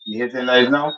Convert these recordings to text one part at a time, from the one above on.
You hitting live now?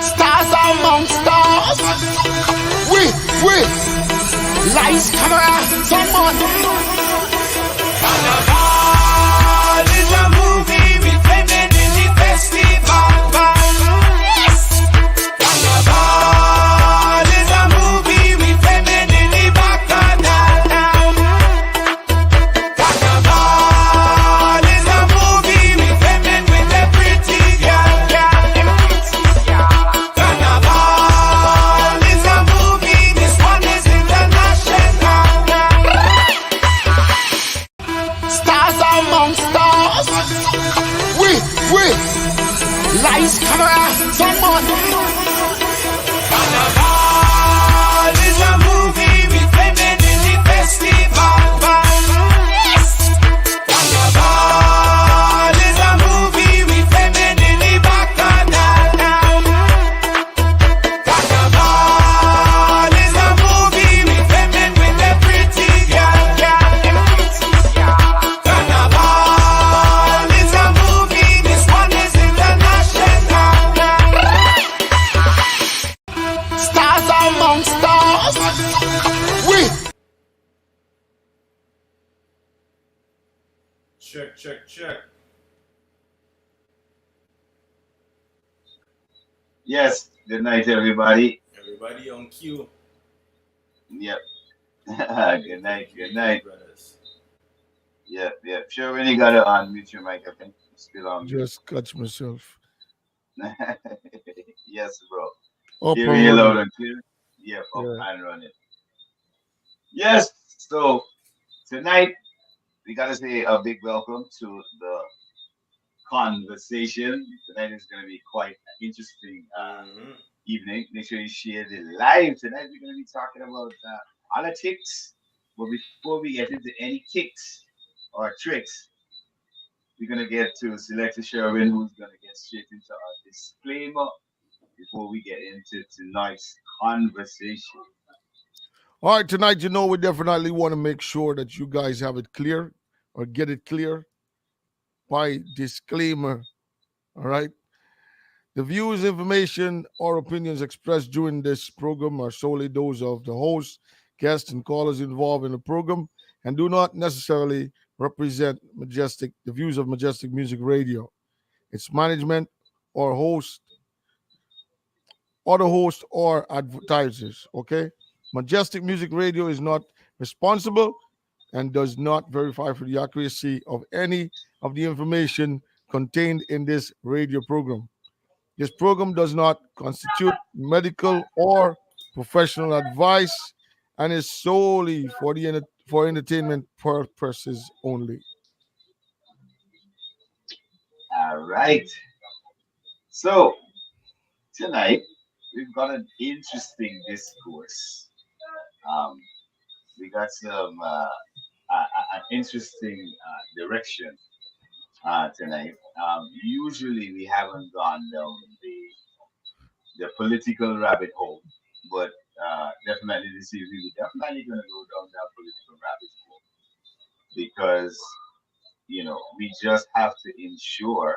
Stars among stars. We lights, camera, someone. Carnival is a movie reflected in the festival. Yes. Carnival is a movie reflected in the bacchanal. Carnival is a movie reflected with the pretty girl. Carnival is a movie. This one is international. Stars among stars. We lights, camera, someone. Carnival is a movie reflected in the festival. Yes. Carnival is a movie reflected in the bacchanal. Carnival is a movie reflected with the pretty girl. Carnival is a movie. This one is international. Stars among stars. We Check, check, check. Yes. Good night, everybody. Everybody on cue. Yep. Good night. Good night. Brothers. Yep. Yep. Sure, when you got to unmute your mic, I think it's still on mute. Just catch myself. Yes, bro. Up Hear and you loud running. and clear. Yep. Up Yeah. and running. Yes. So tonight we got to say a big welcome to the conversation. Tonight is going to be quite an interesting Mm-hmm. evening. Make sure you share the live. Tonight we're going to be talking about politics. But before we get into any kicks or tricks, we're going to get to Selector Sherwin, who's going to get straight into our disclaimer before we get into tonight's conversation. All right, tonight, we definitely want to make sure that you guys have it clear or get it clear by disclaimer. All right. The views, information, or opinions expressed during this program are solely those of the host, guests, and callers involved in the program and do not necessarily represent the views of Majestic Music Radio, its management, or host, or the host or advertisers. Okay. Majestic Music Radio is not responsible and does not verify for the accuracy of any of the information contained in this radio program. This program does not constitute medical or professional advice and is solely for for entertainment purposes only. All right. So tonight we've got an interesting discourse. Um, we got some an interesting direction tonight. Usually we haven't gone down the political rabbit hole, but definitely this evening we're definitely going to go down that political rabbit hole because we just have to ensure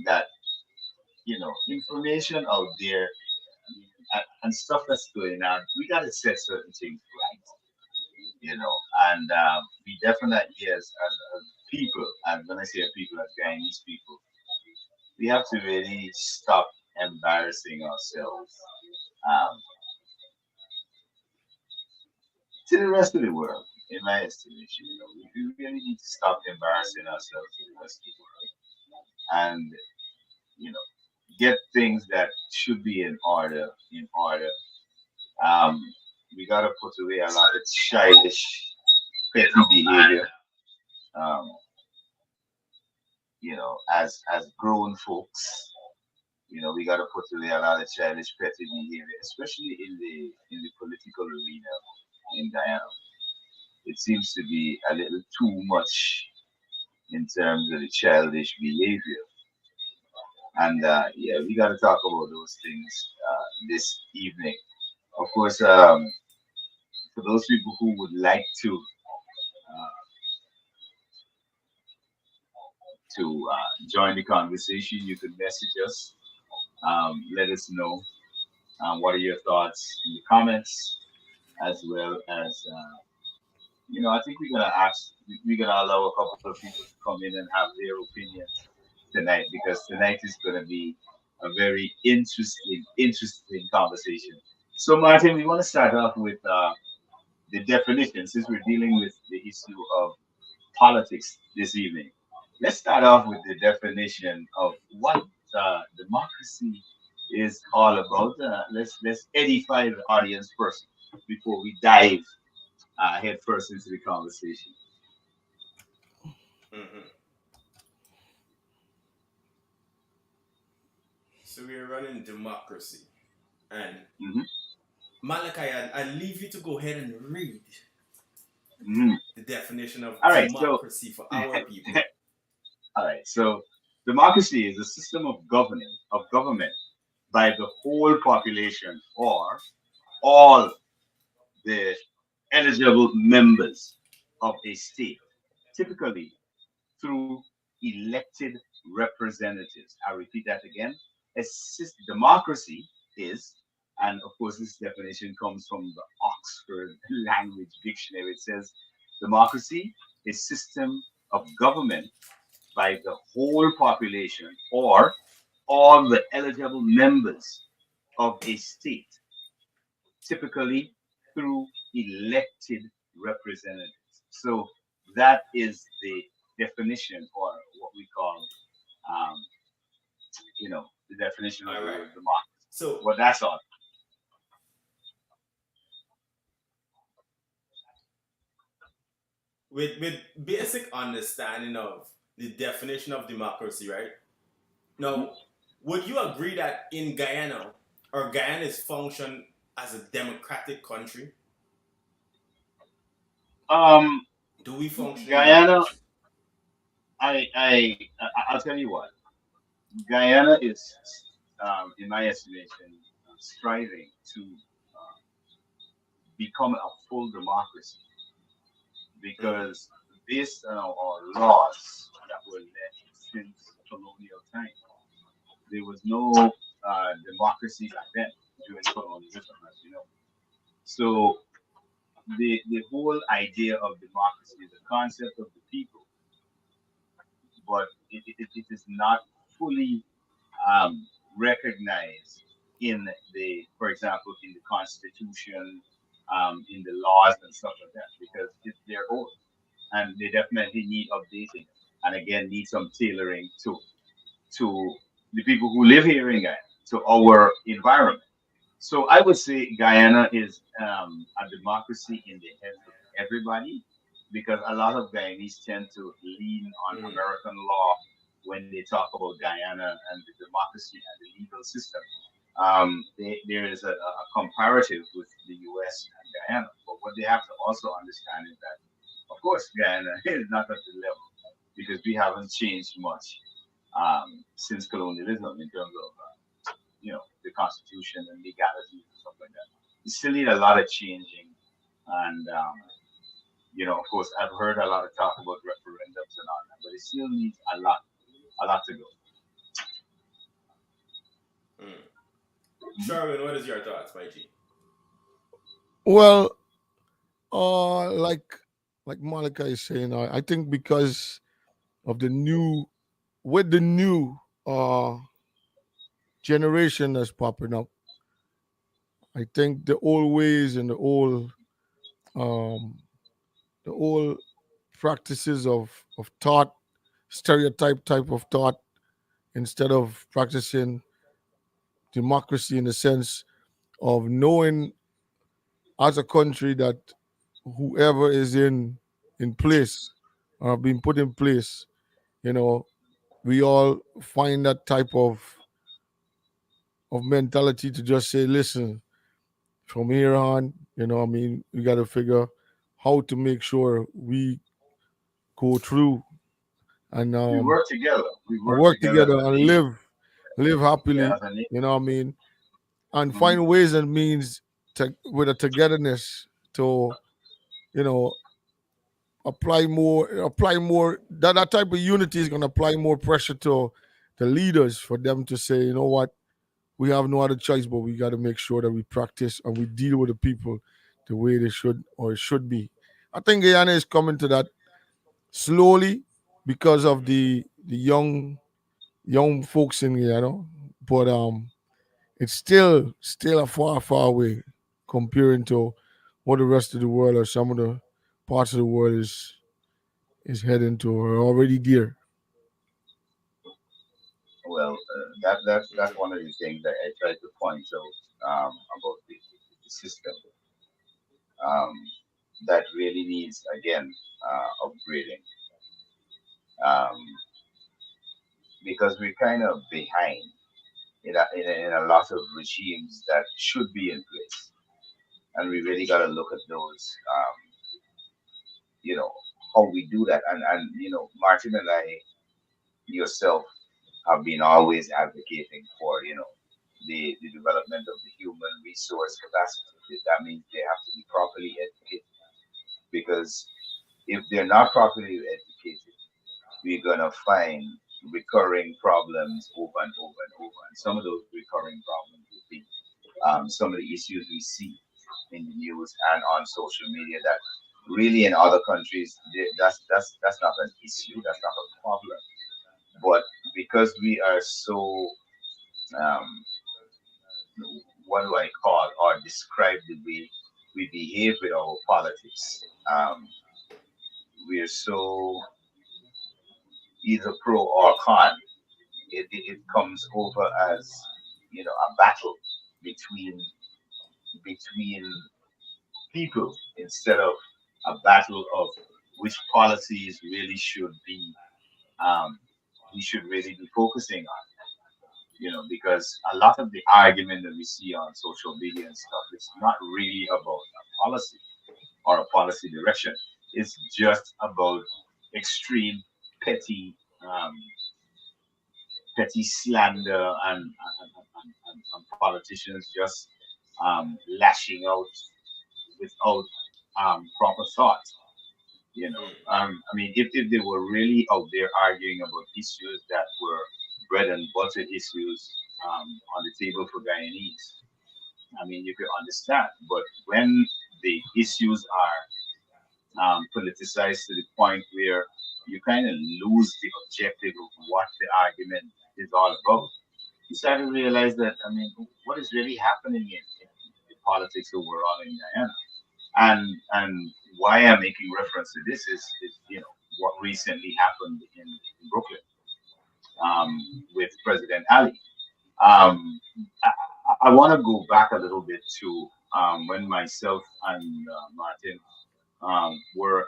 that information out there and stuff that's going on. We got to set certain things right, and we definitely as people, and when I say people, as Guyanese people, we have to really stop embarrassing ourselves um, to the rest of the world. In my estimation, we really need to stop embarrassing ourselves to the rest of the world, and you know, get things that should be in order in order. Um, we gotta put away a lot of childish, petty behavior. Um, as grown folks, we gotta put away a lot of childish, petty behavior, especially in the political arena in Guyana. It seems to be a little too much in terms of the childish behavior. And yeah, we got to talk about those things this evening. Of course, for those people who would like to join the conversation, you could message us. Let us know what are your thoughts in the comments, as well as I think we're gonna allow a couple of people to come in and have their opinions tonight, because tonight is gonna be a very interesting conversation. So, Martin, we want to start off with the definition, since we're dealing with the issue of politics this evening. Let's start off with the definition of what democracy is all about. Let's edify the audience first before we dive head first into the conversation. Hmm. So we're running democracy. And Hmm. Malachi, I leave you to go ahead and read Hmm. the definition of All right, so democracy for our people. all right, so democracy is a system of government by the whole population or all the eligible members of a state, typically through elected representatives. I repeat that again. Democracy is, and of course, this definition comes from the Oxford Language Dictionary. It says democracy is system of government by the whole population or all the eligible members of a state, typically through elected representatives. So that is the definition, or what we call, um, the definition of All the right. word democracy. So Well, that's all. with basic understanding of the definition of democracy, right? Now, would you agree that in Guyana, or Guyana's function as a democratic country, Um, do we function in Guyana, democracy? I'll tell you what. Guyana is, in my estimation, striving to uh, become a full democracy, Mm-hmm. because based on our laws that were left since colonial time, there was no democracy back then during colonialism, as you know. So the whole idea of democracy is a concept of the people, but it is not fully um, recognized in for example, in the Constitution, in the laws and stuff like that, because they're old and they definitely need updating, and again need some tailoring to the people who live here in Guyana, to our environment. So I would say Guyana is a democracy in the hands of everybody, because a lot of Guyanese tend to lean on Mm-hmm. American law when they talk about Guyana and the democracy and the legal system. There is a comparative with the U.S. and Guyana, but what they have to also understand is that, of course, Guyana is not at the level, because we haven't changed much since colonialism in terms of the constitution and legalities and stuff like that. You still need a lot of changing, and of course, I've heard a lot of talk about referendums and all that, but it still needs a lot to go. Mm. Mhm. Sherwin, what is your thoughts, my G? Well, like Monica is saying, I think because of the new with the new uh generation that's popping up. I think the old ways and um, the old practices of thought, stereotype type of thought, instead of practicing democracy in the sense of knowing as a country that whoever is in place or being put in place, you know, we all find that type of mentality to just say, listen, from here on, I mean, we got to figure how to make sure we go through and We work together. We work work together as together a and nation. live Yeah, happily, as a nation. you know what I mean, and Mhm. find ways and means to with a togetherness to, you know, apply more that type of unity is going to apply more pressure to the leaders for them to say, you know what, we have no other choice, but we got to make sure that we practice and we deal with the people the way they should or it should be. I think Guyana is coming to that slowly because of the young folks in Guyana, but it's still a far away comparing to what the rest of the world or some of the parts of the world is heading to or already there. Well, that's one of the things that I try to point out about the system um, that really needs again upgrading um, because we're kind of behind in a lot of regimes that should be in place, and we really got to look at those. You know how we do that, and Martin and I yourself have been always advocating for the development of the human resource capacity. That means they have to be properly educated because if they're not properly educated, we're gonna find recurring problems over and over and over. And some of those recurring problems would be some of the issues we see in the news and on social media that really in other countries that's not an issue, that's not a problem. But because we are so um, what do I call or describe the way we behave with our politics, we're so either pro or con. It comes over as a battle between between people instead of a battle of which policies really should be um, we should really be focusing on. Because a lot of the argument that we see on social media and stuff is not really about a policy or a policy direction. It's just about extreme petty um, petty slander and politicians just lashing out without proper thought. I mean, if they were really out there arguing about issues that were bread and butter issues on the table for Guyanese, I mean, you could understand. But when the issues are politicized to the point where you kind of lose the objective of what the argument is all about, you start to realize that, I mean, what is really happening in the politics overall in Guyana? And why I'm making reference to this is what recently happened in Brooklyn with President Ali. Um, I want to go back a little bit to when myself and Martin were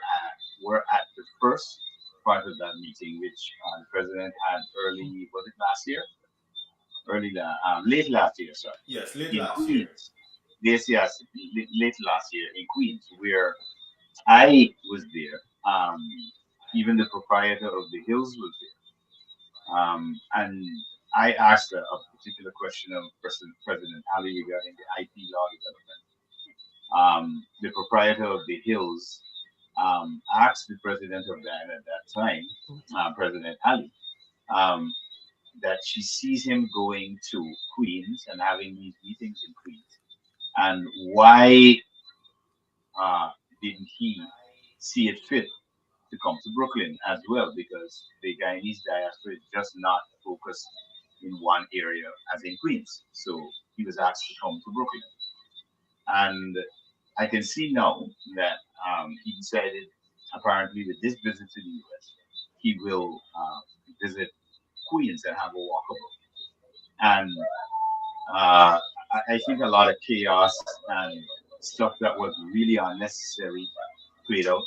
at the first part of that meeting, which the president had early, was it last year? Late last year, sorry, Yes, late in last year. Queens. Yes, late last year in Queens, where I was there. Even the proprietor of the Hills was there. And I asked a particular question of President Ali regarding the IP law development. The proprietor of the Hills asked the president of Guyana at that time, President Ali, um, that she sees him going to Queens and having these meetings in Queens, and why uh, didn't he see it fit to come to Brooklyn as well? Because the Guyanese diaspora is just not focused. in one area, as in Queens. So he was asked to come to Brooklyn, and I can see now that he decided, apparently, with this visit to the U.S., he will visit Queens and have a walkabout. And I think a lot of chaos and stuff that was really unnecessary played out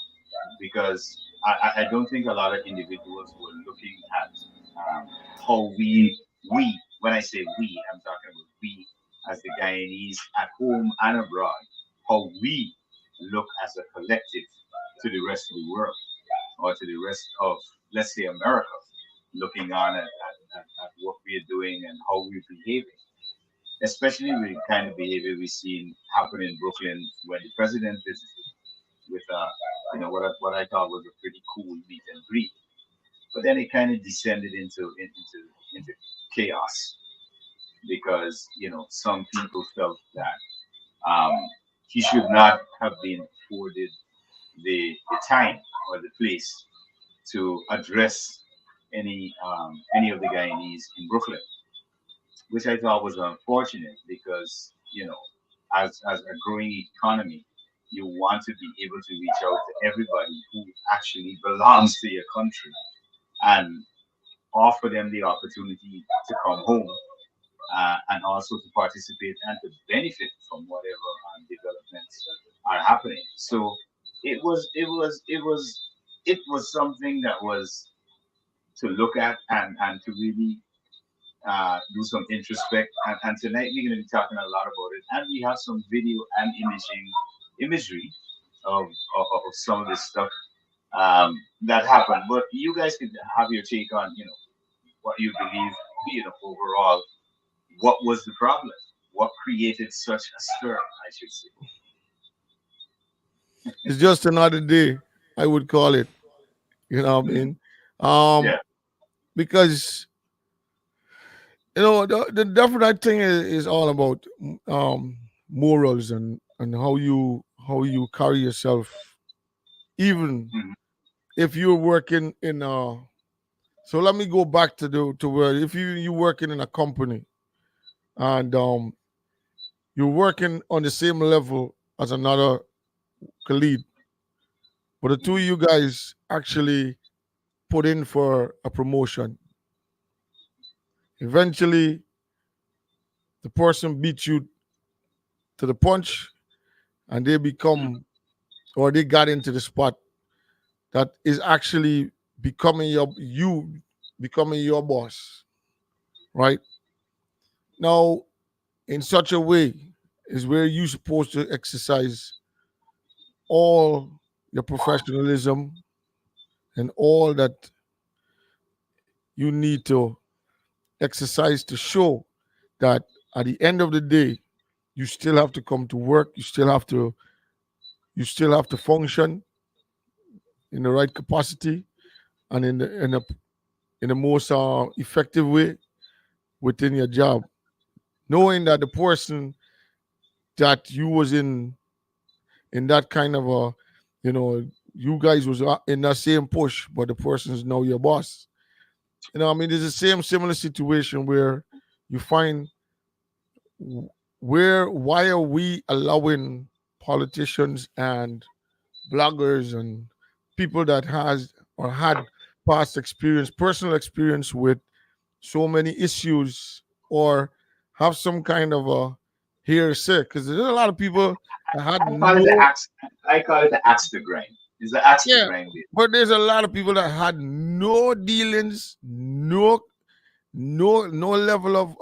because I don't think a lot of individuals were looking at how we when I say we, I'm talking about we as the Guyanese at home and abroad, how we look as a collective to the rest of the world or to the rest of, let's say, America, looking on at what we're doing and how we're behaving, especially with the kind of behavior we've seen happen in Brooklyn when the president visited with what I thought was a pretty cool meet and greet. But then it kind of descended into chaos because some people felt that um, he should not have been afforded the time or the place to address any of the Guyanese in Brooklyn, which I thought was unfortunate because as a growing economy, you want to be able to reach out to everybody who actually belongs to your country and offer them the opportunity to come home and also to participate and to benefit from whatever developments are happening. So it was something that was to look at and to really do some introspect. And tonight we're going to be talking a lot about it, and we have some video and imagery of some of this stuff that happened. But you guys can have your take on what you believe overall. What was the problem? What created such a stir? I should say. It's just another day, I would call it. You know what I Mhm. mean? Um, Yeah. because the definite thing is all about morals and how you carry yourself, even Mhm. if you're working in a. So let me go back to where if you working in a company and you're working on the same level as another colleague, but the two of Mhm. you guys actually put in for a promotion. Eventually, the person beats you to the punch, and they become or they got into the spot that is actually becoming your boss, right? Now, in such a way is where you're supposed to exercise all your professionalism and all that you need to exercise to show that at the end of the day you still have to come to work, you still have to function in the right capacity and in the most effective way within your job, knowing that the person that you was in that kind of a, you know, you guys was in that same push, but the person is now your boss. I mean, there's the same similar situation where you find why are we allowing politicians and bloggers and people that has or had past experience, personal experience with so many issues or have some kind of a hearsay? Because there's a lot of people that had I call it the no. axe. I call it the axe to grind. It's the axe to Yeah, grind bit. but there's a lot of people that had no dealings, no level of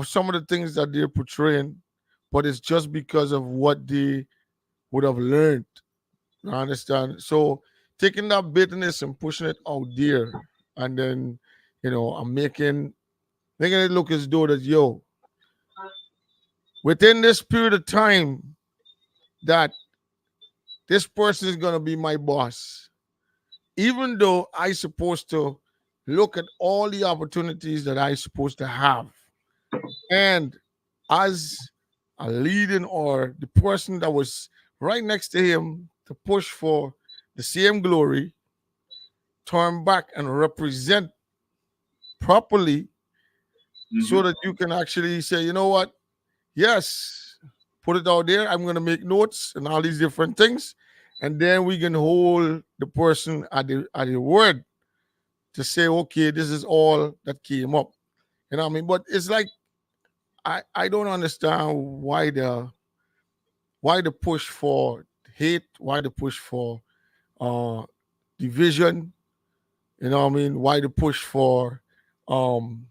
some of the things that they're portraying, but it's just because of what they would have learned. I understand. So taking that bitterness and pushing it out there, and then I'm making it look as though that within this period of time that this person is gonna be my boss, even though I supposed to look at all the opportunities that I supposed to have, and as a leading or the person that was right next to him to push for the same glory, turn back and represent properly. so Hmm. that you can actually say, you know what? Yes, put it out there. I'm going to make notes and all these different things, and then we can hold the person at the word to say, okay, this is all that came up. You know what I mean? But it's like I don't understand why the push for hate, why the push for uh division. You know what I mean? Why the push for um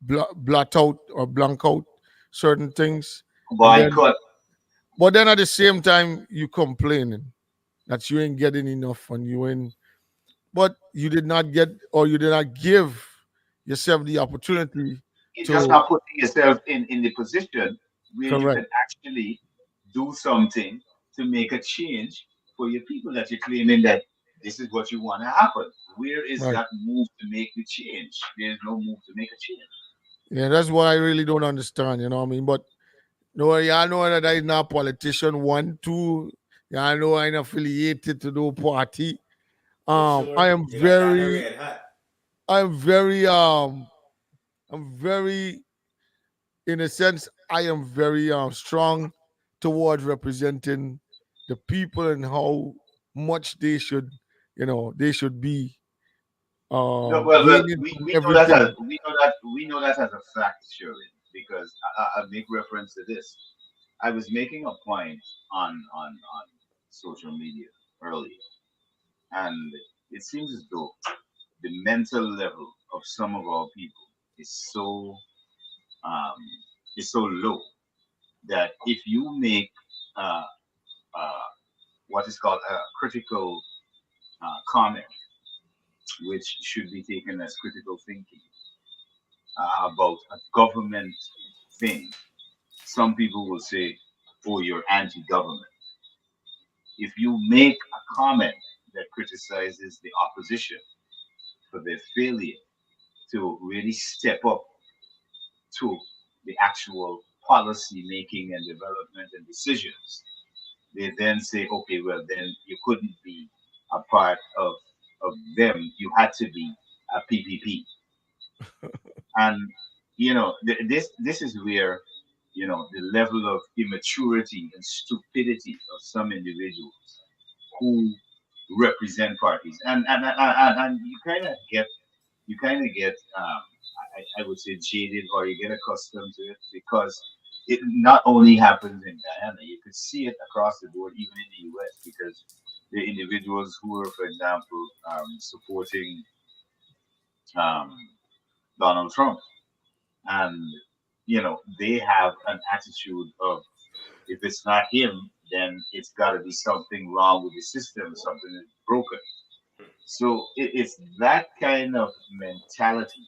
blot out or blank out certain things, and then Boycott. but then at the same time you complaining that you ain't getting enough and you ain't, but you did not get or you did not give yourself the opportunity You're just to not putting yourself in the position where you correct. can actually do something to make a change for your people that you're claiming that this is what you want to happen. Where is Right. that move to make the change? There's no move to make a change. Yeah, that's what I really don't understand, you know what I mean? But no, y'all know that I'm not a politician. One, two, y'all know I'm affiliated to no party. For I sure. am You got that in the very, red hat. I'm very, I'm very, in a sense, I am very strong towards representing the people and how much they should, they should be No, well, gaining we, from we know that as everything. we know that as a fact, Sherwin, because I make reference to this. I was making a point on social media earlier, and it seems as though the mental level of some of our people is um, so low that if you make uh, uh, what is called a critical comment, which should be taken as critical thinking about a government thing, some people will say, "Oh, you're anti-government." If you make a comment that criticizes the opposition for their failure to really step up to the actual policy making and development and decisions, they then say, okay, well, then you couldn't be a part of them. You had to be a PPP. And, this is where, the level of immaturity and stupidity of some individuals who represent parties. And you kind of get I would say jaded, or you get accustomed to it, because it not only happens in Guyana, you could see it across the board, even in the US, because the individuals who are, for example, supporting um, Donald Trump, and they have an attitude of, if it's not him, then it's got to be something wrong with the system, something is broken. So it's that kind of mentality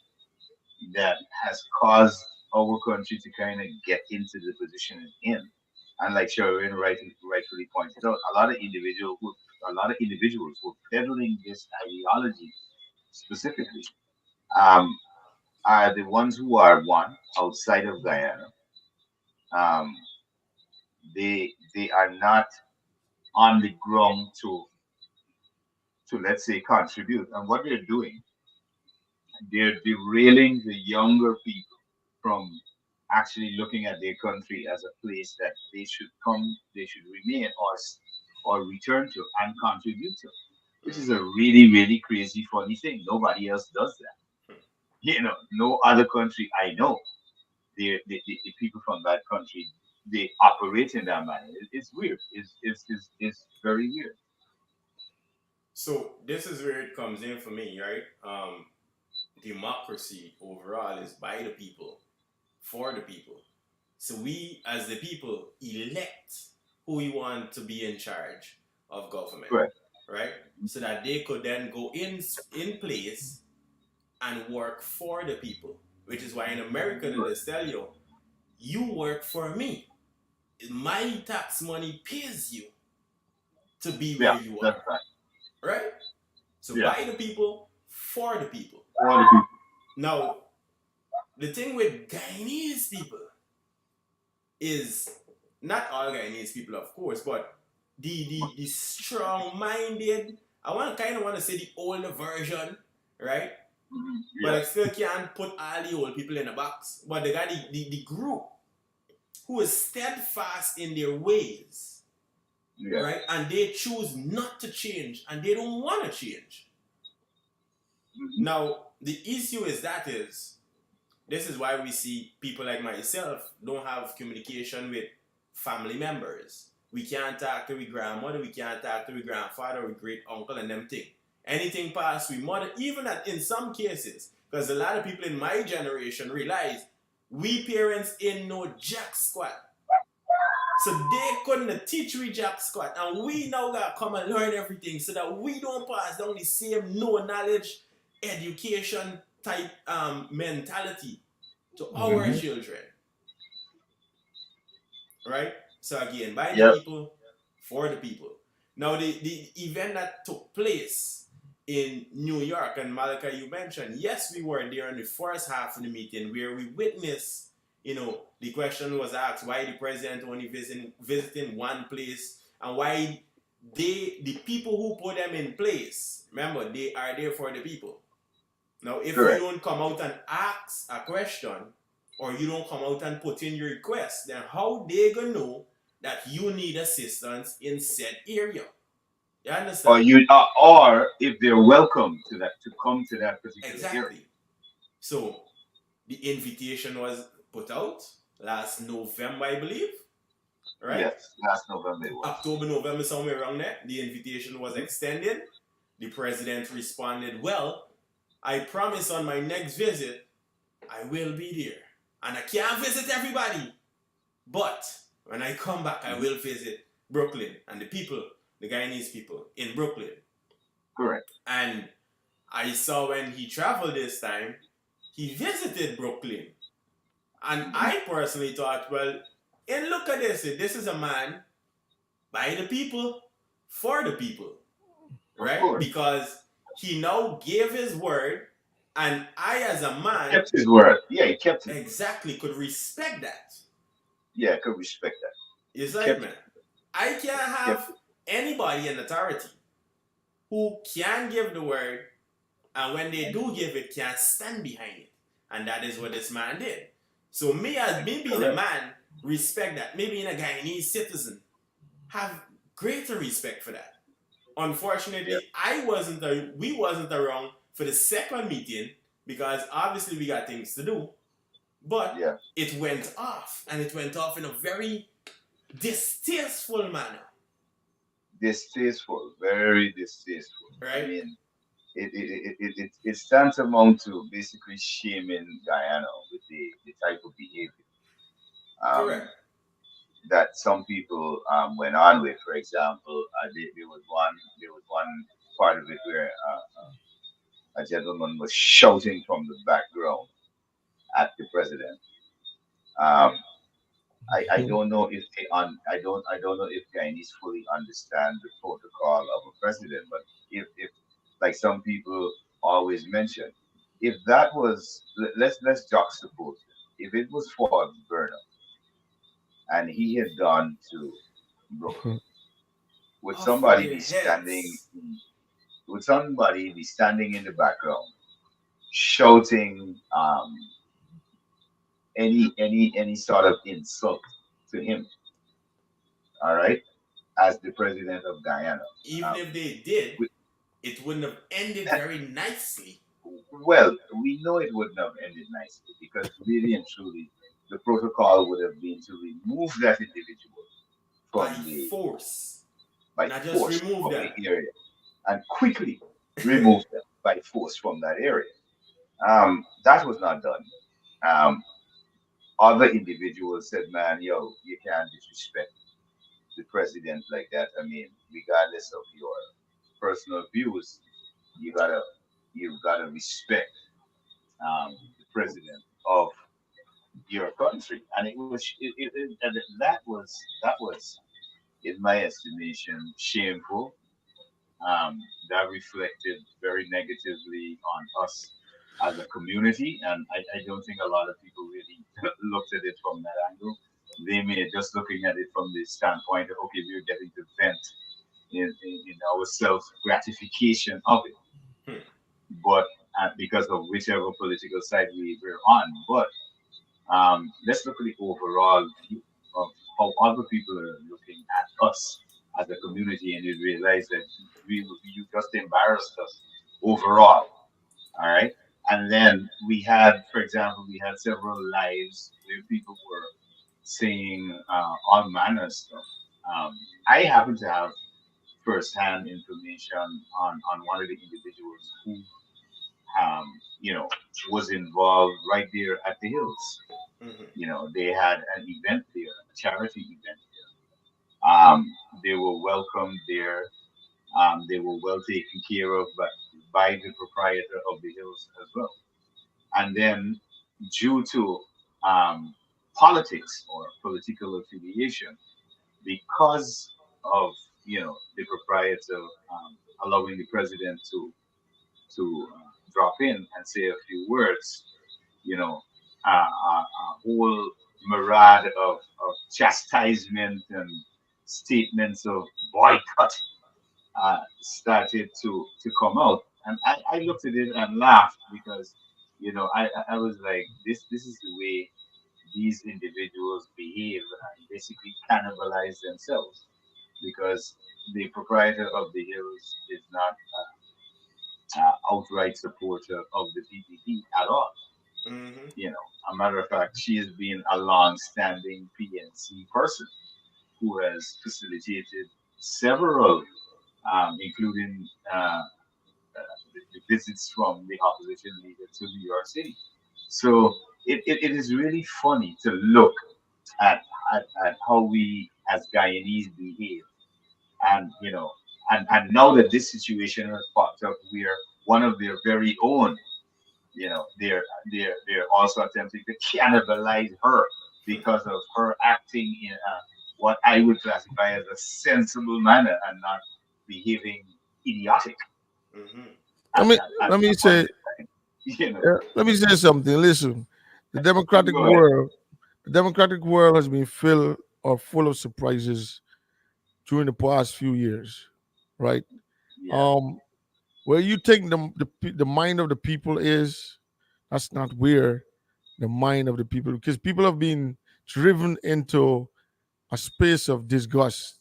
that has caused our country to kind of get into the position it's in. And like Sharon rightfully pointed out, a lot of individuals who are peddling this ideology specifically, um, are the ones who are one outside of Guyana. Um, they are not on the ground to, let's say, contribute. And what they're doing, they're derailing the younger people from actually looking at their country as a place that they should remain, or return to and contribute to, which is a really, really crazy, funny thing. Nobody else does that. No other country I know. The people from that country, they operate in that manner. It's weird. It's very weird. So this is where it comes in for me, right? Democracy overall is by the people, for the people. So we, as the people, elect who we want to be in charge of government, Correct. right? So that they could then go in place and work for the people. Which is why in America they Correct. tell you, you work for me. My tax money pays you to be where Yeah, you that's are, right. right? So Yeah, by the people, for the people. all the people. Now, the thing with Guyanese people is not all Guyanese people, of course, but the strong minded. I want to kind of want to say the older version, right? But Yeah. I still can't put all the old people in a box. But they got the group who is steadfast in their ways, Yeah. right? And they choose not to change and they don't want to change. Mhm. Now, the issue is this is why we see people like myself don't have communication with family members. We can't talk to we grandmother, we can't talk to we grandfather, we great uncle, and them thing. Anything past we mother, even in some cases, because a lot of people in my generation realize we parents in no jack squat. So they couldn't teach we jack squat, and we now gotta come and learn everything so that we don't pass down the same no knowledge, education type mentality to our Mhm. children, right? So again, by the Yep. people, for the people. Now the event that took place in New York, and Malika, you mentioned, yes, we were there in the first half of the meeting where we witnessed, the question was asked why the president only visiting one place, and why the people who put them in place, remember, they are there for the people. Now, if you Correct. don't come out and ask a question, or you don't come out and put in your request, then how they gonna know that you need assistance in said area? You Or understand? or if they're welcome to come to that particular area. Exactly. So the invitation was put out last November, I believe, right? Yes, last November it was. October, November, somewhere around there. The invitation was extended. The president responded, well, I promise on my next visit, I will be there. And I can't visit everybody. But when I come back, I will visit Brooklyn and the people, the Guyanese people in Brooklyn. Correct. And I saw when he traveled this time, he visited Brooklyn. And I personally thought, well, and look at this. This is a man by the people, for the people, Of right? course. Because he now gave his word, and I, as a man, Kept his word. Yeah, he kept it. exactly could respect that. Yeah, I could respect that. It's like, Kept man, I can't have anybody in authority who can give the word, and when they do give it, can't stand behind it. And that is what this man did. So me, as me being a Correct. man, respect that. Me being a Guyanese citizen, have greater respect for that. Yeah. Unfortunately, we wasn't around for the second meeting because obviously we got things to do. But Yeah. it went off, and it went off in a very distasteful manner, Distasteful. Very distasteful. I right? mean, it's tantamount to basically shaming Guyana with the type of behavior um, Correct. that some people went on with. For example, there was one part of it where a gentleman was shouting from the background at the president. Um, I don't know if I don't know if Guyanese fully understand the protocol of a president, but if like some people always mention, if that was let's juxtapose it. If it was Fort Burnham and he had gone to Brooklyn, would Off with somebody their be standing? heads. Would somebody be standing in the background shouting any sort of insult to him? All right, as the president of Guyana. Even Um, if they did, we, it wouldn't have ended very nicely well, we know it wouldn't have ended nicely because really and truly, the protocol would have been to remove that individual by from the force. by Not just force remove from them. the area and quickly remove them by force from that area. That was not done. Um, Other individuals said, "Man, yo, you can't disrespect the president like that. I mean, regardless of your personal views, you gotta you gotta respect the president of your country." And it was and that was in my estimation shameful. That reflected very negatively on us as a community, and I don't think a lot of people really looked at it from that angle. They may just looking at it from the standpoint of, okay, we're getting to vent in our self gratification of it. Hmm. But because of whichever political side we were on. But let's look at the overall view of how other people are looking at us as a community, and you realize that you just embarrassed us overall. All right. And then we had, for example, we had several lives where people were saying all manner of stuff. I happen to have first-hand information on one of the individuals who, was involved right there at the Hills. Mm-hmm. They had an event there, a charity event there. They were welcomed there. They were well taken care of by the proprietor of the Hills as well. And then, due to um, politics or political affiliation, because of the proprietor allowing the president to drop in and say a few words, you know, a whole myriad of chastisement and statements of boycott started to come out, and I looked at it and laughed because I was like, this is the way these individuals behave and basically cannibalize themselves because the proprietor of the Hills is not outright supporter of the PPP at all. Mm-hmm. A matter of fact, she has been a long-standing PNC person who has facilitated several, including the visits from the opposition leader to New York City. So it is really funny to look at, at how we as Guyanese behave. And, and now that this situation has popped up where one of their very own, they're also attempting to cannibalize her because of her acting in what I would classify as a sensible manner and not behaving idiotic Mm-hmm. Let at, me at let me a point say in time. You know, let me say something. Listen, the democratic go ahead. world, the democratic world has been filled or full of surprises during the past few years, right? Yeah, Um, where you think the mind of the people is, that's not where the mind of the people, because people have been driven into a space of disgust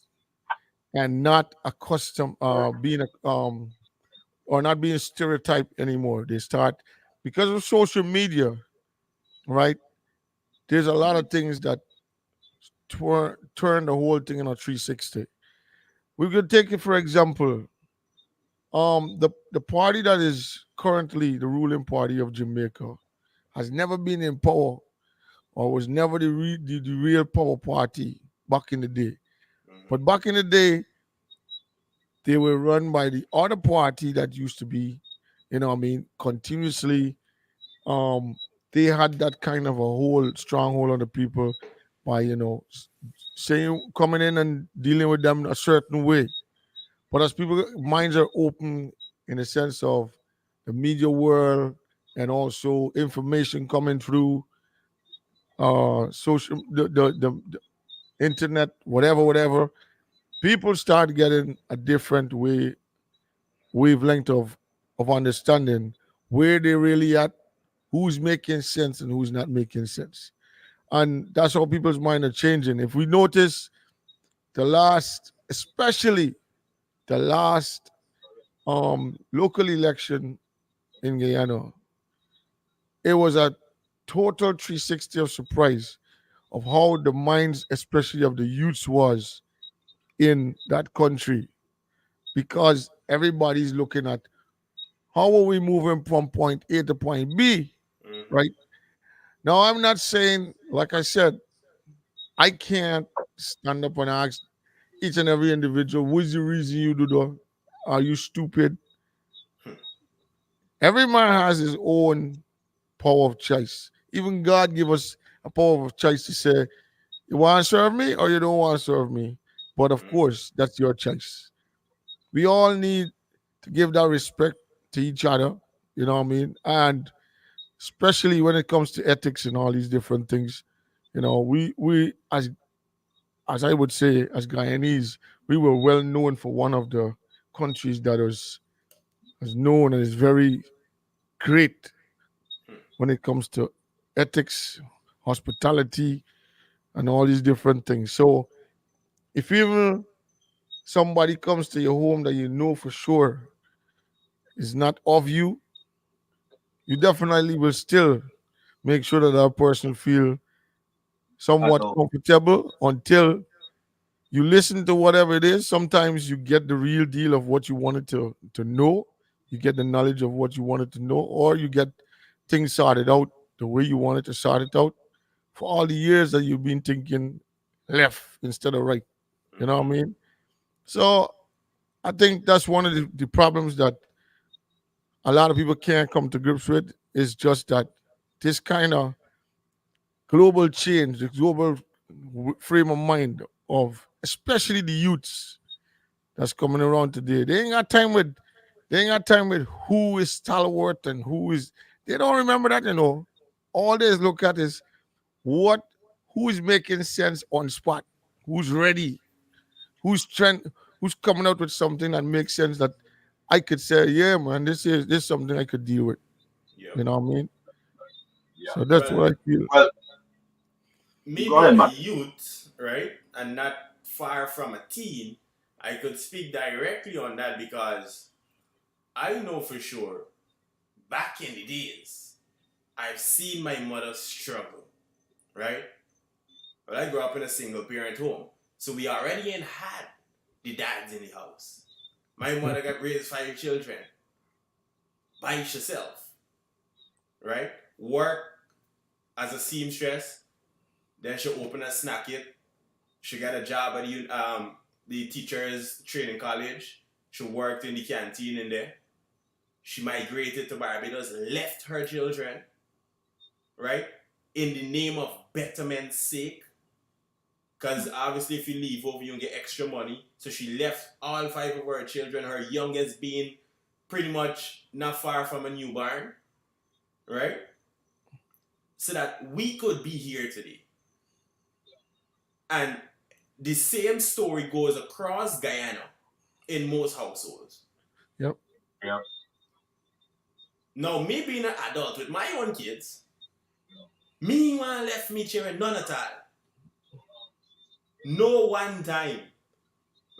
and not accustomed being or not being stereotyped anymore. They start because of social media, right? There's a lot mhm, of things that turn the whole thing in a 360. We could take it for example, the party that is currently the ruling party of Jamaica has never been in power or was never the real power party back in the day. Mm-hmm. But back in the day, they were run by the other party that used to be, continuously. Um, they had that kind of a whole stronghold on the people by, saying coming in and dealing with them a certain way. But as people minds are open in the sense of the media world and also information coming through social the internet, whatever, people start getting a different wavelength of understanding where they really at, who's making sense and who's not making sense. And that's how people's mind are changing. If we notice especially the last local election in Guyana, it was a total 360 of surprise of how the minds, especially of the youths, was in that country because everybody's looking at how are we moving from point A to point B, Mm-hmm. right? Now, I'm not saying, like I said, I can't stand up and ask each and every individual, what's the reason you do that? Are you stupid? Every man has his own power of choice. Even God give us a power of choice to say, you want to serve me or you don't want to serve me. But of Mm-hmm. course, that's your choice. We all need to give that respect to each other, you know what I mean? And especially when it comes to ethics and all these different things, we as I would say, as Guyanese, we were well known for one of the countries that was known and is very great Hmm. when it comes to ethics, hospitality, and all these different things. So if even somebody comes to your home that you know for sure is not of you, you definitely will still make sure that that person feel somewhat So, comfortable until you listen to whatever it is. Sometimes you get the real deal of what you wanted to know, you get the knowledge of what you wanted to know, or you get things sorted out the way you wanted to sort it out for all the years that you've been thinking left instead of right. You know what I Mhm. mean? So I think that's one of the problems that a lot of people can't come to grips with is just that this kind of global change, the global frame of mind of especially the youths that's coming around today. They ain't got time with who is stalwart and who is they don't remember that, you know. All they look at is what who is making sense on spot, who's ready, who's trend, who's coming out with something that makes sense that I could say, yeah, man, this is something I could deal with. Yep. You know what I mean? yeah. So that's Well, what I feel. Well, me go ahead, being a man. youth, right, and not far from a teen, I could speak directly on that because I know for sure back in the days, I've seen my mother struggle, right? Well, I grew up in a single parent home. So we already ain't had the dads in the house. My mother got raised 5 children by herself, right? Work as a seamstress, then she opened a snack it. She got a job at the teachers training college. She worked in the canteen in there. She migrated to Barbados, left her children, right? In the name of betterment's sake. Because obviously, if you leave over, you get extra money. So she left all 5 of her children, her youngest being pretty much not far from a newborn, right? So that we could be here today. And the same story goes across Guyana in most households. Yep. Yeah. Now, me being an adult with my own kids, me want left me children none at all. No one time.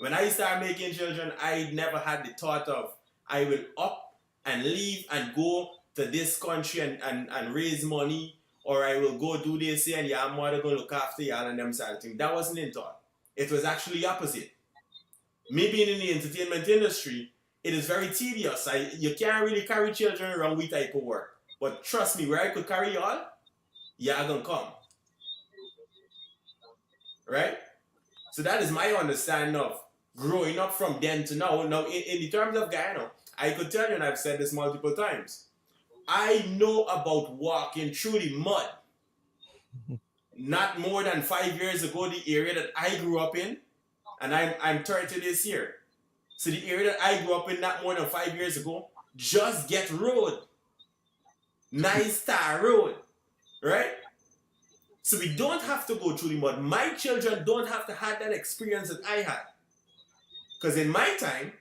When I start making children, I never had the thought of I will up and leave and go to this country and raise money, or I will go do this here and your mother gonna look after y'all and them side of things. That wasn't in thought. It was actually opposite. Me being in the entertainment industry, it is very tedious. You can't really carry children around with type of work. But trust me, where I could carry y'all, y'all gonna come. Right? So that is my understanding of growing up from then to now. Now, in the terms of Guyana, I could tell you, and I've said this multiple times, I know about walking through the mud. Not more than 5 years ago, the area that I grew up in, and I'm 30 this year. So the area that I grew up in not more than 5 years ago, just get road. Nice tar road. Right? So we don't have to go through the mud. My children don't have to have that experience that I had. Because in my time,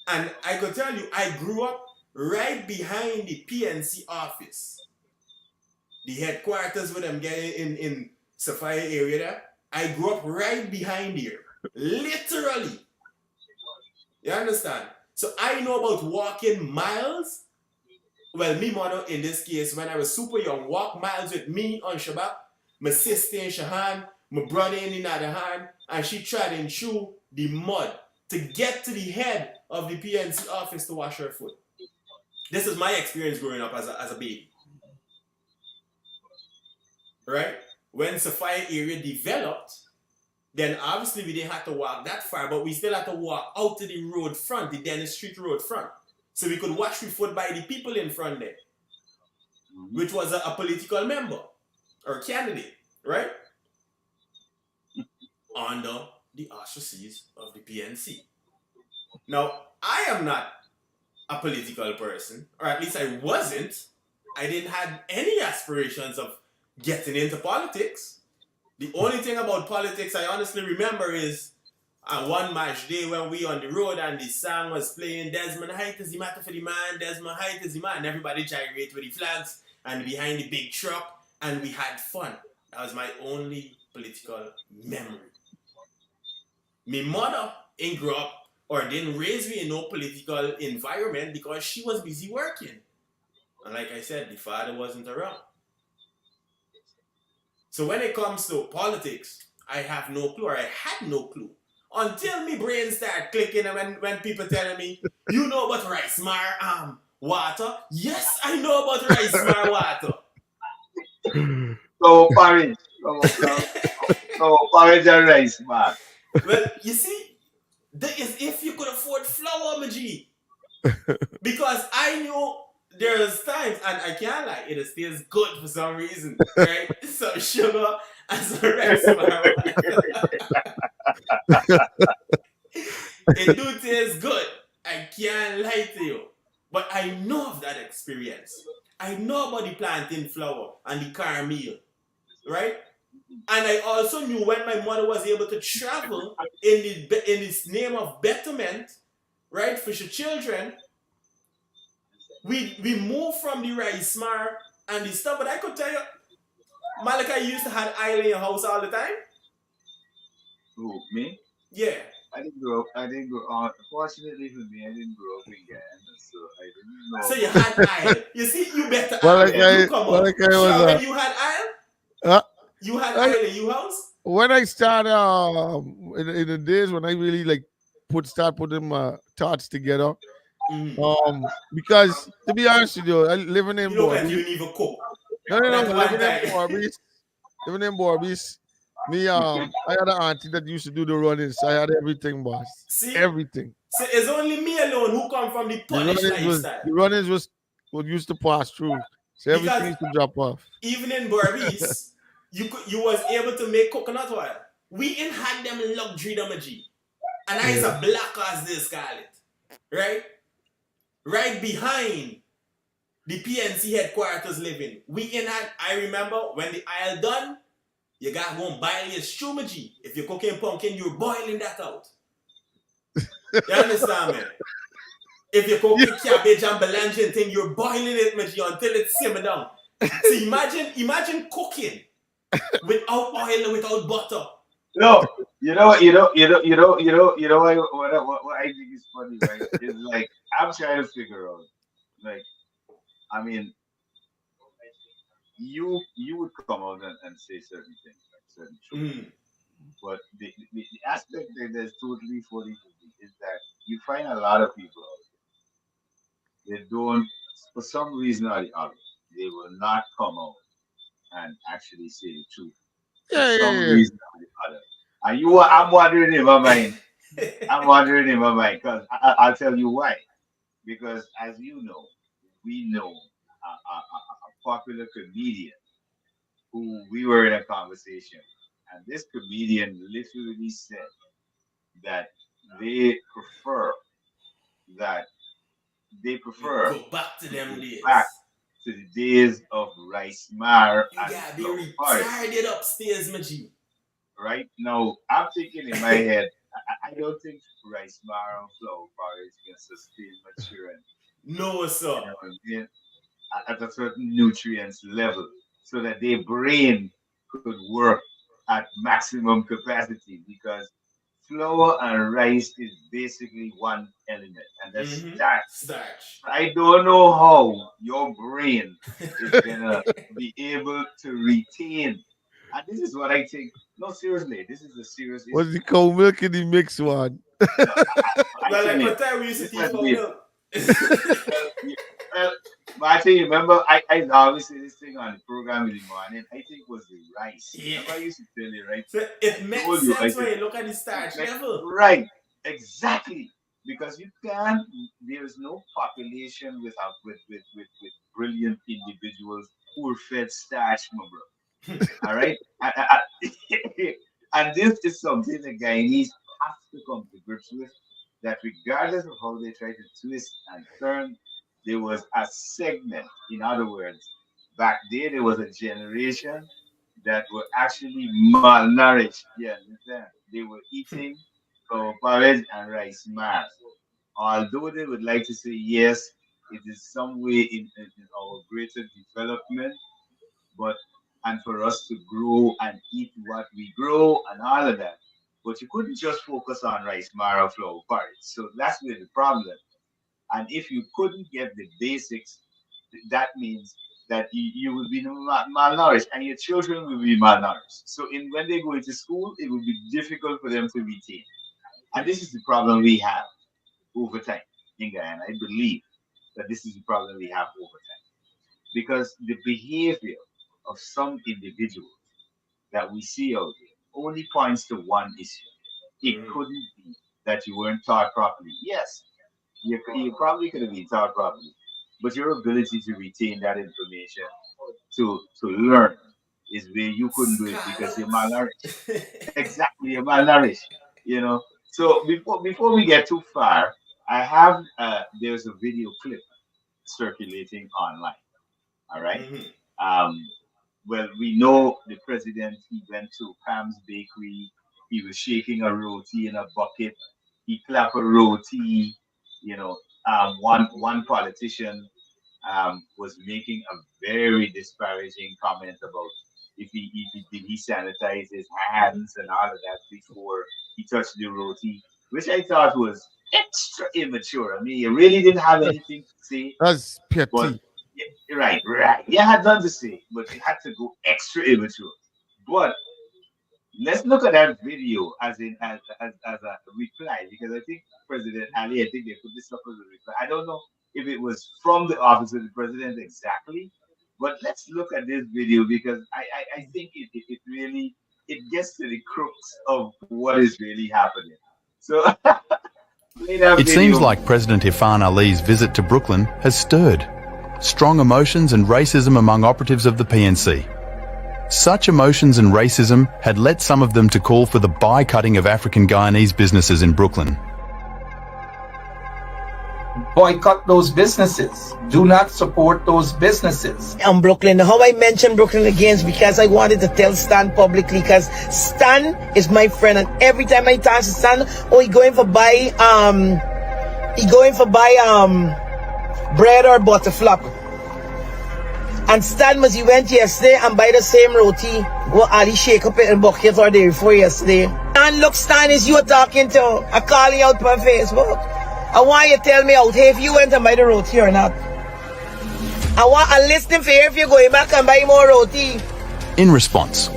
and I could tell you, I grew up right behind the PNC office. The headquarters where I'm getting in Sophia area there. I grew up right behind here. Literally. You understand? So I know about walking miles. Well, me mother in this case, when I was super young, walk miles with me on Shabbat, my sister in Shahan, my brother in the other hand, and she treading through the mud to get to the head of the PNC office to wash her foot. This is my experience growing up as a baby. Right? When Sophia area developed, then obviously we didn't have to walk that far, but we still had to walk out to the road front, the Dennis Street road front. So we could wash the foot by the people in front there, which was a political member or candidate, right? Under the auspices of the PNC. Now, I am not a political person, or at least I wasn't. I didn't have any aspirations of getting into politics. The only thing about politics I honestly remember is And one match day when we on the road and the song was playing, Desmond Height is the matter for the man, Desmond Height is the man. And everybody gyrate with the flags and behind the big truck, and we had fun. That was my only political memory. My mother ain't grew up or didn't raise me in no political environment because she was busy working. And like I said, the father wasn't around. So when it comes to politics, I have no clue, or I had no clue. Until my brain started clicking and when people telling me, you know about rice mar water? Yes, I know about rice mar water. So porridge. So porridge and rice, man. Well, you see, that is if you could afford flour, my G. Because I knew there's times, and I can't lie, it stays good for some reason, right? Some sugar and some rice mar. It do taste good. I can't lie to you. But I know of that experience. I know about the plantain flour and the caramel, right? And I also knew when my mother was able to travel in this name of betterment, right, for your children, we moved from the rice mar and the stuff. But I could tell you, Malachi used to have oil in your house all the time. Who, me? Yeah. I didn't grow up. Fortunately for me, I didn't grow up in Ghana, so I didn't know. So you had oil. You see, you better Well, oil. like I- You come well, on. like I Sure, was, when you had oil, uh, you had I- oil in your house? when I started in the days when I really like start putting my thoughts together. Because to be honest with you, I living in You know that you Borby. didn't even cook. No, That's one living in time. Borby. Living in Borby. Me, I had an auntie that used to do the running, so I had everything, boss. See? Everything. So it's only me alone who come from the Polish lifestyle. The runnings was what used to pass through. So everything Because- used to drop off. Even in Barbies, you was able to make coconut oil. We ain't had them luxury damagy. And I is a black as this Scarlet. Right? Right behind the PNC headquarters living. We ain't had, I remember when the aisle done, you got to go and boil your stew, my G. If you're cooking pumpkin, you're boiling that out. You understand me? If you're cooking cabbage and belange thing, you're boiling it, my G, until it simmer down. So imagine cooking without oil, without butter. No, what I think is funny, right? Is like I'm trying to figure out, like, I mean, you would come out and say certain things, like certain truths, but the aspect that is totally funny to me is that you find a lot of people out there, they don't, for some reason or the other, they will not come out and actually say the truth. For some reason or the other. And I'm wondering in my mind. I'm wondering in my mind because I'll tell you why. Because as you know, we know a popular comedian who we were in a conversation, and this comedian literally said that they prefer Go back to them days. back to the days of rice mar You and gotta be flour porridge. retarded upstairs, my G. Right now, I'm thinking in my head, I don't think rice mar and flour porridge can sustain my children. No, sir. You know what I mean? At a certain nutrients level, so that their brain could work at maximum capacity. Because flour and rice is basically one element, and that's starch. Starch. I don't know how your brain is gonna be able to retain. And this is what I think. No, seriously, this is a serious issue. What's the cow milk in the mix one? Well, like what time we used to teach milk. Well, but I think remember, I always say this thing on the program in the morning. I think it was the rice. Yeah. Remember I used to tell you, right? So it makes Told you, I sense when said- you look at the starch level. Right, exactly. Because you can't. There is no population with brilliant individuals who are fed starch, my bro. All right, and this is something the Guyanese have to come to grips with. That regardless of how they try to twist and turn, there was a segment. In other words, back there was a generation that were actually malnourished. Yeah, understand? They were eating flour porridge and rice mar. Although they would like to say yes, it is some way in our greater development, but and for us to grow and eat what we grow and all of that. But you couldn't just focus on rice, mara, flour, porridge. So that's where the problem. And if you couldn't get the basics, that means that you will be malnourished and your children will be malnourished. So in when they go into school, it will be difficult for them to retain. And this is the problem we have over time in Guyana. I believe that this is the problem we have over time because the behavior of some individuals that we see out there only points to one issue. It Mm. couldn't be that you weren't taught properly. Yes, you probably could have been taught properly, but your ability to retain that information, to learn, is where you couldn't do it because you're malnourished. Exactly, you're malnourished. You know. So before we get too far, I have there's a video clip circulating online. All right. Mhm. Um, well, we know the president, he went to Pam's Bakery. He was shaking a roti in a bucket. He clapped a roti. You know, one politician was making a very disparaging comment about if he did he sanitize his hands and all of that before he touched the roti, which I thought was extra immature. I mean, he really didn't have anything to say, That's but petty. right, right. You had nothing to say, but you had to go extra immature. But let's look at that video as in as a reply because I think President Ali, I think they put this up as a reply. I don't know if it was from the office of the president exactly, but let's look at this video because I think it really it gets to the crux of what is really happening. So play that It seems video. like President Irfan Ali's visit to Brooklyn has stirred strong emotions and racism among operatives of the PNC. Such emotions and racism had led some of them to call for the boycotting of African Guyanese businesses in Brooklyn. Boycott those businesses. Do not support those businesses. Brooklyn. How I mentioned Brooklyn again is because I wanted to tell Stan publicly because Stan is my friend and every time I talk to Stan, oh he going for buy bread or butter flop. And Stan was he went yesterday and buy the same roti what Ali shake up in bucket or day before yesterday. And look Stan is you talking to I calling out on Facebook. I want you to tell me out hey, if you went and buy the roti or not. I want a listening for you if you're going back and buy more roti. In response,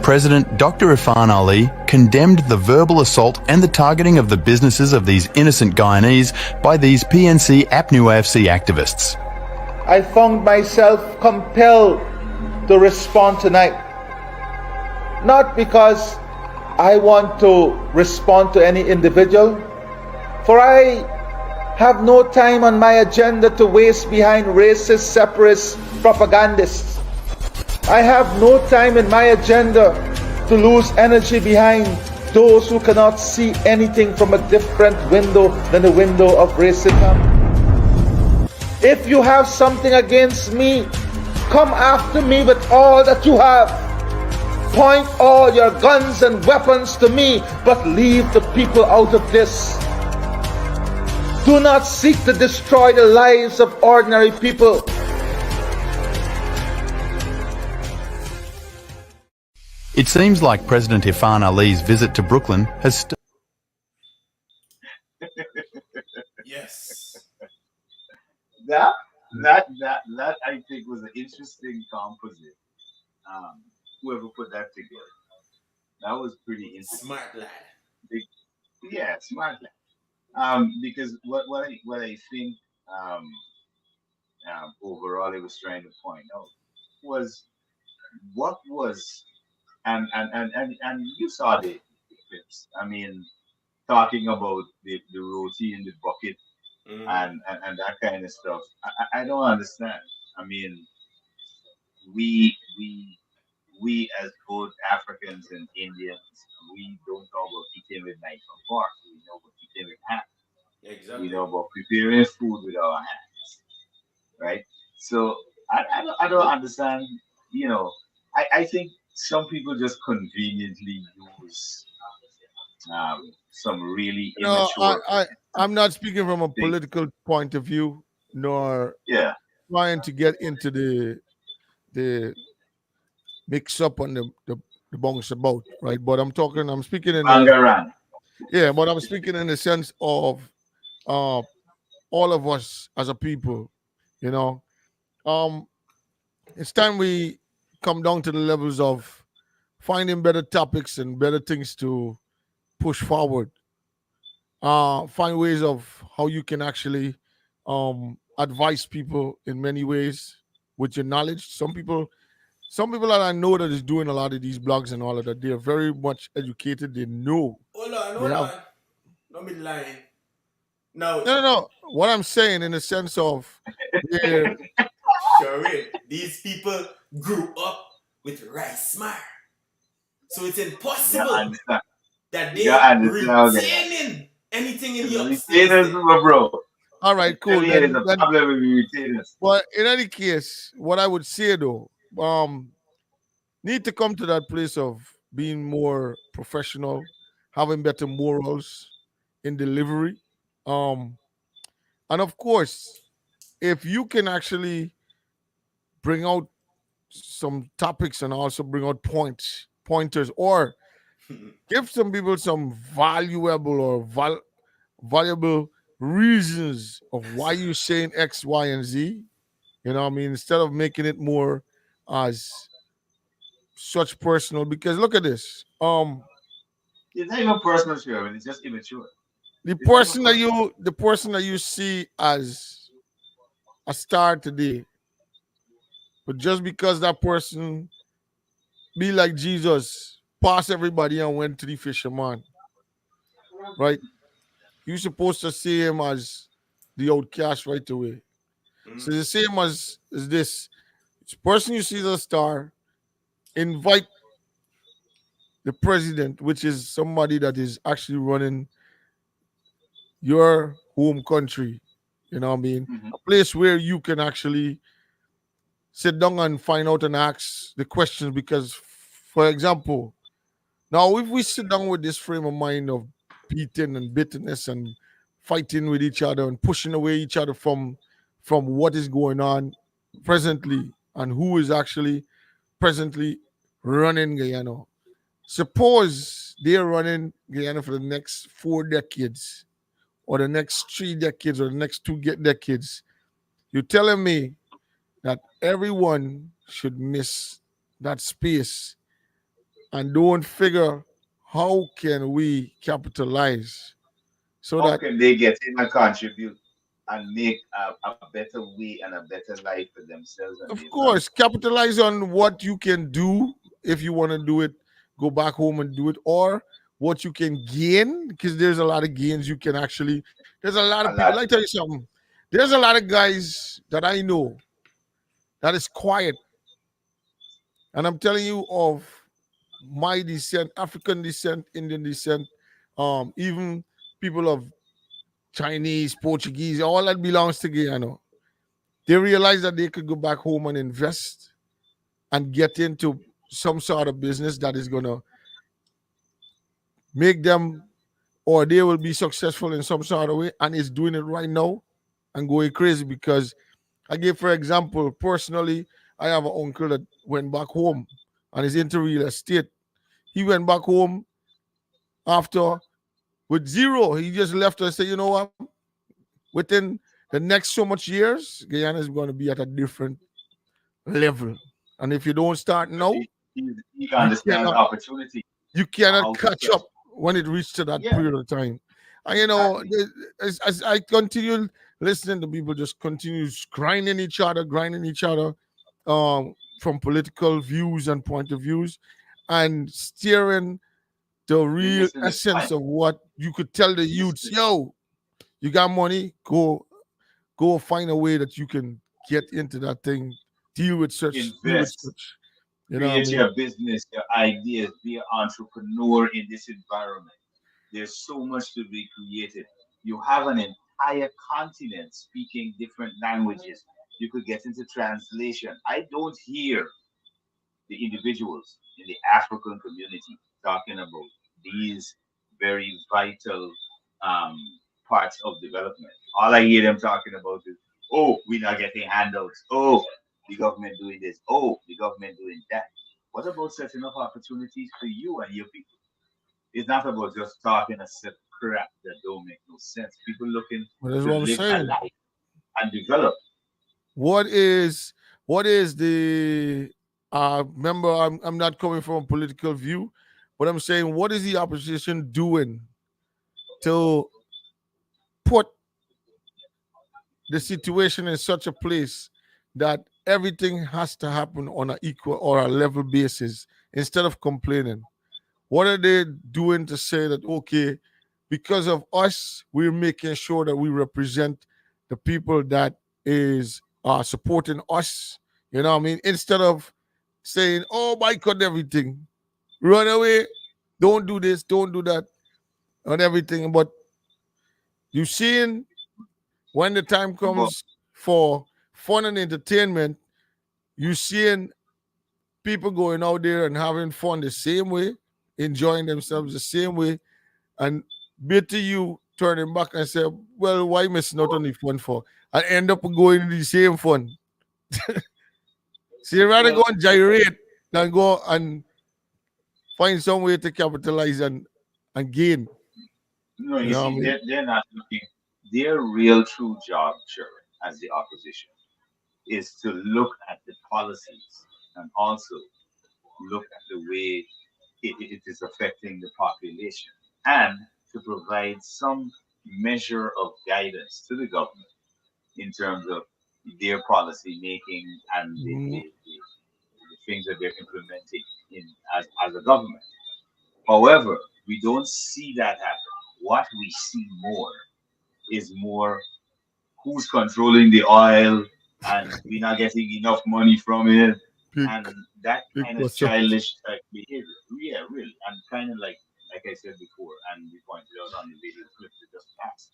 President Dr. Irfan Ali condemned the verbal assault and the targeting of the businesses of these innocent Guyanese by these PNC APNU AFC activists. I found myself compelled to respond tonight. Not because I want to respond to any individual, for I have no time on my agenda to waste behind racist, separatist propagandists. I have no time in my agenda to lose energy behind those who cannot see anything from a different window than the window of racism. If you have something against me, come after me with all that you have. Point all your guns and weapons to me, but leave the people out of this. Do not seek to destroy the lives of ordinary people. It seems like President Irfan Ali's visit to Brooklyn has Yes. That that I think was an interesting composite. Whoever put that together, that was pretty interesting. Smart lad. Yeah, smart. Because what I think overall it was trying to point out was what was and you saw the clips. I mean, talking about the roti in the bucket Mhm. and that kind of stuff. I don't understand. I mean, we as both Africans and Indians, we don't know about eating with knife and fork. We know about eating with hands. We Exactly. know about preparing food with our hands, right? So I don't understand. You know, I think some people just conveniently use some really You know, immature I'm not speaking from a things. political point of view, nor Yeah, trying to get into the mix up on the bounce about, right? But I'm speaking in the Bangaran. yeah, but I'm speaking in the sense of uh all of us as a people, you know. Um it's time we come down to the levels of finding better topics and better things to push forward. Find ways of how you can actually advise people in many ways with your knowledge. Some people that I know that is doing a lot of these blogs and all of that, they're very much educated. They know Hold on, they hold have on. Don't be lying. Now, no. What I'm saying in the sense of they're sure, these people grew up with rice smart. So it's You gotta impossible understand. that You gotta they understand, okay? retaining anything in It's the upstairs retainers, there. bro. all I right, tell cool. you, there's Then a then problem with retainers. but in any case, what I would say though, need to come to that place of being more professional, having better morals in delivery. Um, and of course, if you can actually bring out some topics and also bring out pointers, or give some people some valuable or valuable reasons of why you're saying X, Y, and Z. You know what I mean? Instead of making it more as such personal, because look at this. It's not even personal, sure, it's just immature. The It's not even person that personal. you see as a star today, but just because that person be like Jesus, pass everybody and went to the fisherman, right? You supposed to see him as the outcast right away. So the same as this. It's person you see as a star, invite the president, which is somebody that is actually running your home country. You know what I mean? Mhm. A place where you can actually sit down and find out and ask the questions. Because, for example, now if we sit down with this frame of mind of beating and bitterness and fighting with each other and pushing away each other from what is going on presently and who is actually presently running Guyana. Suppose they're running Guyana for the next 4 decades or the next 3 decades or the next decades. You're telling me that everyone should miss that space and don't figure how can we capitalize so How that can they get in and contribute and make a better way and a better life for themselves and of their course family? capitalize on what you can do if you want to do it, go back home and do it, or what you can gain, because there's a lot of gains you can actually, there's a lot A of people, lot. let me tell you something, there's a lot of guys that I know that is quiet, and I'm telling you of my descent, African descent, Indian descent, even people of Chinese, Portuguese, all that belongs to Guyana. They realize that they could go back home and invest and get into some sort of business that is gonna make them, or they will be successful in some sort of way, and is doing it right now and going crazy. Because I give, for example, personally, I have an uncle that went back home and is into real estate. He went back home after with zero. He just left us and said, you know what? Within the next so much years, Guyana is going to be at a different level. And if you don't start Because now, he you understands cannot opportunity you and cannot how to catch catch. up when it reaches to that Yeah, period of time. And exactly. as I continue listening to people just continue grinding each other from political views and point of views, and steering the You're real missing the essence point. of what you could tell the You're missing youths, the yo, you got money, go find a way that you can get into that thing, deal with invest. such, you know what I Create mean? your business, your ideas, be an entrepreneur in this environment. There's so much to be created. You have an entire continent speaking different languages. You could get into translation. I don't hear the individuals in the African community talking about these very vital parts of development. All I hear them talking about is, oh, we're not getting handouts. Oh, the government doing this. Oh, the government doing that. What about setting up opportunities for you and your people? It's not about just talking a set of crap that don't make no sense. People looking Well, that's to what I'm live a saying. life and develop. What is the remember, I'm not coming from a political view, but I'm saying, what is the opposition doing to put the situation in such a place that everything has to happen on an equal or a level basis instead of complaining? What are they doing to say that, okay, because of us, we're making sure that we represent the people that is supporting us? You know what I mean? Instead of saying, oh, boycott everything, run away, don't do this, don't do that, and everything. But you seeing when the time But comes for fun and entertainment, you seeing people going out there and having fun the same way, enjoying themselves the same way, and better you turning back and say, well, why missing out on the fun for? And end up going in the same fun. So you rather go well, and gyrate than go and find some way to capitalize and gain. no, You you know what I see, mean? they're not looking. Their real true job, sure, as the opposition, is to look at the policies and also look at the way it is affecting the population and to provide some measure of guidance to the government in terms of their policy making and Mhm. the things that they're implementing in as a government. However, we don't see that happen. What we see more is more who's controlling the oil and we're not getting enough money from it Big, and that big kind of what's up. childish type behavior. Yeah, really. And kind of like I said before, and we pointed out on the video clip that just passed.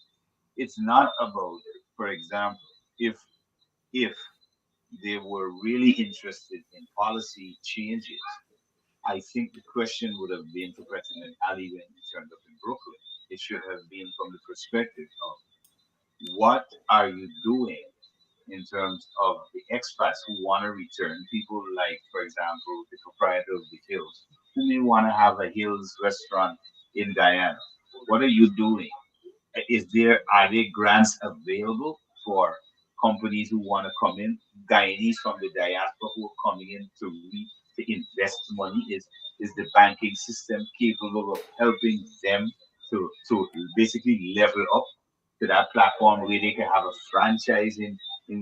It's not about, for example, if they were really interested in policy changes, I think the question would have been for President Ali when he turned up in Brooklyn. It should have been from the perspective of what are you doing in terms of the expats who want to return, people like, for example, the proprietor of the Hills, who may want to have a Hills restaurant in Guyana. What are you doing? Are there grants available for companies who want to come in? Guyanese from the diaspora who are coming in to invest money? Is the banking system capable of helping them to basically level up to that platform where they can have a franchise in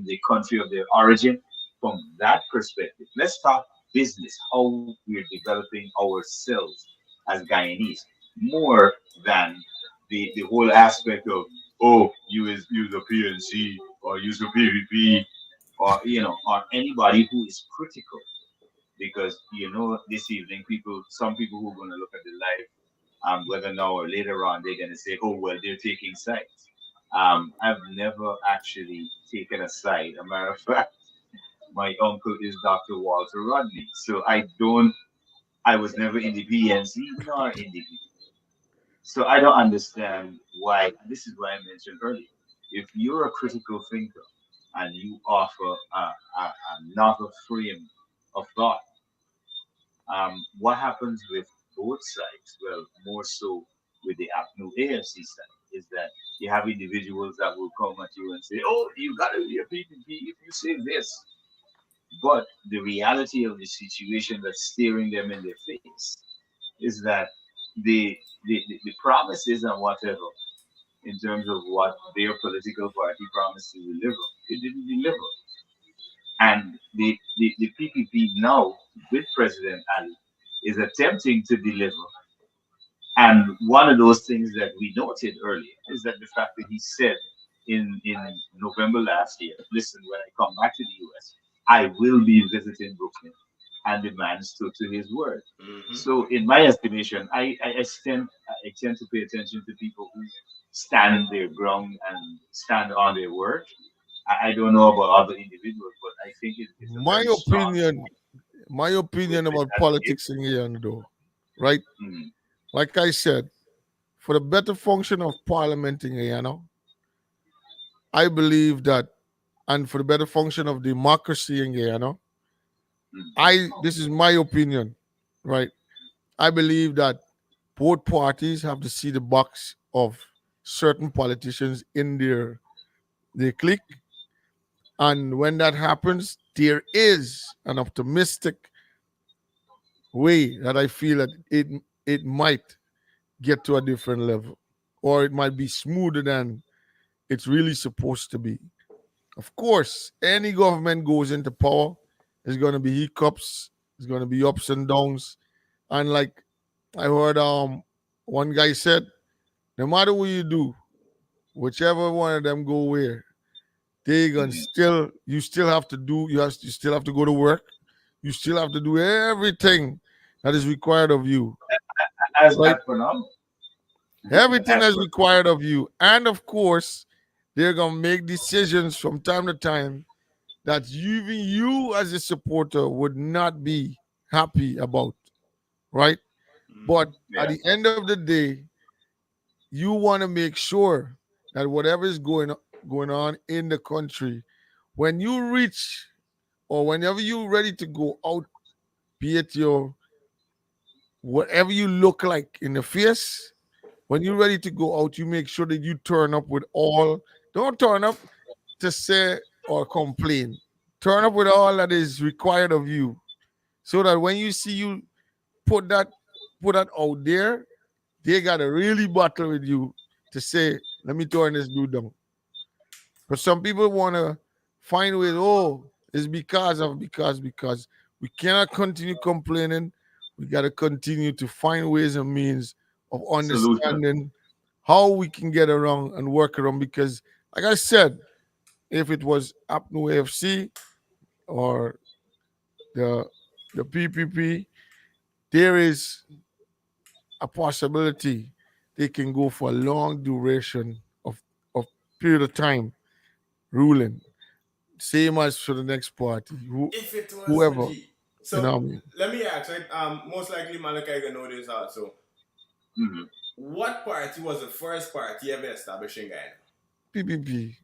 the country of their origin? From that perspective, let's talk business, how we're developing ourselves as Guyanese, more than the whole aspect of, oh, use a PNC or use a PVP or or anybody who is critical, because this evening some people who are going to look at the live, whether now or later on, they're going to say, oh well, they're taking sides. I've never actually taken a side. A matter of fact, my uncle is Dr. Walter Rodney, so I was never in the PNC nor in the, so I don't understand why. This is why I mentioned earlier. If you're a critical thinker and you offer another frame of thought, what happens with both sides? Well, more so with the new AFC side, is that you have individuals that will come at you and say, "Oh, you got to be a PPP if you say this." But the reality of the situation that's staring them in their face is that the promises and whatever in terms of what their political party promised to deliver, it didn't deliver. And the PPP now with President Ali is attempting to deliver. And one of those things that we noted earlier is that the fact that he said in November last year, listen, when I come back to the US, I will be visiting Brooklyn. And the man stood to his word. Hmm. So, in my estimation, I tend to pay attention to people who stand their ground and stand on their word. I don't know about other individuals, but I think it's a My very strong opinion, my with opinion about that. politics in here, though, right? Mm, Like I said, for the better function of Parliament in Guyana, I believe that, and for the better function of democracy in Guyana, this is my opinion, right? I believe that both parties have to see the box of certain politicians in their clique. And when that happens, there is an optimistic way that I feel that it might get to a different level, or it might be smoother than it's really supposed to be. Of course, any government goes into power, there's going to be hiccups, there's going to be ups and downs, and like I heard one guy said, no matter what you do, whichever one of them go where, they gonna you still have to do you still have to go to work, you still have to do everything that is required of you. As Right? for now, Everything as that's for- required of you. And of course, they're gonna make decisions from time to time that even you as a supporter would not be happy about, right? But yeah. at the end of the day, you want to make sure that whatever is going on in the country, when you reach or whenever you're ready to go out, be it your whatever you look like in the face, when you're ready to go out, you make sure that you turn up with all. Don't turn up to say or complain. Turn up with all that is required of you, so that when you see you put that out there, they gotta really battle with you to say, let me turn this dude down. But some people wanna find ways, oh, it's because we cannot continue complaining. We gotta continue to find ways and means of Solution. understanding how we can get around and work around. Because, like I said, if it was APNU AFC or the PPP, there is a possibility they can go for a long duration of period of time ruling. Same as for the next party, If it was whoever. G. So You know what I mean? let me ask, right? Most likely Malachi gonna know this also. Mhm. What party was the first party ever established in Guyana? PPP.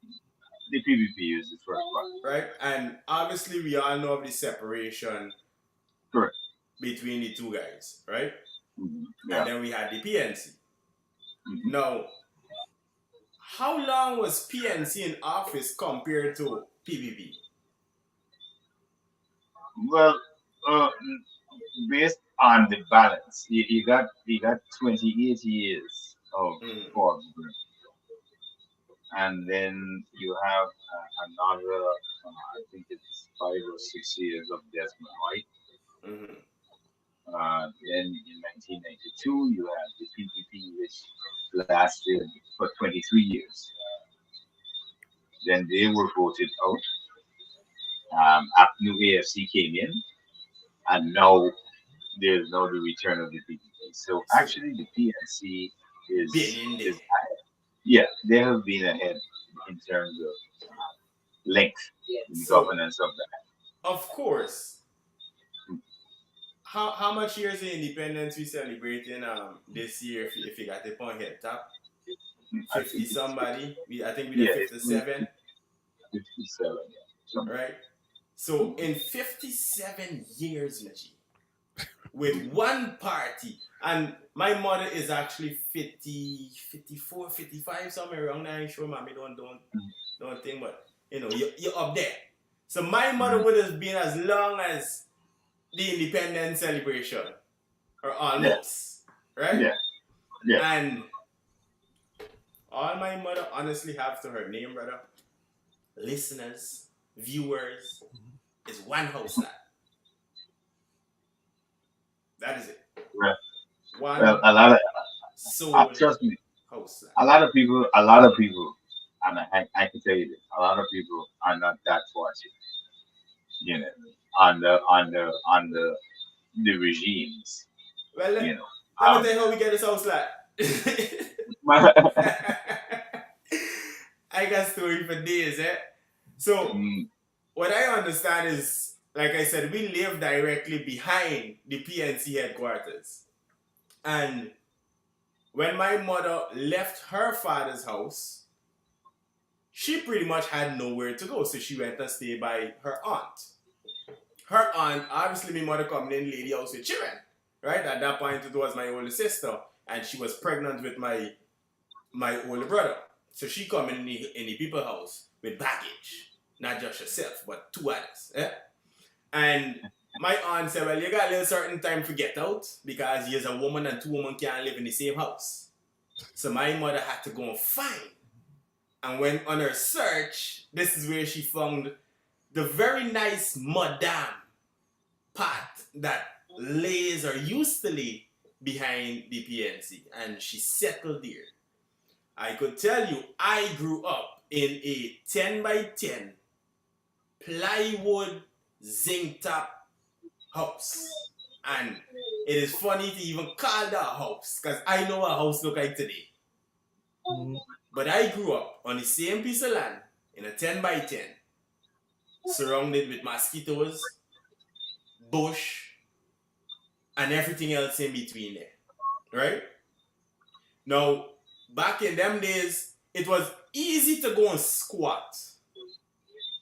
The PVP is the first one. Right? And obviously we all know of the separation Correct. between the two guys, right? Yeah. And then we had the PNC. Mhm. Now, how long was PNC in office compared to PPP? Well, based on the balance, you got 28 years of Mm. Forbes Group, and then you have another, I think it's 5 or 6 years of Desmond White. Mm-hmm. Then in 1992, you had the PPP, which lasted for 23 years. Then they were voted out. After AFC came in, and now there's now the return of the PPP. So actually, the PNC Been in there. is yeah, they have been ahead in terms of length in So- governance of that. Of course. How much years of independence we celebrating this year if you got the point head top? I 50 think it's somebody. I think we did Yeah, 57, 57. Yeah. So, right? So in 57 years, Naji, with one party, and my mother is actually 50, 54, 55, somewhere around there. I'm sure mommy don't think, but you know, you're up there. So my mother would have been as long as the independence celebration, or almost, right? Yeah. Yeah. And all my mother honestly have to her name, brother, listeners, viewers, is one house lad. That is it. Well, One well, a lot of soul trust me, house lad. a lot of people, and I can tell you this, a lot of people are not that fortunate, you know, on the regimes, Well, you know. let me tell you how we get this house lad. I got story for days, eh? So Mm, what I understand is, like I said, we live directly behind the PNC headquarters. And when my mother left her father's house, she pretty much had nowhere to go, so she went to stay by her aunt. Her aunt, obviously, my mother coming in lady house with children, right? At that point, it was my older sister, and she was pregnant with my older brother. So she come in the people house with baggage, not just herself, but two others. Eh? And my aunt said, well, you got a little certain time to get out because you're a woman and two women can't live in the same house. So my mother had to go and find. And when on her search, this is where she found the very nice madame pot that lays or used to lay behind the PNC. And she settled there. I could tell you, I grew up in a 10 by 10 plywood zinc top house. And it is funny to even call that a house because I know what a house look like today. But I grew up on the same piece of land in a 10 by 10, surrounded with mosquitoes, bush, and everything else in between there. Right? Now, back in them days, it was easy to go and squat.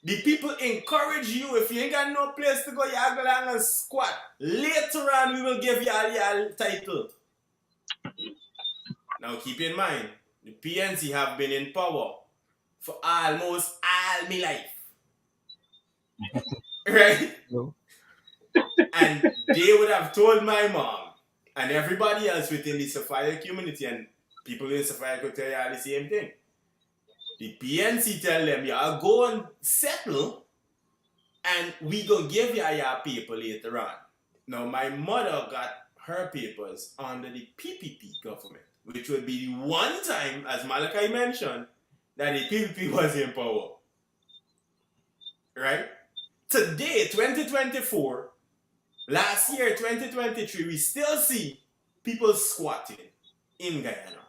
The people encourage you, if you ain't got no place to go, you go down and squat. Later on, we will give you all your title. Now, keep in mind, the PNC have been in power for almost all my life. Right? No. And they would have told my mom and everybody else within the Sophia community, and people in Sophia could tell you all the same thing. The PNC tell them, y'all go and settle and we gonna give you your paper later on. Now, my mother got her papers under the PPP government, which would be the one time, as Malachi mentioned, that the PPP was in power. Right? Today, 2024, last year, 2023, we still see people squatting in Guyana.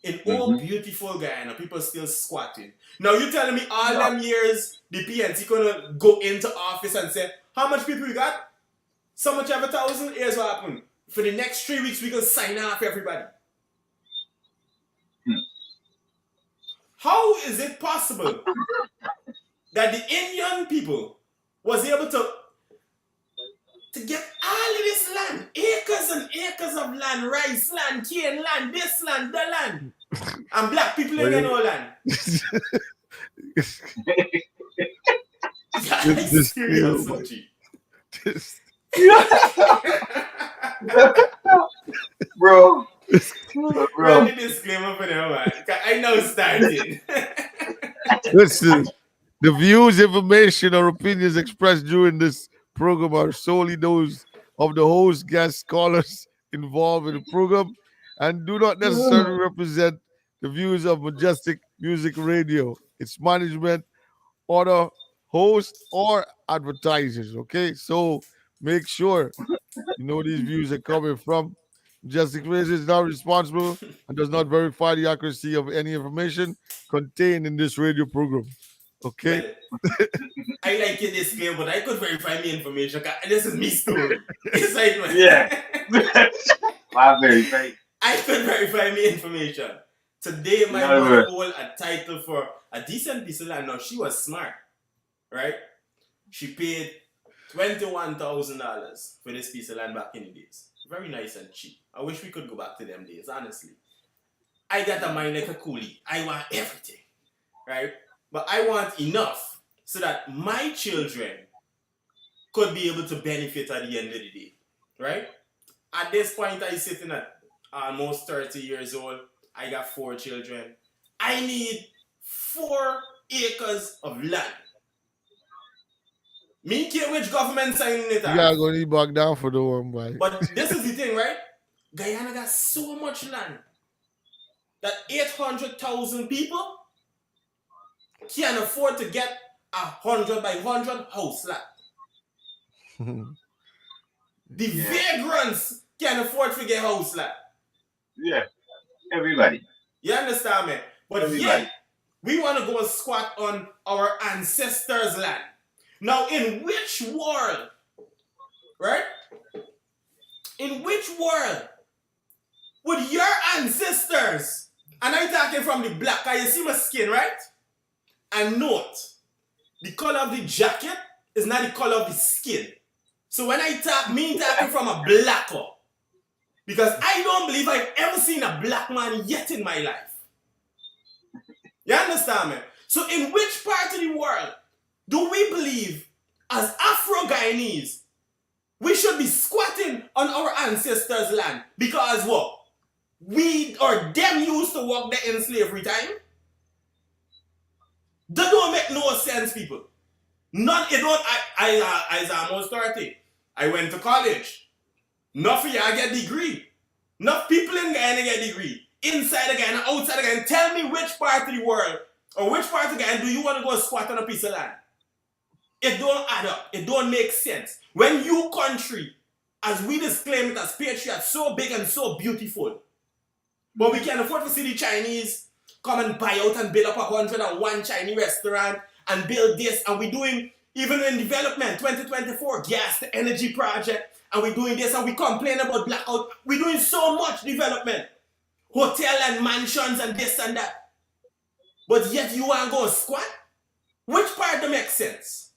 In all beautiful Guyana, people still squatting. Now you telling me all them years the PNC gonna go into office and say, how much people we got? So much over 1,000? Here's what happened. For the next 3 weeks, we gonna sign off everybody. How is it possible that the Indian people was able to get all of this land, acres and acres of land, rice land, cane land, this land, that land, and black people ain't get no land? This serious, skill, Sochi. Bro. Run the disclaimer for them, man. I know starting. Listen, the views, information, or opinions expressed during this program are solely those of the host, guests, callers involved in the program, and do not necessarily represent the views of Majestic Music Radio, its management, other hosts, or advertisers. Okay, so make sure you know these views are coming from. Majestic Radio is not responsible and does not verify the accuracy of any information contained in this radio program. Okay. Well, I like your disclaimer, but I could verify my information. This is me story. It's like, man. Yeah. I verify. I could verify my information. Today, my mother hold a title for a decent piece of land. Now, she was smart, right? She paid $21,000 for this piece of land back in the days. Very nice and cheap. I wish we could go back to them days, honestly. I got a mind like a coolie. I want everything, right? But I want enough so that my children could be able to benefit at the end of the day, right? At this point, I'm sitting at almost 30 years old. I got 4 children. I need 4 acres of land. Me care which government signing it out. You gotta go need back down for the one, boy. But this is the thing, right? Guyana got so much land that 800,000 people can't afford to get 100 by 100 house land. The vagrants can't afford to get house land. Yeah, everybody. You understand me? But Everybody. yet, we want to go and squat on our ancestors' land. Now, in which world, right? In which world would your ancestors ancestors, and I'm talking from the black, you see my skin, right? And note, the color of the jacket is not the color of the skin. So when I talk, me talking from a blacker. Because I don't believe I've ever seen a black man yet in my life. You understand me? So in which part of the world do we believe as Afro-Guyanese we should be squatting on our ancestors' land? Because what? We or them used to work there in slavery time? That don't make no sense, people. None, it don't, I almost 30. I went to college. Not for you, I get degree. Enough people in Guyana get degree. Inside of Guyana, outside of Guyana. Tell me which part of the world or which part of Guyana do you want to go squat on a piece of land? It don't add up. It don't make sense. When you country, as we disclaim it as patriot, so big and so beautiful, but we can afford to see the Chinese come and buy out and build up 101 Chinese restaurant and build this, and we're doing, even in development, 2024, gas to energy project, and we're doing this, and we complain about blackout. We're doing so much development. Hotel and mansions and this and that. But yet you want to go squat? Which part don't make sense?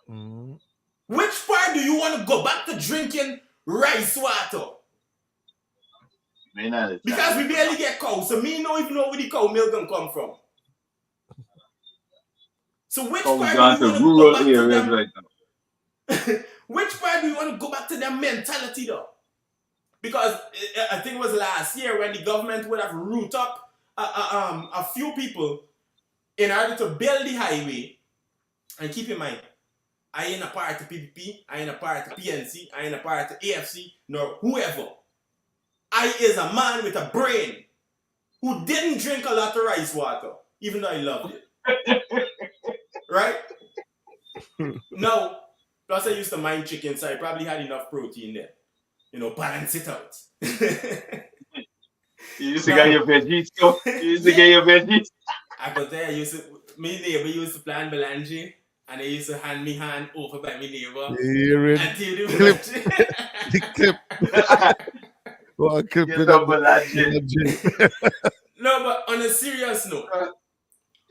Which part do you want to go back to drinking rice water? Because we barely get cow, so me don't even know where the cow milk can come from. So which part do you want to go back to them? Right now? Which part do you want to go back to their mentality though? Because I think it was last year when the government would have root up a few people in order to build the highway. And keep in mind, I ain't a part of PPP, I ain't a part of PNC, I ain't a part of AFC, nor whoever. I is a man with a brain who didn't drink a lot of rice water, even though I loved it. Right? Now, plus I used to mine chicken, so I probably had enough protein there. You know, balance it out. You used to get your veggies, too. You used to get your veggies. I could tell you, my neighbor used to plant melange, and they used to hand me hand over by my neighbor. Until the clip. The clip. Well, clip it up. No, but on a serious note,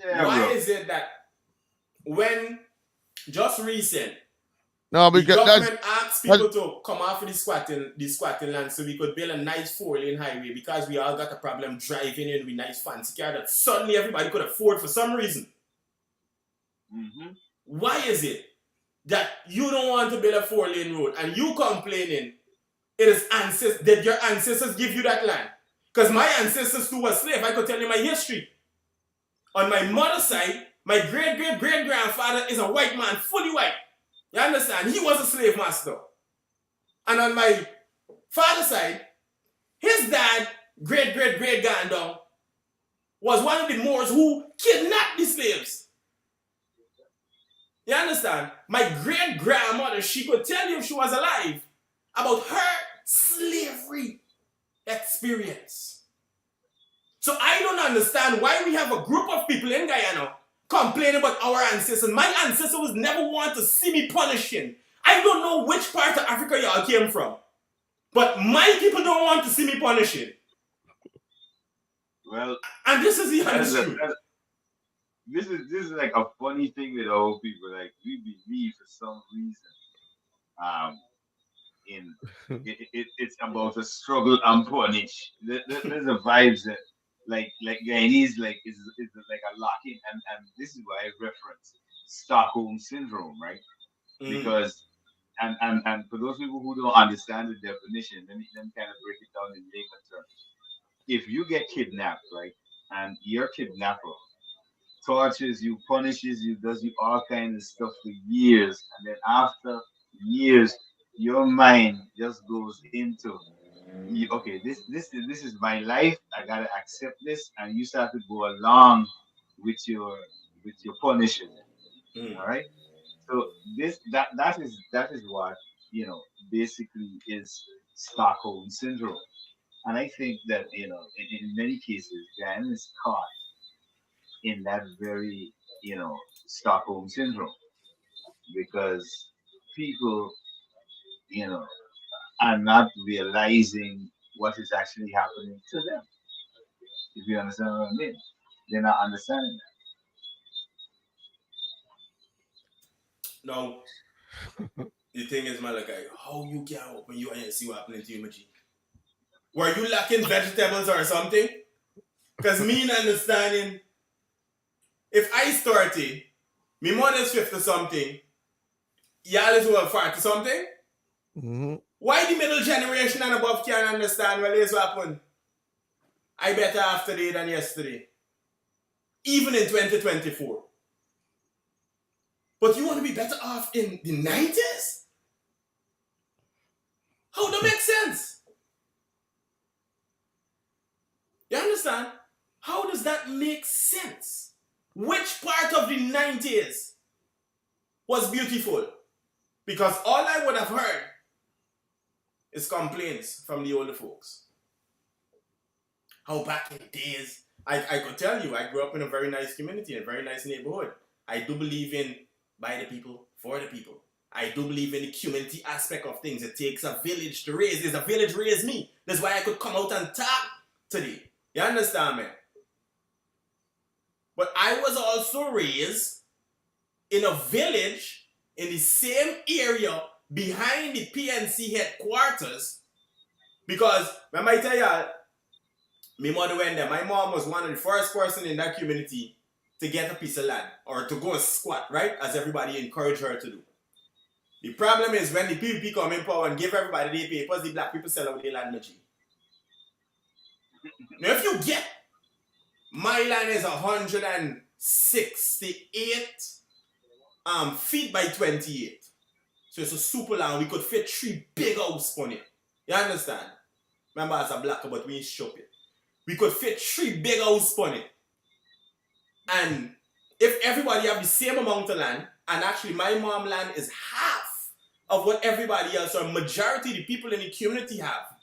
why is it that when just recent, because the government asked people to come off of the squatting land so we could build a nice 4-lane highway because we all got a problem driving in with nice fancy car that suddenly everybody could afford for some reason. Why is it that you don't want to build a 4-lane road and you complaining it is did your ancestors give you that land? Because my ancestors too were slaves. I could tell you my history. On my mother's side, my great-great-great-grandfather is a white man, fully white. You understand? He was a slave master. And on my father's side, his dad, great-great-great-granddad, was one of the Moors who kidnapped the slaves. You understand? My great-grandmother, she could tell you if she was alive about her slavery experience. So I don't understand why we have a group of people in Guyana complaining about our ancestors. My ancestors never want to see me punishing. I don't know which part of Africa y'all came from, but my people don't want to see me punishing. Well, and this is the honest truth. This is like a funny thing with old people. Like we believe for some reason, it's about a struggle and punish. There's a vibes that like Guyanese like is like a lock-in, and this is why I reference Stockholm syndrome, right? Because and for those people who don't understand the definition, let me kind of break it down in layman terms. If you get kidnapped, right, and your kidnapper tortures you, punishes you, does you all kinds of stuff for years, and then after years, your mind just goes into, okay, this is my life. I gotta accept this, and you start to go along with your punishment. All right. So that is what basically is Stockholm syndrome, and I think that in many cases, Guyana is caught in that very Stockholm syndrome because people are not realizing what is actually happening to them. If you understand what I mean, they're not understanding Now, the thing is, Malachi, how you can open you and see what happening to you, Maji? Were you lacking vegetables or something? Because me not understanding, if I started, me mother's 50 something, y'all is over 40 something, why the middle generation and above can't understand what is happening? I better have today than yesterday. Even in 2024. But you want to be better off in the 90s? How that make sense? You understand? How does that make sense? Which part of the 90s was beautiful? Because all I would have heard is complaints from the older folks. How back in the days, I could tell you, I grew up in a very nice community, a very nice neighborhood. I do believe in by the people, for the people. I do believe in the community aspect of things. It takes a village to raise. There's a village raised me. That's why I could come out and talk today. You understand me? But I was also raised in a village in the same area behind the PNC headquarters. Because, remember I tell you, my mother went there. My mom was one of the first person in that community to get a piece of land or to go and squat, right? As everybody encouraged her to do. The problem is when the PPP come in power and give everybody their papers, the black people sell out their land, Maji. Now if you get, my land is 168 feet by 28. So it's a super land. We could fit 3 big houses on it. You understand? Remember as a black, but we ain't shop it. We could fit 3 big houses on it. And if everybody have the same amount of land, and actually my mom land is half of what everybody else or majority of the people in the community have.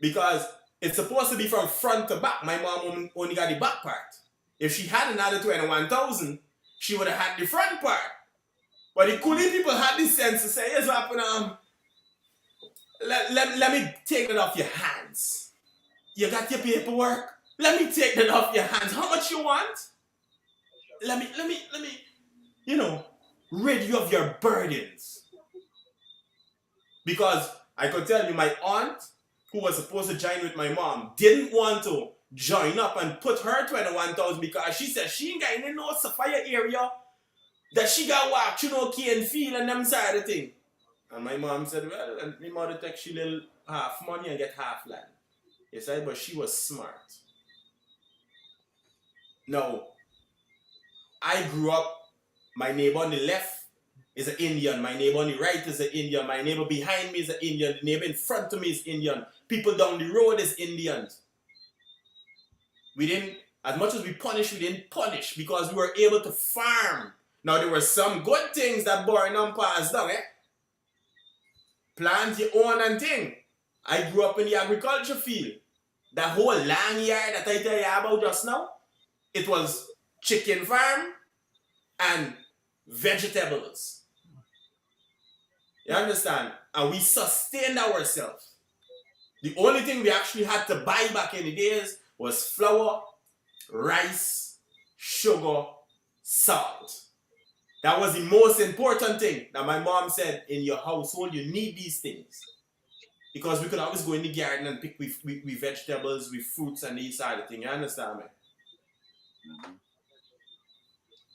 Because it's supposed to be from front to back. My mom only got the back part. If she had another 21,000, she would have had the front part. But the coolie people had the sense to say, here's what happened, let me take it off your hands. You got your paperwork? Let me take that off your hands. How much you want? Let me, rid you of your burdens. Because I could tell you, my aunt, who was supposed to join with my mom, didn't want to join up and put her 21,000 because she said she ain't got in no Sapphire area that she got walk, Key and Field and them side of thing. And my mom said, well, and my mother take she little half money and get half land. Yes, but she was smart. Now, I grew up, my neighbor on the left is an Indian, my neighbor on the right is an Indian, my neighbor behind me is an Indian, the neighbor in front of me is Indian, people down the road is Indians. We didn't, as much as we didn't punish because we were able to farm. Now there were some good things that Borinum passed down, Plant your own and thing. I grew up in the agriculture field. That whole land yard that I tell you about just now, it was chicken farm and vegetables. You understand? And we sustained ourselves. The only thing we actually had to buy back in the days was flour, rice, sugar, salt. That was the most important thing that my mom said, in your household, you need these things. Because we could always go in the garden and pick with vegetables, with fruits and these side of things. You understand me?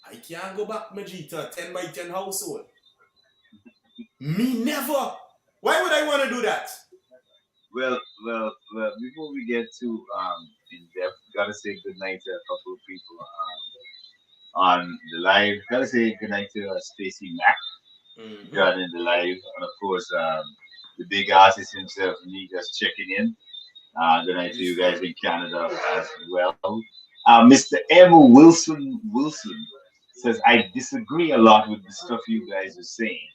I can't go back, Maji, to a 10 by 10 household. Me never. Why would I want to do that? Well, before we get too in depth, gotta say good night to a couple of people on the live. Gotta say good night to Stacy Mack, got in the live, and of course the big artist himself, me, just checking in. Good night to you guys in Canada as well. Mr. M. Wilson says, I disagree a lot with the stuff you guys are saying.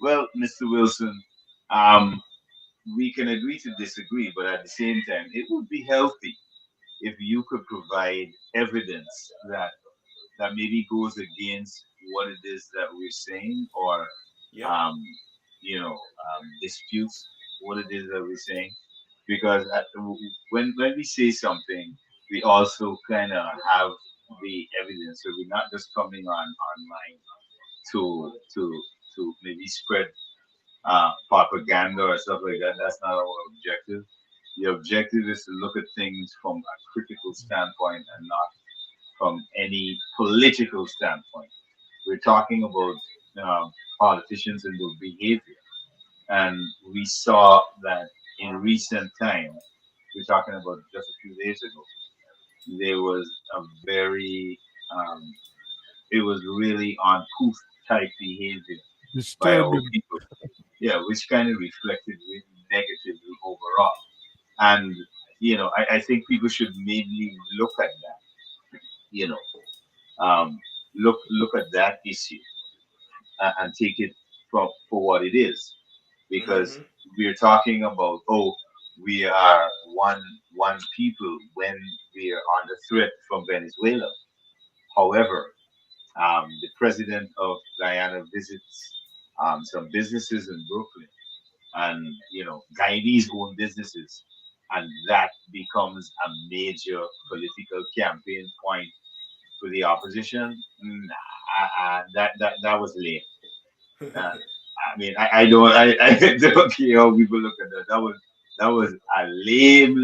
Well, Mr. Wilson, we can agree to disagree, but at the same time, it would be healthy if you could provide evidence that maybe goes against what it is that we're saying, or disputes what it is that we're saying. Because when we say something, we also kind of have the evidence. So we're not just coming on online to maybe spread propaganda or stuff like that. That's not our objective. The objective is to look at things from a critical standpoint and not from any political standpoint. We're talking about politicians and their behavior. And we saw that in recent time, we're talking about just a few days ago, there was a very, um, it was really uncouth type behavior by our Disturbing. people. Yeah, which kind of reflected really negatively overall. And, I think people should maybe look at that, you know, look at that issue and take it for what it is, because Mm-hmm. we're talking about, oh, we are one people when we are under threat from Venezuela. However, the president of Guyana visits some businesses in Brooklyn, and Guyanese own businesses, and that becomes a major political campaign point for the opposition. That was lame. Uh, I mean, I don't care how people look at that. That was a lame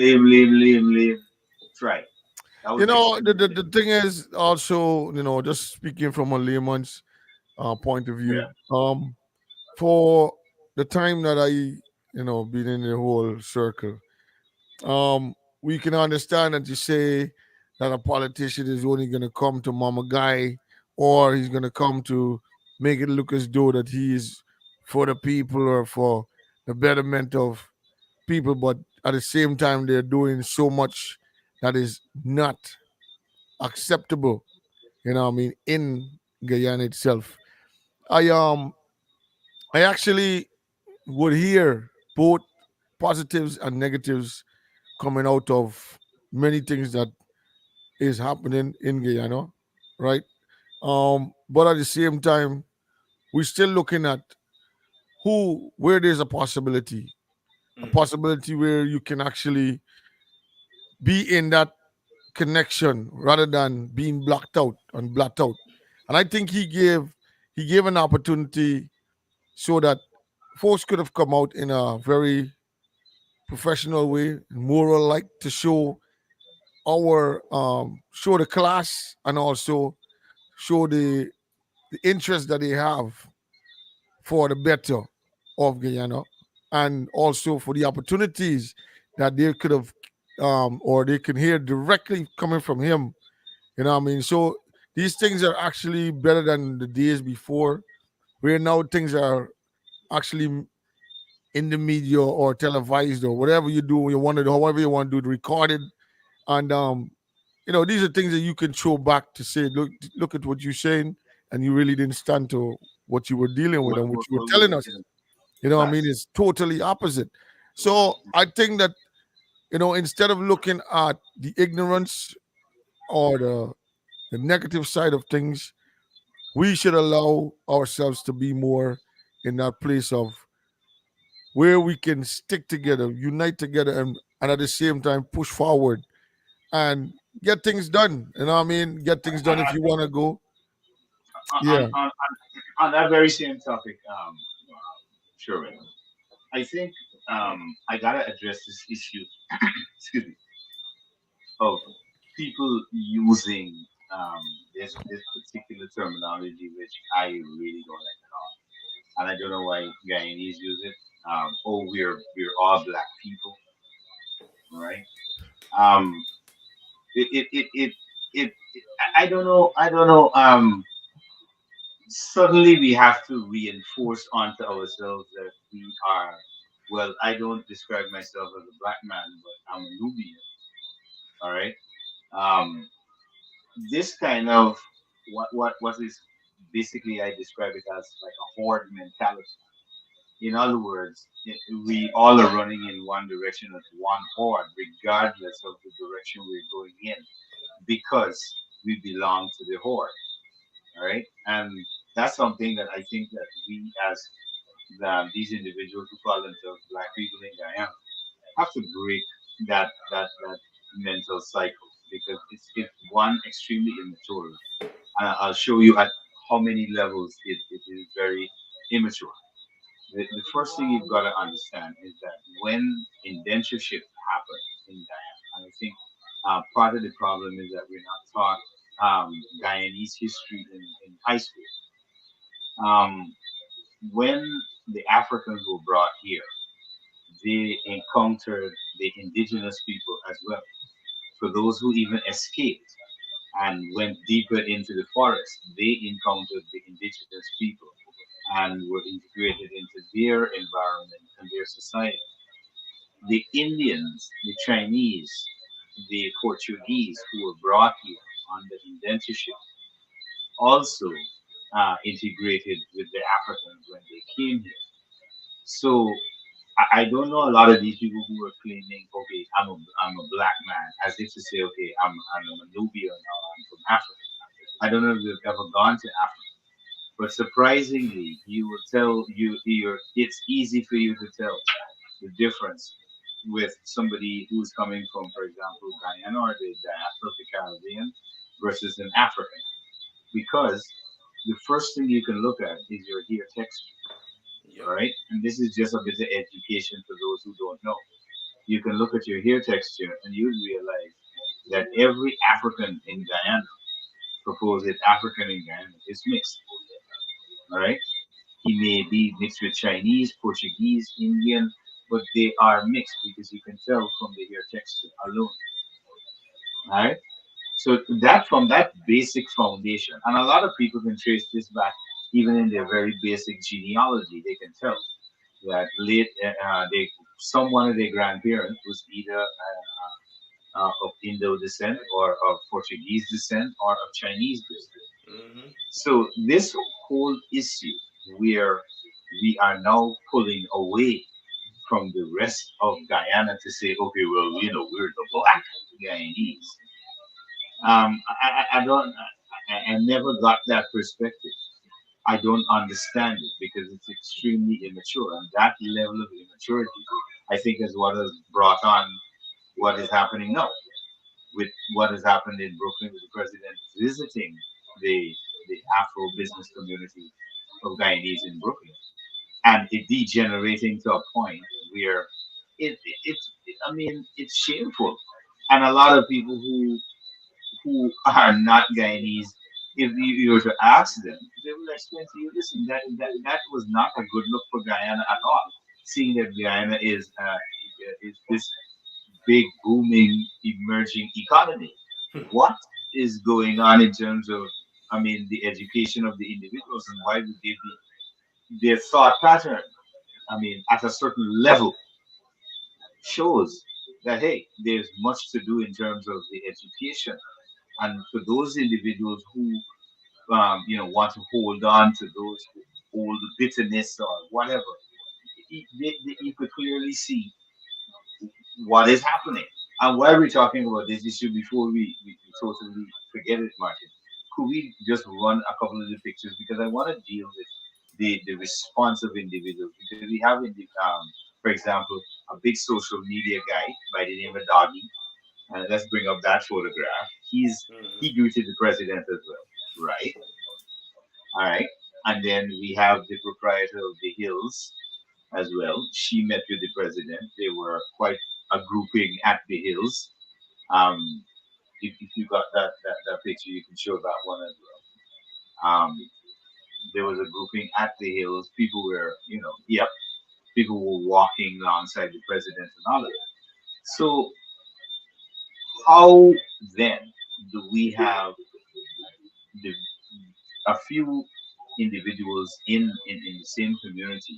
try. That was The, extremely the lame. thing is also, just speaking from a layman's point of view, Yeah, for the time that been in the whole circle, we can understand that you say that a politician is only going to come to Mama Guy, or he's going to come to make it look as though that he is for the people or for the betterment of people, but at the same time they're doing so much that is not acceptable. In Guyana itself, I um I actually would hear both positives and negatives coming out of many things that is happening in Guyana, right? But at the same time, we're still looking at where there's a Mm-hmm. possibility where you can actually be in that connection rather than being blocked out and blacked out. And I think he gave an opportunity so that folks could have come out in a very professional way, moral like, to show the class and also show the interest that they have for the better of Guyana, and also for the opportunities that they could have or they can hear directly coming from him. So these things are actually better than the days before, where now things are actually in the media or televised or whatever you do, you want to do, however you want to do it, recorded. And these are things that you can throw back to say, look at what you're saying, and you really didn't stand to what you were dealing with and what you were what telling we us. did. It's Facts. totally opposite. So I think that, instead of looking at the ignorance or the negative side of things, we should allow ourselves to be more in that place of where we can stick together, unite together, and at the same time push forward and get things done. Get things done if you want to go. On, Yeah. on, on, on that very same topic, Sherman, I think I gotta address this issue. Excuse me, of people using this particular terminology, which I really don't like at all, and I don't know why Guyanese use it. Oh, we're all black people, right? Um, it it it it, it I don't know. Suddenly we have to reinforce onto ourselves that we are. Well, I don't describe myself as a black man, but I'm a Nubian. All right. Um, this kind of what is basically I describe it as like a horde mentality. In other words, we all are running in one direction as one horde, regardless of the direction we're going in, because we belong to the horde. All right, and that's something that I think that we as these individuals who call themselves black people in Guyana have to break that mental cycle. because it's one extremely immature. I'll show you at how many levels it is very immature. The first thing you've got to understand is that when indentureship happened in Guyana, and I think part of the problem is that we're not taught Guyanese history in high school. When the Africans were brought here, they encountered the indigenous people as well. For those who even escaped and went deeper into the forest, they encountered the indigenous people and were integrated into their environment and their society. The Indians, the Chinese, the Portuguese who were brought here under indentureship also integrated with the Africans when they came here. So I don't know a lot of these people who are claiming, okay, I'm a black man, as if to say, okay, I'm a Nubian or I'm from Africa. I don't know if they've ever gone to Africa, but surprisingly, you will tell it's easy for you to tell the difference with somebody who's coming from, for example, Guyana or the diaspora of the Caribbean versus an African, because the first thing you can look at is your hair texture. All Yep. right, and this is just a bit of education for those who don't know. You can look at your hair texture and you'll realize that every African in Guyana, proposed African in Guyana, is mixed. All right, he may be mixed with Chinese, Portuguese, Indian, but they are mixed because you can tell from the hair texture alone. All right, so that from that basic foundation, and a lot of people can trace this back even in their very basic genealogy. They can tell that they some one of their grandparents was either of Indo descent or of Portuguese descent or of Chinese descent. Hmm. So this whole issue where we are now pulling away from the rest of Guyana to say, okay, well, we're the black Guyanese. I don't, I never got that perspective. I don't understand it because it's extremely immature, and that level of immaturity, I think, is what has brought on what is happening now with what has happened in Brooklyn with the president visiting the the Afro business community of Guyanese in Brooklyn, and it degenerating to a point where I mean, it's shameful, and a lot of people who are not Guyanese, if you were to ask them, they will explain to you, listen, that was not a good look for Guyana at all. Seeing that Guyana is this big booming emerging economy. What is going on in terms of, I mean, the education of the individuals, and why would they be their thought pattern? I mean, at a certain level, shows that hey, there's much to do in terms of the education, and for those individuals who want to hold on to those old bitterness or whatever, you could clearly see what is happening. And why are we talking about this issue before we totally forget it, Martin? Could we just run a couple of the pictures because I want to deal with the response of individuals because we have for example, a big social media guy by the name of Doggy. And let's bring up that photograph. He greeted the president as well, right? All right. And then we have the proprietor of the Hills as well. She met with the president. They were quite a grouping at the Hills. Um, if you got that picture, you can show that one as well. There was a grouping at the Hills. People were, yep, people were walking alongside the president and all of that. So how then do we have the a few individuals in the same community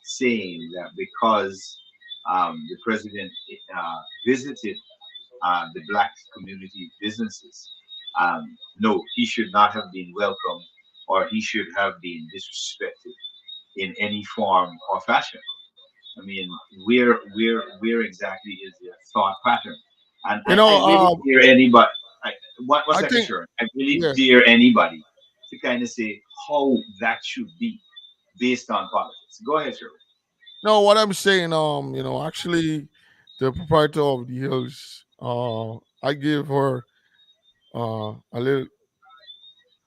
saying that because the president visited the black community businesses, no, he should not have been welcomed or he should have been disrespected in any form or fashion. I mean, where exactly is their thought pattern? And You I know, really dare anybody. I, one I second, think, sure. I really yeah. dare anybody to kind of say how that should be based on politics. Go ahead, sure. No, what I'm saying, actually, the proprietor of the Hills I give her a little.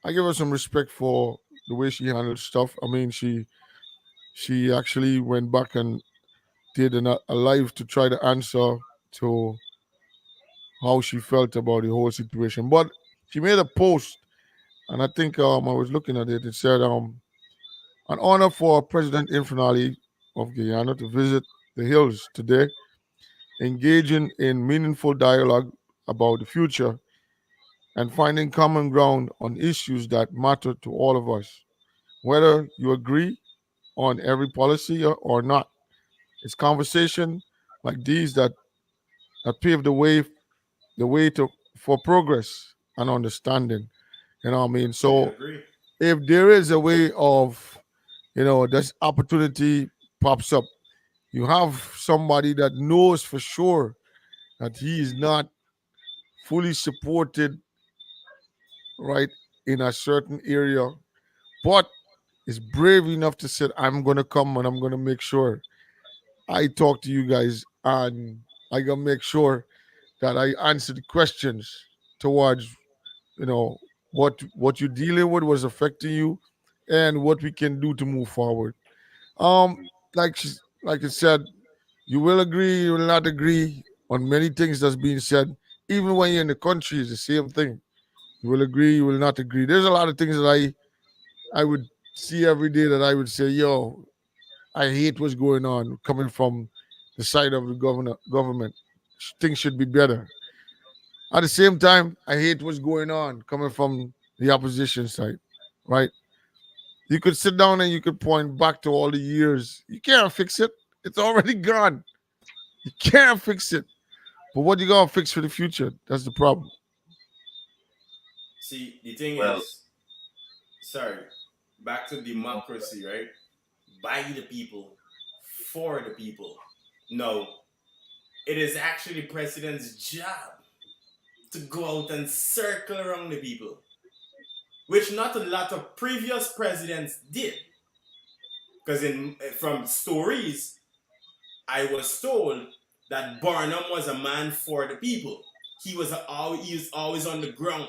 I give her some respect for the way she handled stuff. I mean, she actually went back and did a live to try to answer to how she felt about the whole situation. But she made a post, and I think I was looking at it. It said an honor for President Infernali of Guyana to visit the hills today, engaging in meaningful dialogue about the future and finding common ground on issues that matter to all of us, whether you agree on every policy or not. It's conversation like these that pave the way to for progress and understanding. You know what I mean? I So agree. if there is a way of, this opportunity pops up, you have somebody that knows for sure that he is not fully supported, right, in a certain area, but is brave enough to say, I'm gonna come and I'm gonna make sure I talk to you guys and I gonna make sure that I answer the questions towards, you know, what you're dealing with was affecting you and what we can do to move forward. Um, like I said, you will agree, you will not agree on many things that's being said. Even when you're in the country, it's the same thing. You will agree, you will not agree. There's a lot of things that I would see every day that I would say, yo, I hate what's going on coming from the side of the government. Things should be better. At the same time, I hate what's going on coming from the opposition side, right? You could sit down and you could point back to all the years. You can't fix it. It's already gone. You can't fix it. But what you gonna fix for the future? That's the problem. See, the thing Well, is, sorry, back to democracy, right? By the people, for the people. No, it is actually president's job to go out and circle around the people, which not a lot of previous presidents did. Because in from stories, I was told that Barnum was a man for the people. He was always on the ground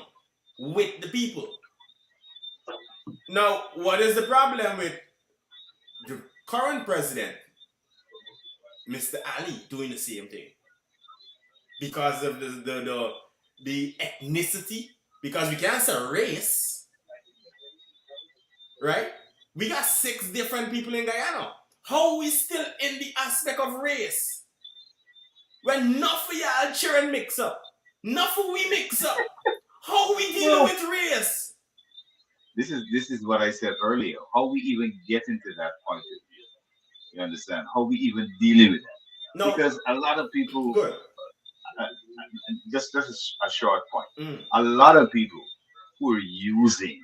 with the people. Now, what is the problem with the current president, Mr. Ali, doing the same thing? Because of the ethnicity, because we can't say race, right? We got 6 different people in Guyana. How we still in the aspect of race? When enough of y'all children mix up, enough of we mix up. How we dealing with race? this is what I said earlier. How we even get into that point of view? You understand? How we even dealing with that? No, Because a lot of people, good. just a short point. Mm. A lot of people who are using,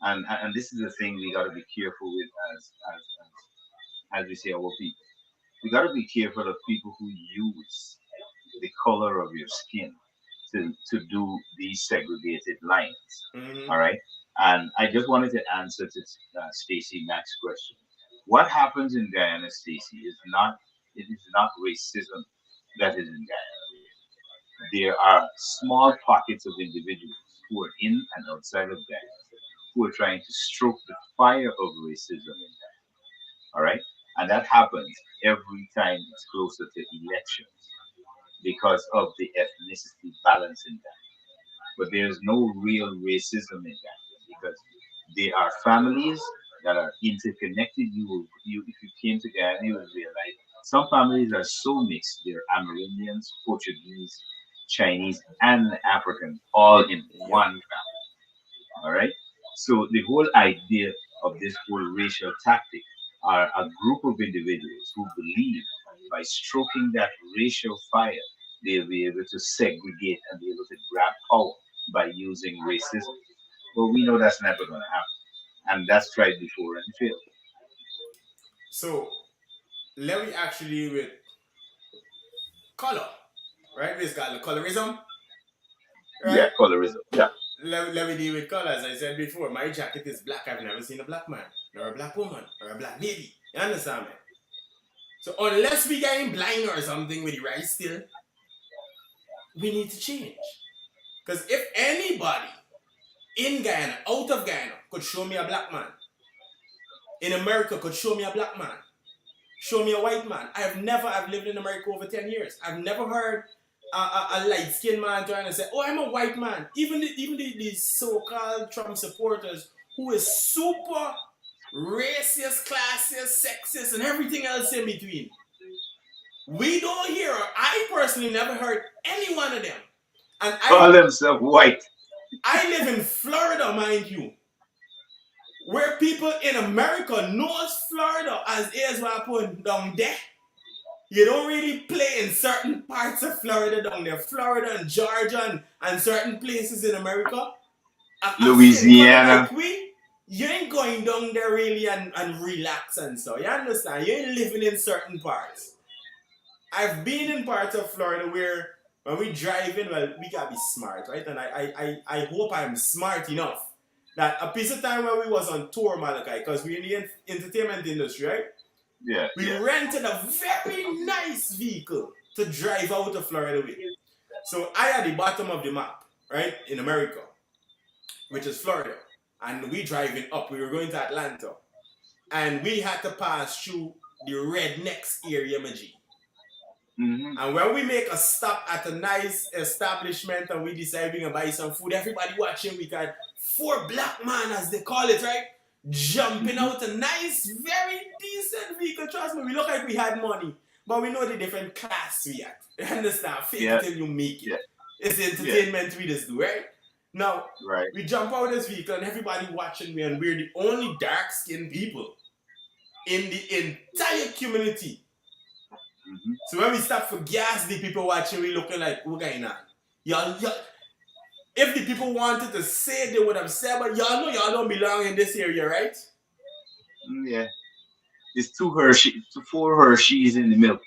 and this is the thing we got to be careful with as we say our people. We got to be careful of people who use the color of your skin to do these segregated lines. Mm-hmm. All right. And I just wanted to answer to Stacy Mack's question. What happens in Guyana, Stacy, is not it is not racism that is in Guyana. There are small pockets of individuals who are in and outside of Guyana who are trying to stroke the fire of racism in Guyana. All right. And that happens every time it's closer to elections because of the ethnicity balance in Ghana. But there's no real racism in Ghana because they are families that are interconnected. You if you came to Ghana, you would realize some families are so mixed. They're Amerindians, Portuguese, Chinese, and African, all in Yep. one family. All right. So the whole idea of this whole racial tactic are a group of individuals who believe by stroking that racial fire, they'll be able to segregate and be able to grab power by using racism. But we know that's never going to happen. And that's tried before and failed. So let me actually with color, right? This got the colorism, right? Yeah, colorism. Yeah. Let me deal with color. As I said before, my jacket is black. I've never seen a black man, nor a black woman, or a black baby. You understand me? So unless we getting blind or something with the rice still, we need to change. Because if anybody in Guyana, out of Guyana, could show me a black man, in America could show me a black man, show me a white man. I've lived in America over 10 years. I've never heard a light-skinned man trying to say, oh, I'm a white man. Even the so-called Trump supporters who is super racist, classist, sexist, and everything else in between. We don't hear, I personally never heard any one of them. And Call themselves white. I live in Florida, mind you, where people in America knows Florida as is what I put down there. You don't really play in certain parts of Florida down there. Florida and Georgia and certain places in America. Louisiana. Like you ain't going down there really and relax and so. You understand? You ain't living in certain parts. I've been in parts of Florida where when we drive in, well, we gotta be smart, right? And I hope I'm smart enough that a piece of time when we was on tour, Malachi, because we're in the entertainment industry, right? Yeah. We rented a very nice vehicle to drive out of Florida with. So I at the bottom of the map, right, in America, which is Florida. And we driving up, we were going to Atlanta. And we had to pass through the Rednecks area, Maji. Mm-hmm. And when we make a stop at a nice establishment and we decide we're going to buy some food, everybody watching, we got 4 black men, as they call it, right? Jumping out a nice, very decent vehicle. Trust me, we look like we had money, but we know the different class we at. You understand? Fake it till you make it. Yeah. It's the entertainment we just do, right? Now, right. We jump out of this vehicle and everybody watching me, and we're the only dark-skinned people in the entire community. Mm-hmm. So when we stop for gas, the people watching, we looking like, what's going on? Y'all, if the people wanted to say, they would have said, but y'all know y'all don't belong in this area, right? Yeah. It's 4 Hershey's in the milk.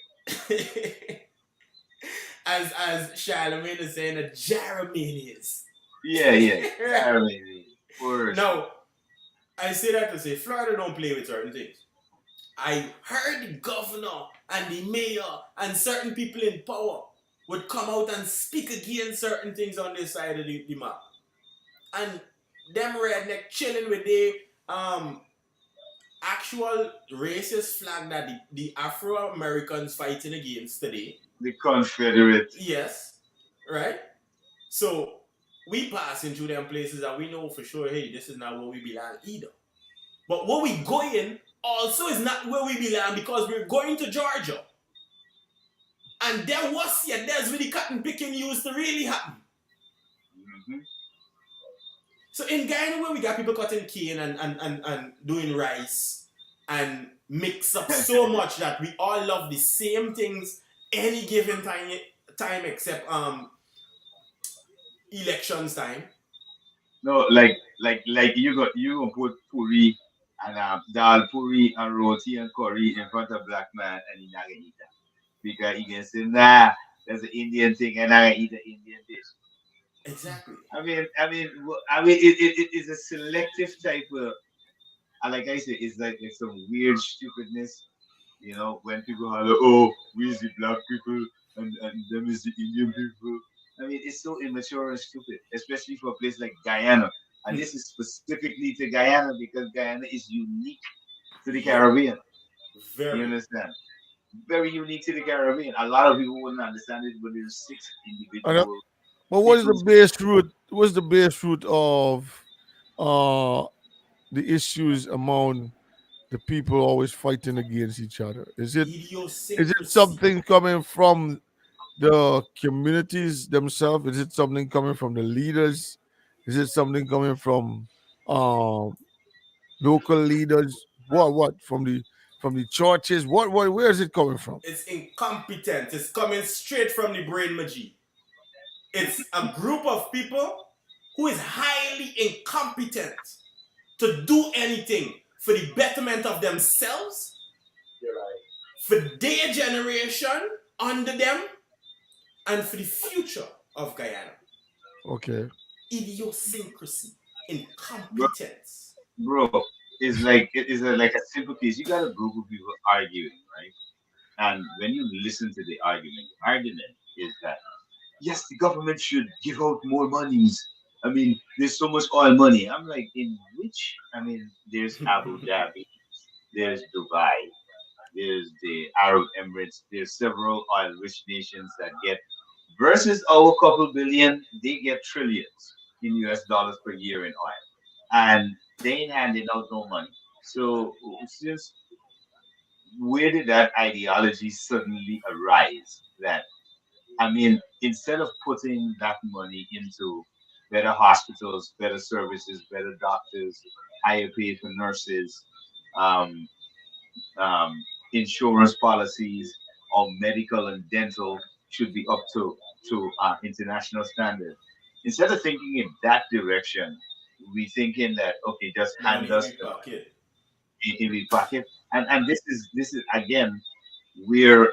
as Charlamagne is saying, a Jeremy is. Yeah. Jeremy. Now, I say that to say, Florida don't play with certain things. I heard the governor and the mayor and certain people in power would come out and speak against certain things on this side of the map. And them redneck chilling with the actual racist flag that the Afro-Americans fighting against today. The Confederates. Yes, right? So we passing through them places and we know for sure, hey, this is not where we belong either. But where we going also is not where we belong because we're going to Georgia. And there was there's where the cotton picking used to really happen. Mm-hmm. So in Guyana where we got people cutting cane and doing rice and mix up so much that we all love the same things any given time except elections time. No, like you gonna put puri and dal puri and roti and curry in front of black man and he not gonna eat that. Because he can say, nah, that's an Indian thing and I eat an Indian dish. Exactly. I mean, it's a selective type of, like I said, it's like some weird stupidness, you know, when people holler, oh, we is the black people and them is the Indian people. I mean, it's so immature and stupid, especially for a place like Guyana. And this is specifically to Guyana because Guyana is unique to the Caribbean. Very. You understand? Very unique to the Caribbean. A lot of people wouldn't understand it, but there's 6 individuals. Well, what is the base root? What's the base root of the issues among the people always fighting against each other? Is it something coming from the communities themselves? Is it something coming from the leaders? Is it something coming from local leaders? What from the churches? Where is it coming from? It's incompetent. It's coming straight from the brain, Maji. It's a group of people who is highly incompetent to do anything for the betterment of themselves, for their generation under them, and for the future of Guyana. Okay. Idiosyncrasy, incompetence. Bro, it's like a simple piece. You got a group of people arguing, right? And when you listen to the argument is that yes, the government should give out more monies. I mean, there's so much oil money. I'm like, in which? I mean, there's Abu Dhabi, there's Dubai, there's the Arab Emirates, there's several oil-rich nations that get versus our couple billion, they get trillions in US dollars per year in oil, and they ain't handing out no money. So since where did that ideology suddenly arise? That I mean, instead of putting that money into better hospitals, better services, better doctors, higher pay for nurses, um, um, insurance policies, or medical and dental should be up to international standard. Instead of thinking in that direction, we thinking that okay, just hand Money in us my the money pocket. in the pocket, and this is again where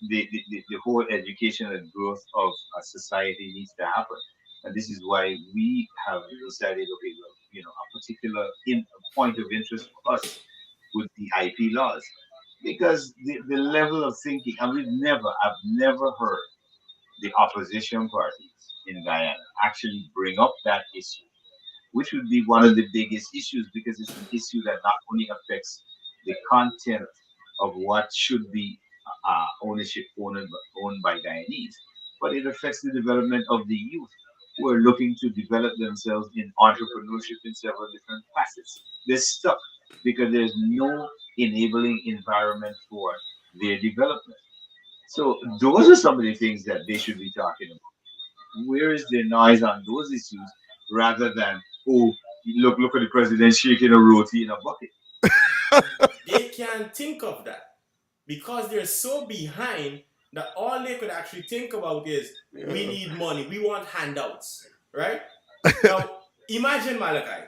the whole education and growth of a society needs to happen. And this is why we have decided, okay, well, a particular point of interest for us would be IP laws. Because the level of thinking, and I've never heard the opposition parties in Guyana actually bring up that issue, which would be one of the biggest issues because it's an issue that not only affects the content of what should be ownership owned by Guyanese, but it affects the development of the youth who are looking to develop themselves in entrepreneurship in several different facets. They're stuck because there's no enabling environment for their development. So those are some of the things that they should be talking about. Where is the noise on those issues rather than, oh, look at the president shaking a roti in a bucket. They can't think of that because they're so behind that all they could actually think about is we need money, we want handouts, right? Now, imagine Malachi.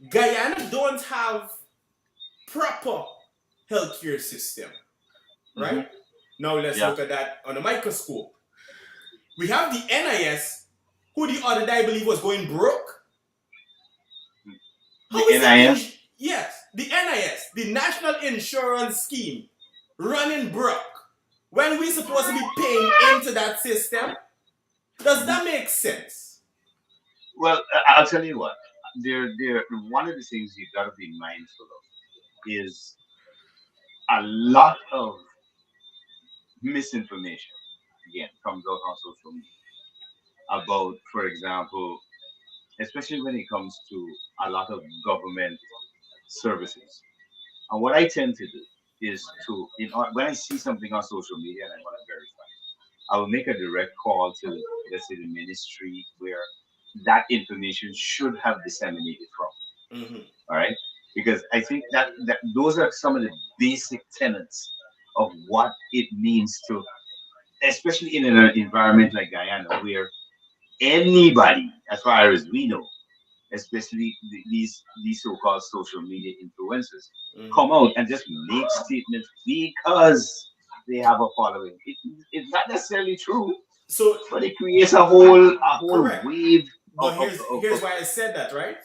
Guyana don't have proper healthcare system, right? Now let's Yeah. look at that on a microscope. We have the NIS, who the other day I believe was going broke. How The is that? NIS? Yes, the NIS, the National Insurance Scheme, running broke. When we supposed to be paying into that system, does that make sense? Well, I'll tell you what. There. One of the things you got to be mindful of is a lot of misinformation. Again, comes out on social media about, for example, especially when it comes to a lot of government services. And what I tend to do is when I see something on social media and I want to verify, I will make a direct call to, let's say, the ministry where that information should have disseminated from. Mm-hmm. All right, because I think that those are some of the basic tenets of what it means to, especially in an environment like Guyana, where anybody, as far as we know, especially these so-called social media influencers, Mm-hmm. come out and just make statements because they have a following. It's not necessarily true, So but it creates a whole correct. wave But of here's why I said that, right?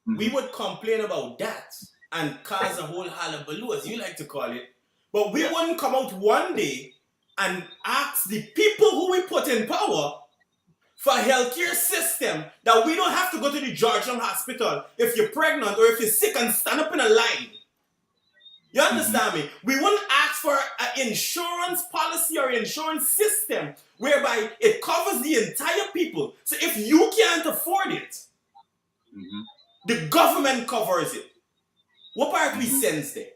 We Mhm. would complain about that and cause a whole hullabaloo, as you like to call it. But we Yeah. wouldn't come out one day and ask the people who we put in power for a healthcare system that we don't have to go to the Georgian hospital if you're pregnant or if you're sick and stand up in a line. You understand me? We wouldn't ask for an insurance policy or insurance system whereby it covers the entire people. So if you can't afford it, Mhm. the government covers it. What part we Mhm. sense there?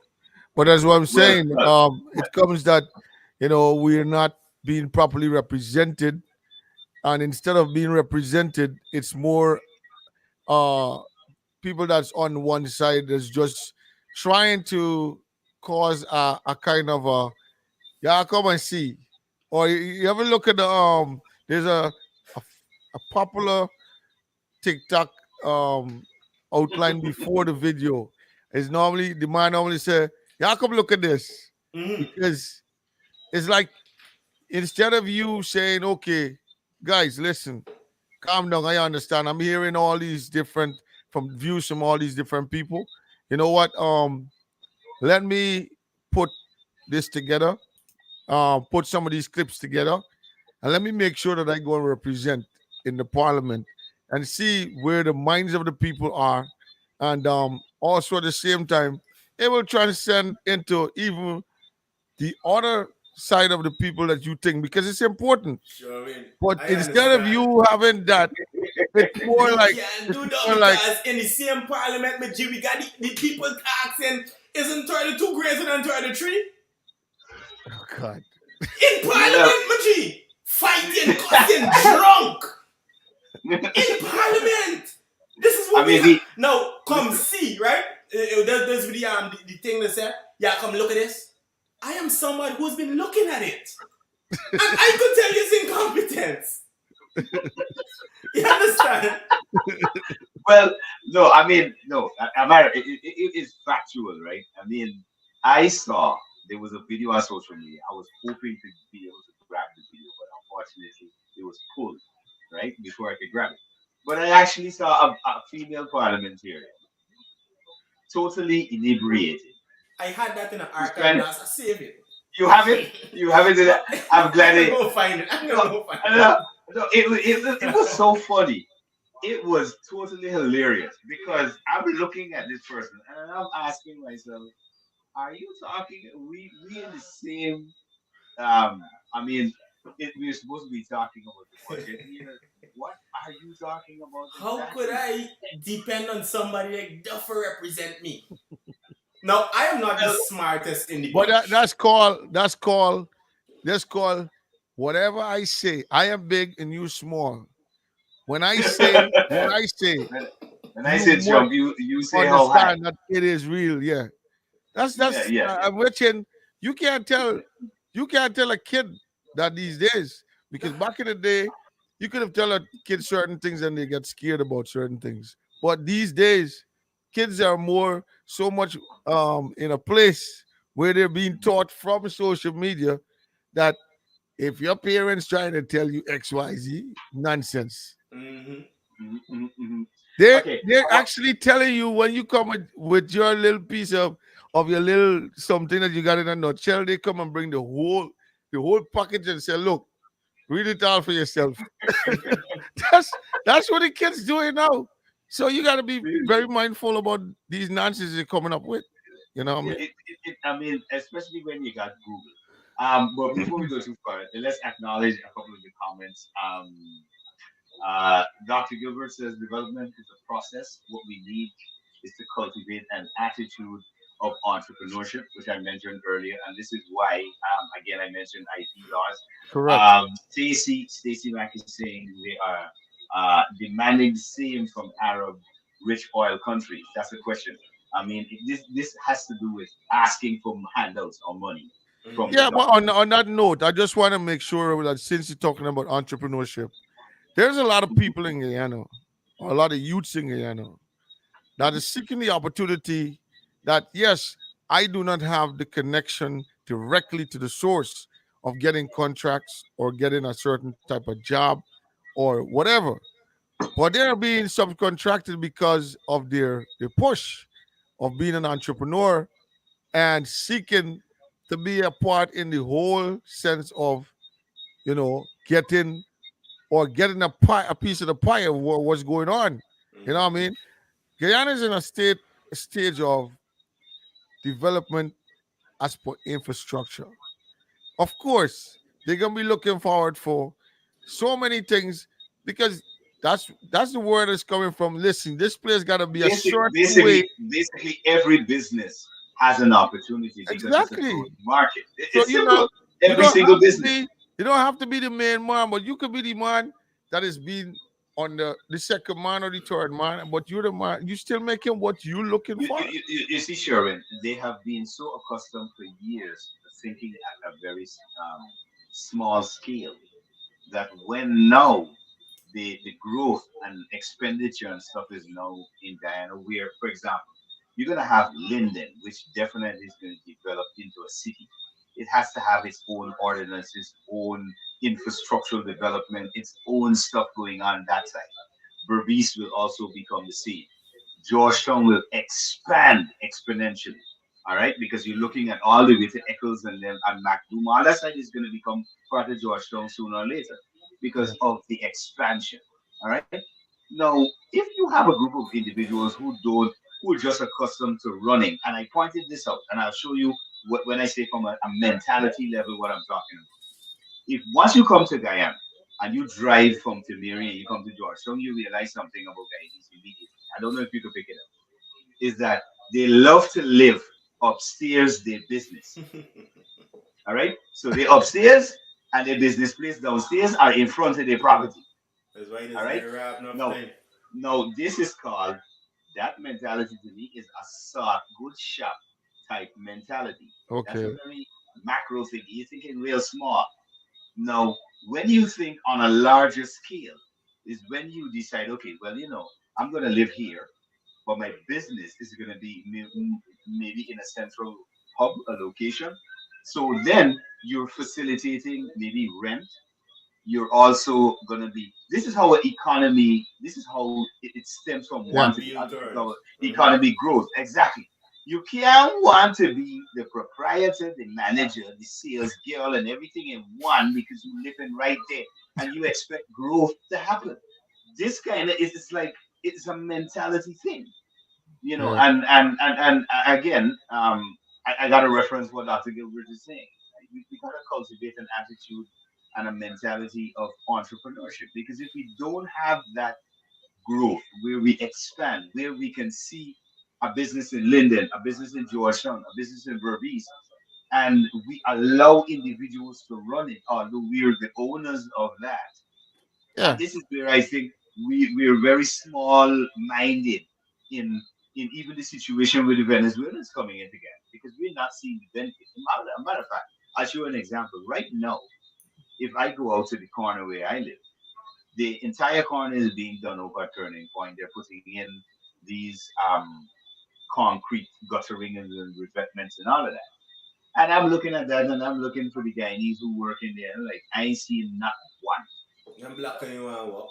But that's what I'm Well, saying. It comes that we're not being properly represented, and instead of being represented, it's more uh people that's on one side that's just trying to cause a kind of a yeah, come and see. Or you ever look at the there's a, a popular TikTok outline before the video. It's normally the man normally say, "Yeah, come look at this," Mm-hmm. because it's like instead of you saying, "Okay, guys, listen, calm down. I understand. I'm hearing all these different from views from all these different people. You know what? Let me put this together. Put some of these clips together, and let me make sure that I go and represent in the parliament and see where the minds of the people are, and also at the same time, it will transcend into even the other side of the people that you think, because it's important. Sure, I mean, But I instead of understand. you having that, it's more We like can't it's do that more like because in the same parliament, we got the people asking, isn't 32 greater than 33? oh God. In parliament, Maji, fighting, cussing, drunk. In parliament. This is what I we mean, have. Now, come see, right? There's the thing that said, yeah, come look at this. I am someone who's been looking at it. And I could tell you it's incompetence. You understand? well, no, I mean, no, Amara, it is factual, right? I mean, I saw there was a video on social media. I was hoping to be able to grab the video, but unfortunately, it was pulled, right, before I could grab it. But I actually saw a female parliamentarian totally inebriated. I had that in an She's archive trying. last. I saved it. You have it. You have it. I'm glad I'm it. gonna go find it. I'm gonna go find it. No, no, it was so funny. It was totally hilarious because I'm looking at this person and I'm asking myself, are you talking? We in the same. I mean, we're supposed to be talking about the budget here. What are you talking about How could exactly? I depend on somebody like Duffer represent me? Now, I am not the Well, smartest in the But bunch. that's called whatever I say. I am big and you small. When I say what I say, when I you say must jump, you say how high? understand that it is real. Yeah, Yeah, that's yeah, I'm watching. You can't tell a kid that these days, because back in the day, you could have tell a kid certain things and they get scared about certain things. But these days, kids are more so much in a place where they're being taught from social media that if your parents trying to tell you XYZ, nonsense. Mm-hmm. Mhm. Okay. They're actually telling you when you come with your little piece of your little something that you got in a nutshell, they come and bring the whole package and say, look, read it all for yourself. That's what the kids doing now. So you gotta be very mindful about these nonsense they're coming up with. You know what I Yeah, mean? I mean, especially when you got Google. But before we go too far, let's acknowledge a couple of the comments. Dr. Gilbert says development is a process. What we need is to cultivate an attitude of entrepreneurship, which I mentioned earlier, and this is why, again, I mentioned IP laws. Correct. Stacy Mack is saying they are demanding the same from Arab rich oil countries. That's the question. I mean, this has to do with asking for handouts or money from the Yeah, but government. on that note, I just want to make sure that since you're talking about entrepreneurship, there's a lot of people in Guyana, or a lot of youths in Guyana, that is seeking the opportunity that, yes, I do not have the connection directly to the source of getting contracts or getting a certain type of job or whatever, but they're being subcontracted because of their push of being an entrepreneur and seeking to be a part in the whole sense of, getting or getting a piece of the pie of what's going on. You know what I Mm-hmm. mean? Guyana is in a stage of development as per infrastructure. Of course, they're gonna be looking forward for so many things because that's the word that's coming from. Listen, this place gotta be a certain way. Basically, every business has an opportunity because it's a Exactly. growing market. So It's simple. you Every don't single have to business. be you don't have to be the main man, but you could be the man that is being on the second man or the third man, but you're the man, you still making what you're looking for. You see, Sharon, they have been so accustomed for years to thinking at a very small scale that when now the growth and expenditure and stuff is now in Guyana, where, for example, you're going to have Linden, which definitely is going to develop into a city. It has to have its own ordinance, its own infrastructural development, its own stuff going on that side. Berbice will also become the same. Georgetown will expand exponentially. All right, because you're looking at all the way to Eccles and then and Macroom. All that side is going to become part of Georgetown sooner or later Yeah. because of the expansion. All right. Now, if you have a group of individuals who are just accustomed to running, and I pointed this out, and I'll show you when I say from a mentality level what I'm talking about. If once you come to Guyana and you drive from Timiri and you come to Georgetown, you realize something about Guyanese immediately. I don't know if you could pick it up. Is that they love to live upstairs their business. All right. So they upstairs and their business place downstairs are in front of their property. That's why All right. they wrap enough No, thing. no, this is called that mentality to me is a soft, good shop type mentality. That's a Okay. very macro thing. You're thinking real small. Now, when you think on a larger scale, is when you decide, okay, well, I'm going to live here, but my business is going to be maybe in a central hub, a location. So then you're facilitating maybe rent. You're also going to be, this is how an economy, this is how it stems from one Yeah. to the Real other. This is how terms. economy grows. Exactly. You can't want to be the proprietor, the manager, the sales girl, and everything in one because you're living right there and you expect growth to happen. This kind of is it's like it's a mentality thing, Yeah. and again, I got to reference what Dr. Gilbert is saying. We got to cultivate an attitude and a mentality of entrepreneurship because if we don't have that growth where we expand, where we can see a business in Linden, a business in Georgetown, a business in Berbice, and we allow individuals to run it, although we're the owners of that. Yeah. And this is where I think we're very small minded in in even the situation with the Venezuelans coming in together because we're not seeing the benefits. A matter of fact, I'll show you an example. Right now, if I go out to the corner where I live, the entire corner is being done over at Turning Point. They're putting in these concrete guttering and revetments and all of that. And I'm looking at that and I'm looking for the Guyanese who work in there. Like I ain't seeing not one. I'm black and you want what?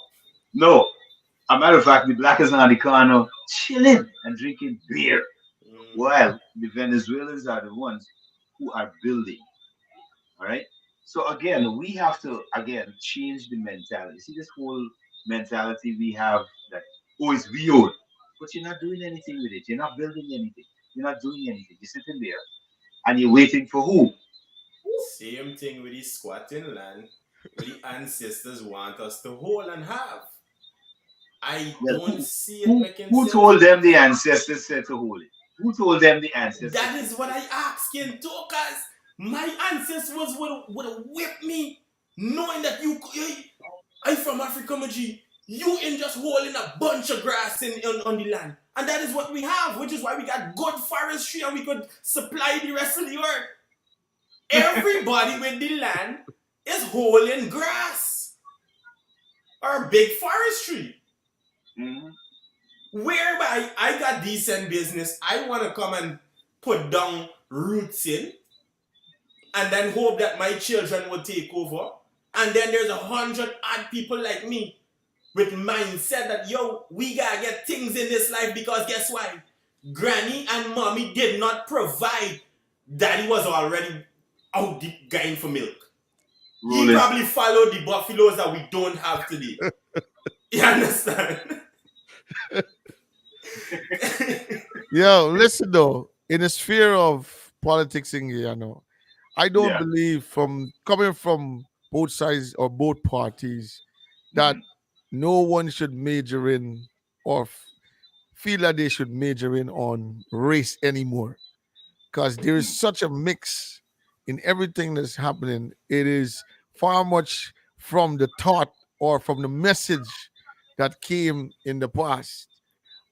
No. A matter of fact, the blackers on the corner chilling and drinking beer. While the Venezuelans are the ones who are building. All right. So again, we have to again change the mentality. See this whole mentality we have that oh it's weird, but you're not doing anything with it. You're not building anything. You're not doing anything. You're sitting there and you're waiting for who? Same thing with the squatting land where the ancestors want us to hold and have. I Well, don't see it who making who sense. told them the ancestors said to hold it? Who told them the ancestors? That is what I asking too, cause my ancestors would have whipped me, knowing that I from Africa, Maji. You in just holding a bunch of grass on the land, and that is what we have, which is why we got good forestry and we could supply the rest of the earth. Everybody with the land is holding grass or big forestry. Mhm. Whereby I got decent business, I want to come and put down roots in and then hope that my children will take over. And then there's 100 odd people like me with mindset that, yo, we gotta get things in this life because guess why? Granny and mommy did not provide. Daddy was already out deep going for milk. He Rolling. probably followed the buffaloes that we don't have today. You understand? Yo, listen though, in the sphere of politics in Guyana, I don't Yeah. believe from coming from both sides or both parties that Mhm. no one should major in or feel that they should major in on race anymore. Because there is such a mix in everything that's happening. It is far much from the thought or from the message that came in the past.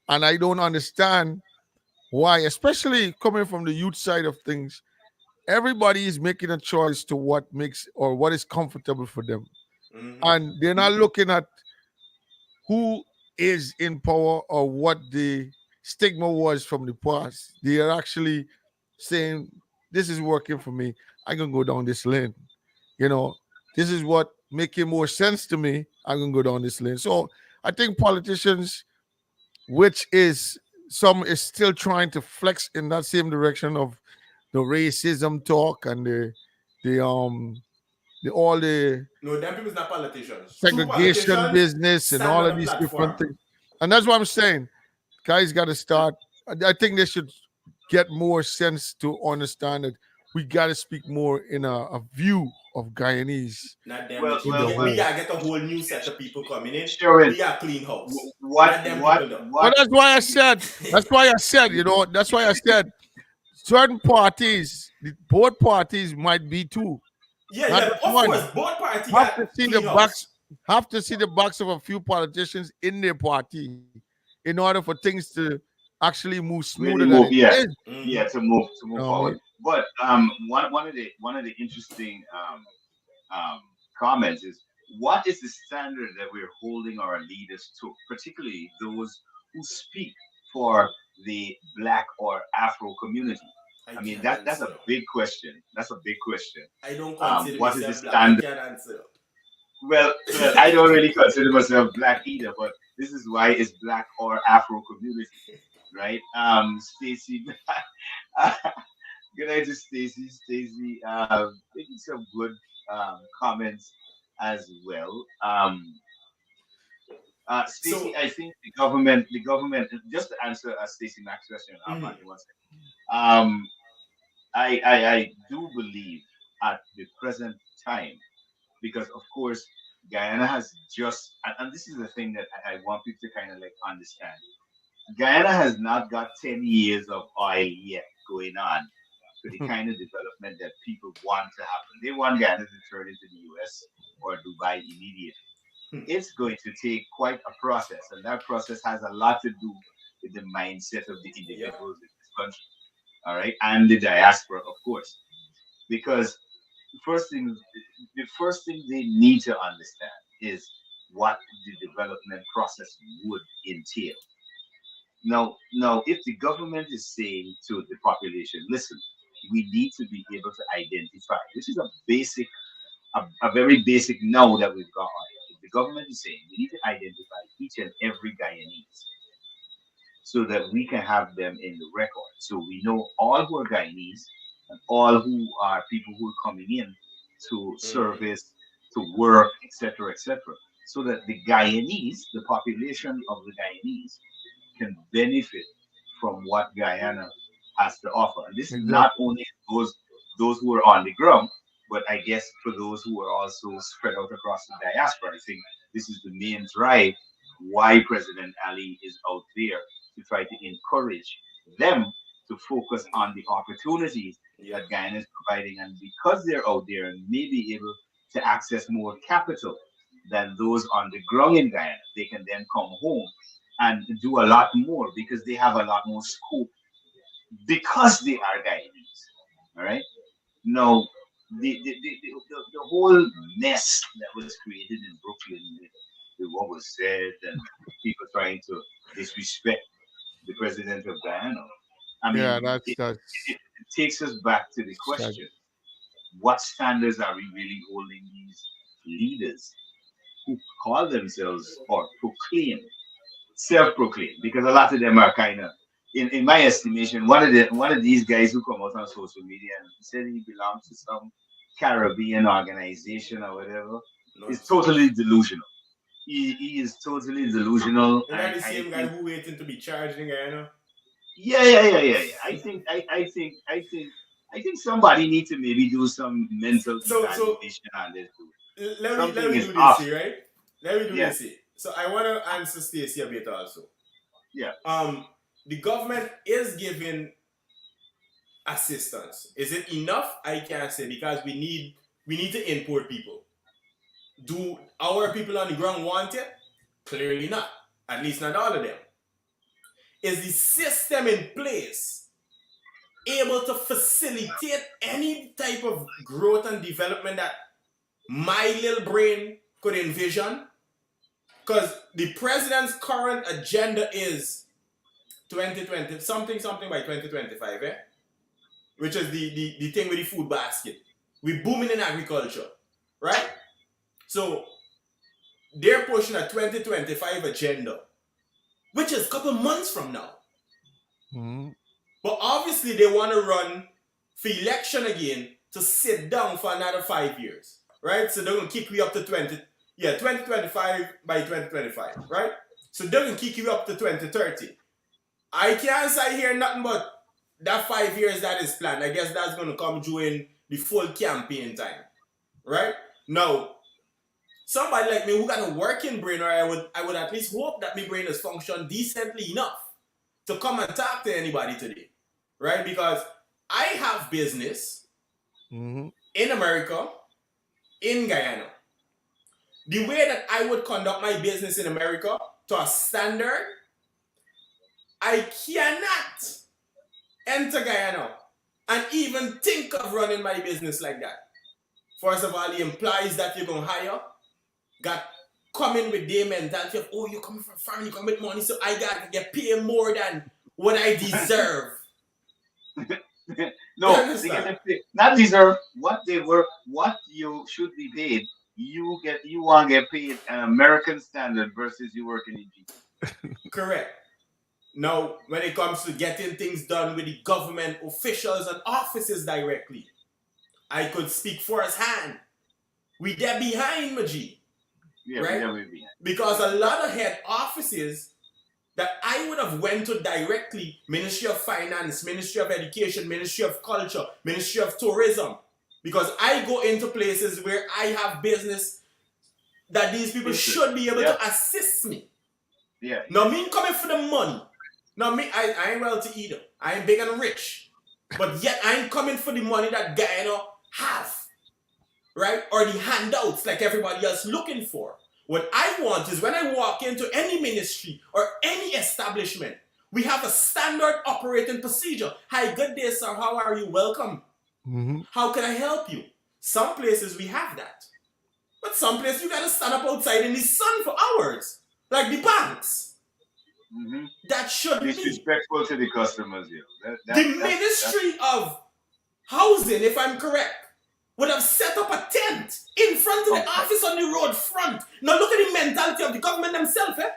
And I don't understand why, especially coming from the youth side of things, everybody is making a choice to what makes or what is comfortable for them. Mhm. And they're not looking at who is in power or what the stigma was from the past. They are actually saying, this is working for me. I can go down this lane. You know, this is what making more sense to me. I can go down this lane. So I think politicians, which is some is still trying to flex in that same direction of the racism talk and all the No, them people's not politicians. True segregation politicians business and stand all on of a these platform. different things. And that's what I'm saying. Guys got to start. I think they should get more sense to understand that we got to speak more in a view of Guyanese. Not them. Well, we gotta get a whole new set of people coming in. Sure. We got clean house. What? Not them What? people though. What? But that's why I said, that's why I said certain parties, both parties might be too. Yeah, Not yeah. just Of one. course, both parties Have got to see clean the house. box. Have to see the box of a few politicians in their party in order for things to actually move smoother Really than move, it yeah. is. Yeah, to move forward. Right. But one of the interesting comments is, what is the standard that we're holding our leaders to, particularly those who speak for the Black or Afro community? I mean, that's a big question. That's a big question. I don't consider what is myself the black. I standard? can't answer. Well, I don't really consider myself black either, but this is why it's Black or Afro community, right? Stacy, good night to Stacy. Stacy, making some good comments as well. Stacy, So- I think the government, just to answer Stacy Mack's question, one second. I do believe at the present time, because of course Guyana has just, and this is the thing that I want people to kind of like understand. Guyana has not got 10 years of oil yet going on to the kind of development that people want to happen. They want Guyana to turn into the US or Dubai immediately. It's going to take quite a process, and that process has a lot to do with the mindset of the individuals in this country, all right, and the diaspora, of course, because the first thing they need to understand is what the development process would entail. Now, if the government is saying to the population, listen, we need to be able to identify, which is a very basic now that we've got on it. If the government is saying we need to identify each and every Guyanese so that we can have them in the record. So we know all who are Guyanese and all who are people who are coming in to service, to work, etc., so that the Guyanese, the population of the Guyanese, can benefit from what Guyana has to offer. And this is not only those who are on the ground, but I guess for those who are also spread out across the diaspora. I think this is the main drive why President Ali is out there, to try to encourage them to focus on the opportunities that Guyana is providing. And because they're out there and may be able to access more capital than those on the ground in Guyana, they can then come home and do a lot more because they have a lot more scope because they are Guyanese. All right. Now, the whole mess that was created in Brooklyn with what was said and people trying to disrespect the president of Guyana. I mean, it takes us back to the question: what standards are we really holding these leaders who call themselves or proclaim, self-proclaim? Because a lot of them are kind of, in my estimation, one of these guys who come out on social media and said he belongs to some Caribbean organization or whatever is totally delusional. He is totally delusional. Is that the same guy who waiting to be charged in Guyana? Yeah. I think somebody needs to maybe do some mental evaluation on this. Let me do this, right? Let me do this. So I want to answer Stacey a bit also. Yeah. The government is giving assistance. Is it enough? I can't say, because we need to import people. Do our people on the ground want it? Clearly not. At least not all of them. Is the system in place able to facilitate any type of growth and development that my little brain could envision? Because the president's current agenda is 2020, something by 2025, which is the thing with the food basket. We're booming in agriculture, right? So they're pushing a 2025 agenda, which is a couple months from now. Mhm. But obviously they want to run for election again to sit down for another 5 years, right? So they're gonna kick you up to 2025 by 2025, right? So they're gonna kick you up to 2030. I can't say here nothing but that 5 years that is planned. I guess that's gonna come during the full campaign time, right? Now, somebody like me who got a working brain, or I would at least hope that my brain is function decently enough to come and talk to anybody today, right? Because I have business Mhm. in America, in Guyana. The way that I would conduct my business in America to a standard, I cannot enter Guyana and even think of running my business like that. First of all, the employees that you're gonna hire got coming with their mentality of, oh, you coming from foreign, you come with money, so I got to get paid more than what I deserve. No, You they understand? get not deserve what they were, what you should be paid. You want to get paid an American standard versus you working in G. Correct. Now, when it comes to getting things done with the government officials and offices directly, I could speak firsthand. We there behind, Maji. Yeah, Right? yeah, we be. Because a lot of head offices that I would have went to directly, Ministry of Finance, Ministry of Education, Ministry of Culture, Ministry of Tourism, because I go into places where I have business that these people should be able Yeah. to assist me. Yeah. Now me coming for the money. Now me, I ain't wealthy either. I ain't big and rich. But yet I ain't coming for the money that Guyana have. Right? Or the handouts like everybody else looking for. What I want is when I walk into any ministry or any establishment, we have a standard operating procedure. Hi, good day, sir. How are you? Welcome. Mhm. How can I help you? Some places we have that. But some places you gotta stand up outside in the sun for hours. Like the banks. Mm-hmm. That shouldn't be. Disrespectful to the customers, yeah. The Ministry of Housing, if I'm correct, would have set up a tent in front of the office on the road front. Now look at the mentality of the government themselves, eh?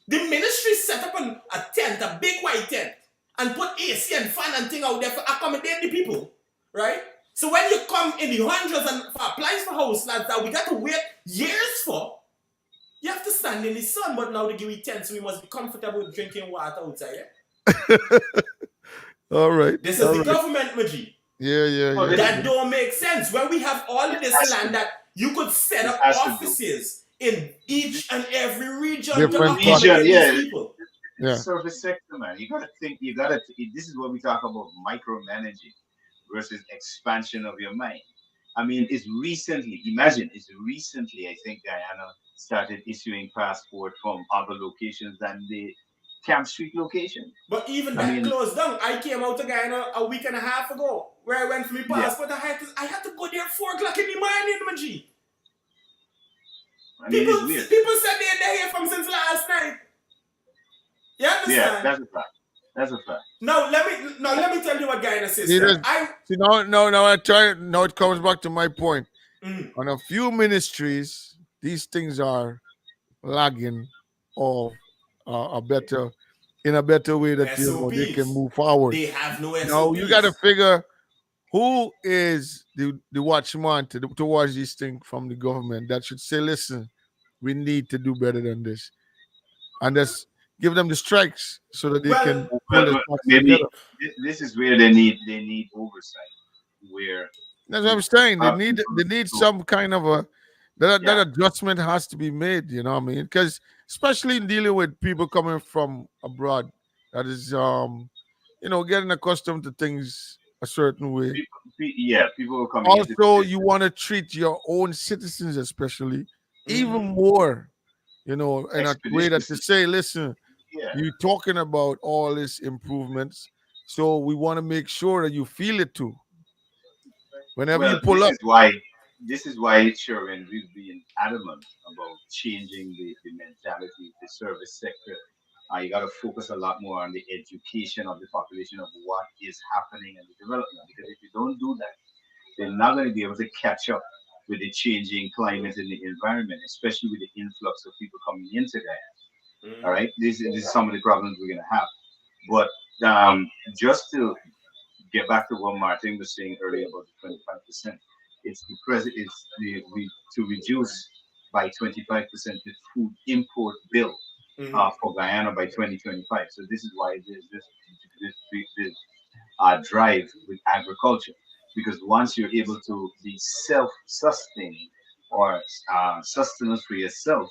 The ministry set up a tent, a big white tent, and put AC and fan and thing out there for accommodate the people, right? So when you come in the hundreds and for applies for house lands that we got to wait years for, you have to stand in the sun, but now they give you tents, so we must be comfortable with drinking water outside, eh? All right. This is all the right. government, Maji. Yeah. Oh, That don't make sense. When we have all of this land that you could set up has to do. offices in each and every region Different to accommodate region, yeah. these people. Yeah. Service sector, man. You gotta think. This is what we talk about: micromanaging versus expansion of your mind. I mean, it's recently. Imagine, it's recently. I think Guyana started issuing passport from other locations than the Camp Street location. But even I that mean- closed down. I came out to Guyana a week and a half ago, where I went for my Yeah. passport. I had to go there at 4 o'clock in the morning, Maji. I mean, People, it's weird. people said they're here from since last night. You Yeah, understand? that's a fact. That's a fact. Now let me tell you what Guyana See, system. See, no, I try. No, it comes back to my point. Mm. On a few ministries, these things are lagging of in a better way that they can SOPs. move forward. They have no SOPs. Now you got to figure who is the watchman to watch these things from the government that should say, listen, we need to do better than this, and just give them the strikes so that they can pull Well, this box maybe together. this is where they need oversight. Where That's what I'm saying. They need so- some kind of a that Yeah. adjustment has to be made. You know what I mean? Because especially in dealing with people coming from abroad, that is getting accustomed to things a certain way. people will come. into Also, this- you want to treat your own citizens, especially, even Mhm. more. In a way that to Expeditiously. say, listen, Yeah. you're talking about all these improvements, so we want to make sure that you feel it too. Whenever you pull up. This is why, Sherwin, we've been adamant about changing the mentality of the service sector. You got to focus a lot more on the education of the population of what is happening in the development. Because if you don't do that, they're not going to be able to catch up with the changing climate in the environment, especially with the influx of people coming into that. Mhm. All right, this is some of the problems we're going to have. But just to get back to what Martin was saying earlier about the 25%, it's the president. It's we to reduce by 25% the food import bill for Guyana by 2025. So this is why there's this drive with agriculture, because once you're able to be self-sustaining or sustenance for yourself,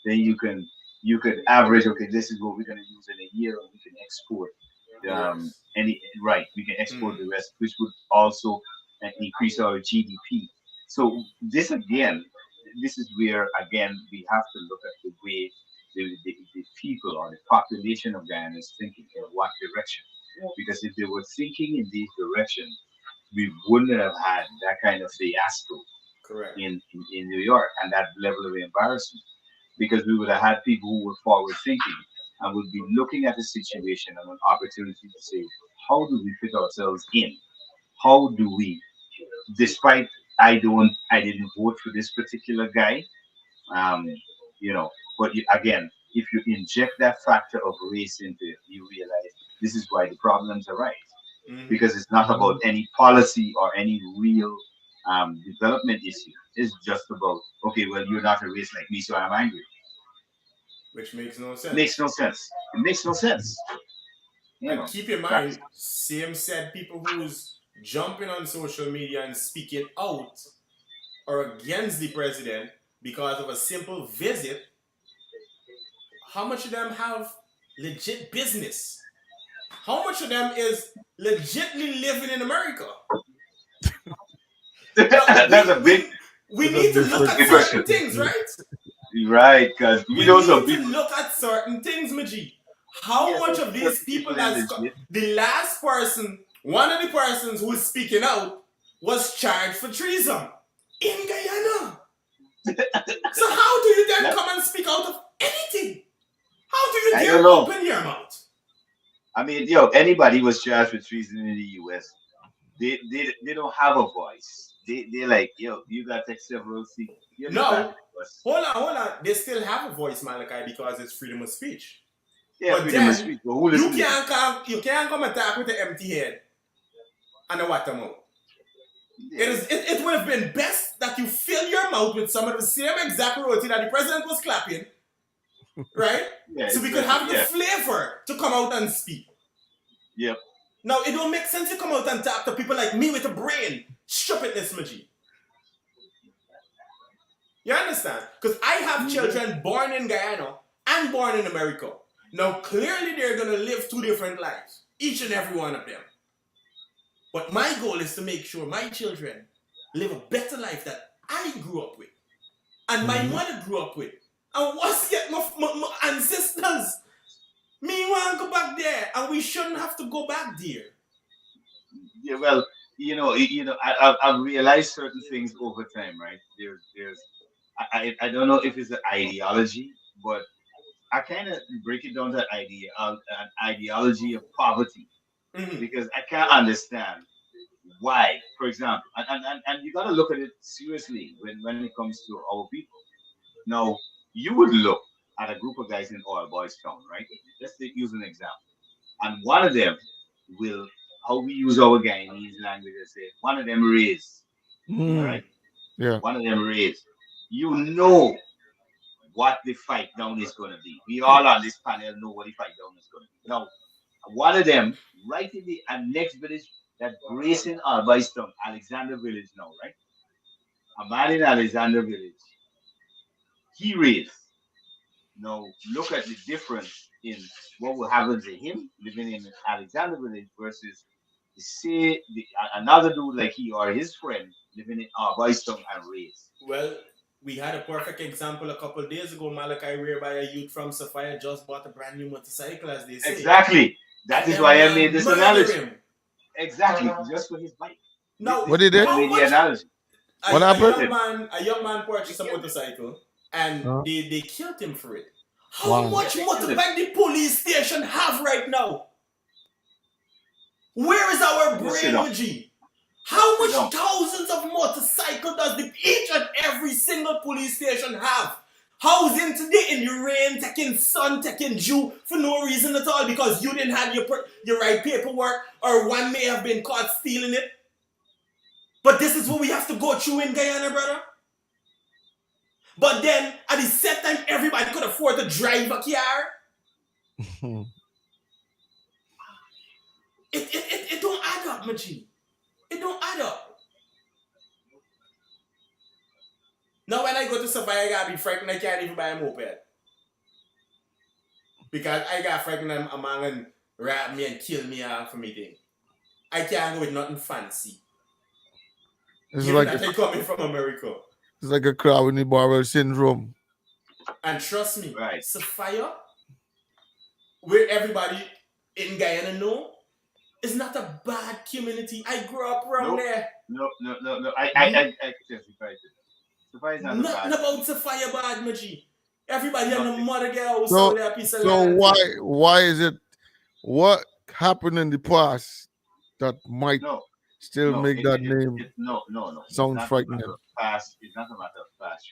then you could average. Okay, this is what we're going to use in a year, and we can export any right. We can export the rest, which would also increase our GDP. So this again, this is where again we have to look at the way the people or the population of Guyana is thinking in what direction. Because if they were thinking in these directions, we wouldn't have had that kind of fiasco Correct. in New York and that level of embarrassment. Because we would have had people who were forward thinking and would be looking at the situation and an opportunity to say, how do we fit ourselves in? How do we, despite I didn't vote for this particular guy, but again, if you inject that factor of race into it, you realize this is why the problems arise. Because it's not about any policy or any real development issue. It's just about, okay, well, you're not a race like me, so I'm angry. Which makes no sense. Makes no sense. It makes no sense. And keep in mind, same said people who's jumping on social media and speaking out or against the president because of a simple visit. How much of them have legit business? How much of them is legitimately living in America? That's a big. We need to look at certain things, right? Right, because we need to look at certain things, Maji. How much of these people the last person, one of the persons who is speaking out, was charged for treason in Guyana. So how do you then come and speak out of anything? How do you dare open your mouth? I mean, anybody was charged with treason in the U.S. They don't have a voice. They're like, you got to take several seats. No, hold on. They still have a voice, Malachi, because it's freedom of speech. Yeah, but freedom of speech. But who you can't come attack with an empty head and a water mouth. Yeah. It would have been best that you fill your mouth with some of the same exact roti that the president was clapping, right? Yeah, so we could have the flavor to come out and speak. Yep. Now, it don't make sense to come out and talk to people like me with a brain. Stupidness, Maji. You understand? Because I have children born in Guyana and born in America. Now, clearly they're going to live two different lives. Each and every one of them. But my goal is to make sure my children live a better life that I grew up with. And my mother grew up with. And what's yet my ancestors. Me want to go back there. And we shouldn't have to go back there. Yeah, well, I've realized certain things over time, right? I don't know if it's an ideology, but I kind of break it down to an ideology of poverty, because I can't understand why, for example, and you got to look at it seriously when it comes to our people. Now, you would look at a group of guys in Oil Boys Town, right? Let's use an example, and one of them will, how we use our Guyanese language, say one of them raised, right? Yeah, one of them raised. You know what the fight down is going to be. We all on this panel know what the fight down is going to be. Now, one of them, right in the next village, that Grayson Albaiston, Alexander Village now, right? A man in Alexander Village, he raised. Now, look at the difference in what will happen to him living in Alexander Village versus another dude like he or his friend living in Albaiston and raised. Well, we had a perfect example a couple of days ago, Malachi, whereby a youth from Sophia just bought a brand new motorcycle, as they say. Exactly. That is why I made this analogy. Exactly. Just for his bike. Now, what did it? The analogy. What happened? A young man purchased a motorcycle and they killed him for it. How Wow. much motorbike the police station have right now? Where is our brain, G? How much thousands of motorcycles does each and every single police station have? housing today in the rain, taking sun, taking dew for no reason at all because you didn't have your right paperwork or one may have been caught stealing it. But this is what we have to go through in Guyana, brother. But then at the same time, everybody could afford to drive a car. It don't add up, my G. It don't add up. Now when I go to Safari, I gotta be frightened. I can't even buy a moped because I got frightened. A man gonna rap me and kill me for me thing. I can't go with nothing fancy. It's Given like that I coming from America. It's like a crowd in the Barber syndrome. And trust me, Right. Sapphire, where everybody in Guyana know, is not a bad community. I grew up around Nope. there. No. I can testify to that. Sapphire is not Nothing bad. about Sapphire bad, Maji. Everybody on the Nothing. mother girl So- so their piece of So land. why is it? What happened in the past that might No. still no, make that name? No. It's sound not a frightening. matter of past. It's not a matter of past.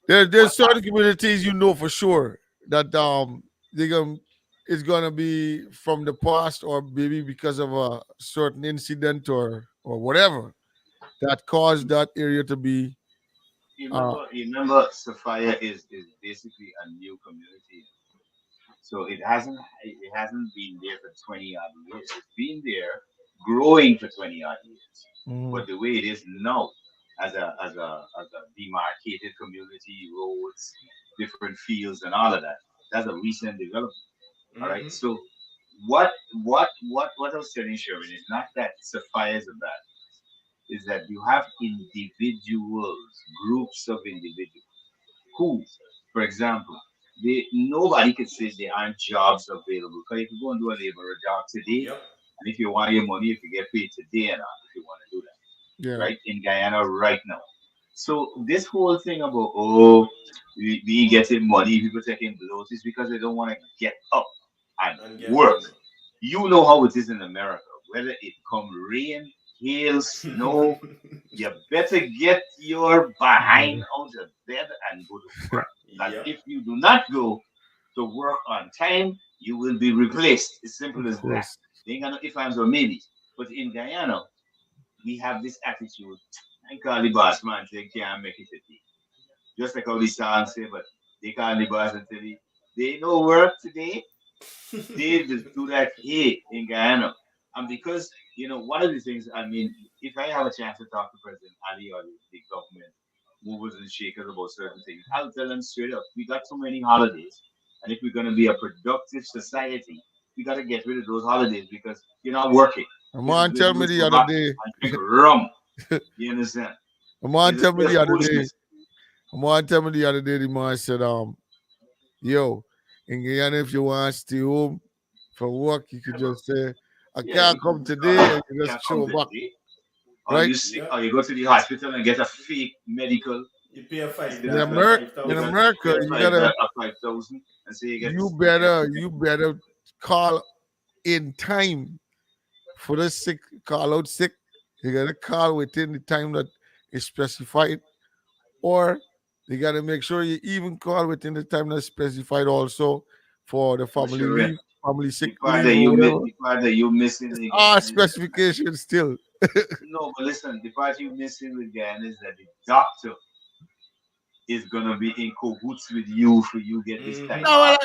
There's What certain communities you know for sure that it's gonna be from the past or maybe because of a certain incident or whatever that caused that area to be. You remember, Sapphire is basically a new community. So it hasn't been there for 20 odd years. It's been there growing for 20 odd years. But the way it is now, as a demarcated community, roads, different fields, and all of that, that's a recent development. All right. So what I was telling Sherwin is not that Sapphire is a bad, is that you have individuals, groups of individuals who, for example, nobody could say there aren't jobs available. Because if you go and do a labor job today, Yep. and if you want your money, if you get paid today and if you want to do that. Yeah. Right, in Guyana right now. So this whole thing about we getting money, people taking blows is because they don't want to get up and And get work. money. You know how it is in America. Whether it come rain, hail, snow, you better get your behind out of bed and go to work. And Yep. if you do not go to work on time, you will be replaced. It's simple as Of that. course. They ain't got no ifs, ands, or maybe. But in Guyana, we have this attitude. I call the boss man, they can't make it today. Just like how the song say, but they call the boss and tell you, they no work today. They just do that here in Guyana. And because, one of the things, I mean, if I have a chance to talk to President Ali or the government movers and shakers about certain things, I'll tell them straight up, we got so many holidays. And if we're going to be a productive society, we got to get rid of those holidays because you're not working. A man tell me the other day. And drink rum. You understand? A man It's tell me just the other day. foolishness. A man tell me the other day. The man said, yo, in Guyana, if you want to stay home for work, you could just say, I can't come today, and you just show back. Or Right? you sick, or you go to the hospital and get a fake medical. You pay a $5. In America, you gotta 5,000 and say you get you better call in time for the sick, call out sick. You gotta call within the time that is specified, or you gotta make sure you even call within the time that's specified also for the family sure, leave, family sick the part that leave, you or miss, whatever. the part that you missing again. Specification still. No, but listen, the part you missing again is that the doctor is gonna be in cahoots with you for you get this time. No,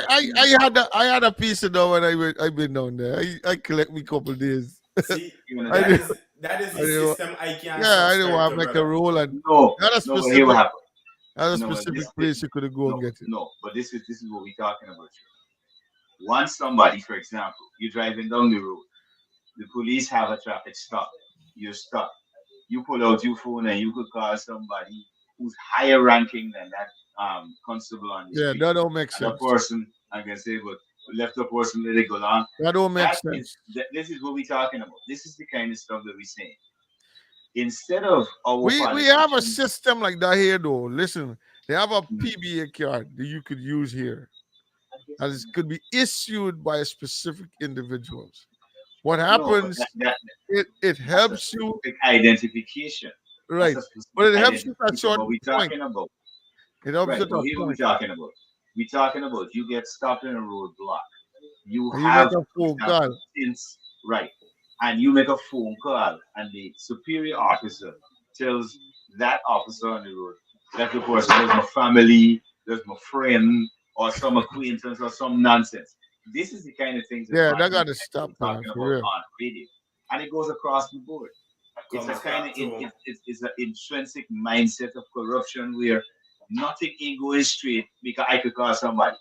I had a piece of that when I've been down there. I collect me couple days. See, You know, I that do. is I the do. system I can't Yeah, I don't subscribe want to, to make a brother. rule and no, not a no, but specific, here what happened. not a No, specific this- place you could go and No, get it. no, but this is what we're talking about. Once somebody, for example, you're driving down the road, the police have a traffic stop, you're stuck. You pull out your phone and you could call somebody who's higher ranking than that constable on the Yeah, street. that don't make And the sense. person, I can say, but left the person let it go on. That don't make That sense. is, this is what we're talking about. This is the kind of stuff that we're saying. Instead of our We have a politicians- system like that here though. Listen, they have a Mm. PBA card that you could use here. And it could be issued by specific individuals. What No, happens, but it helps you, specific identification. right? That's a specific But it helps you at identification. certain What we're point. talking about. It Right, opposite but of here what we're point. talking about. We're talking about you get stopped in a roadblock. You And you make have, a for phone example, call. since right, and you make a phone call, and the superior officer tells that officer on the road that the person is my family, there's my friend, or some acquaintance, or some nonsense. This is the kind of things that Yeah, that Martin is gotta stop, actually man, talking for about real. on radio, and it goes across the board. It's a Comes kind of back to it's an intrinsic mindset of corruption where nothing ain't going straight because I could call somebody.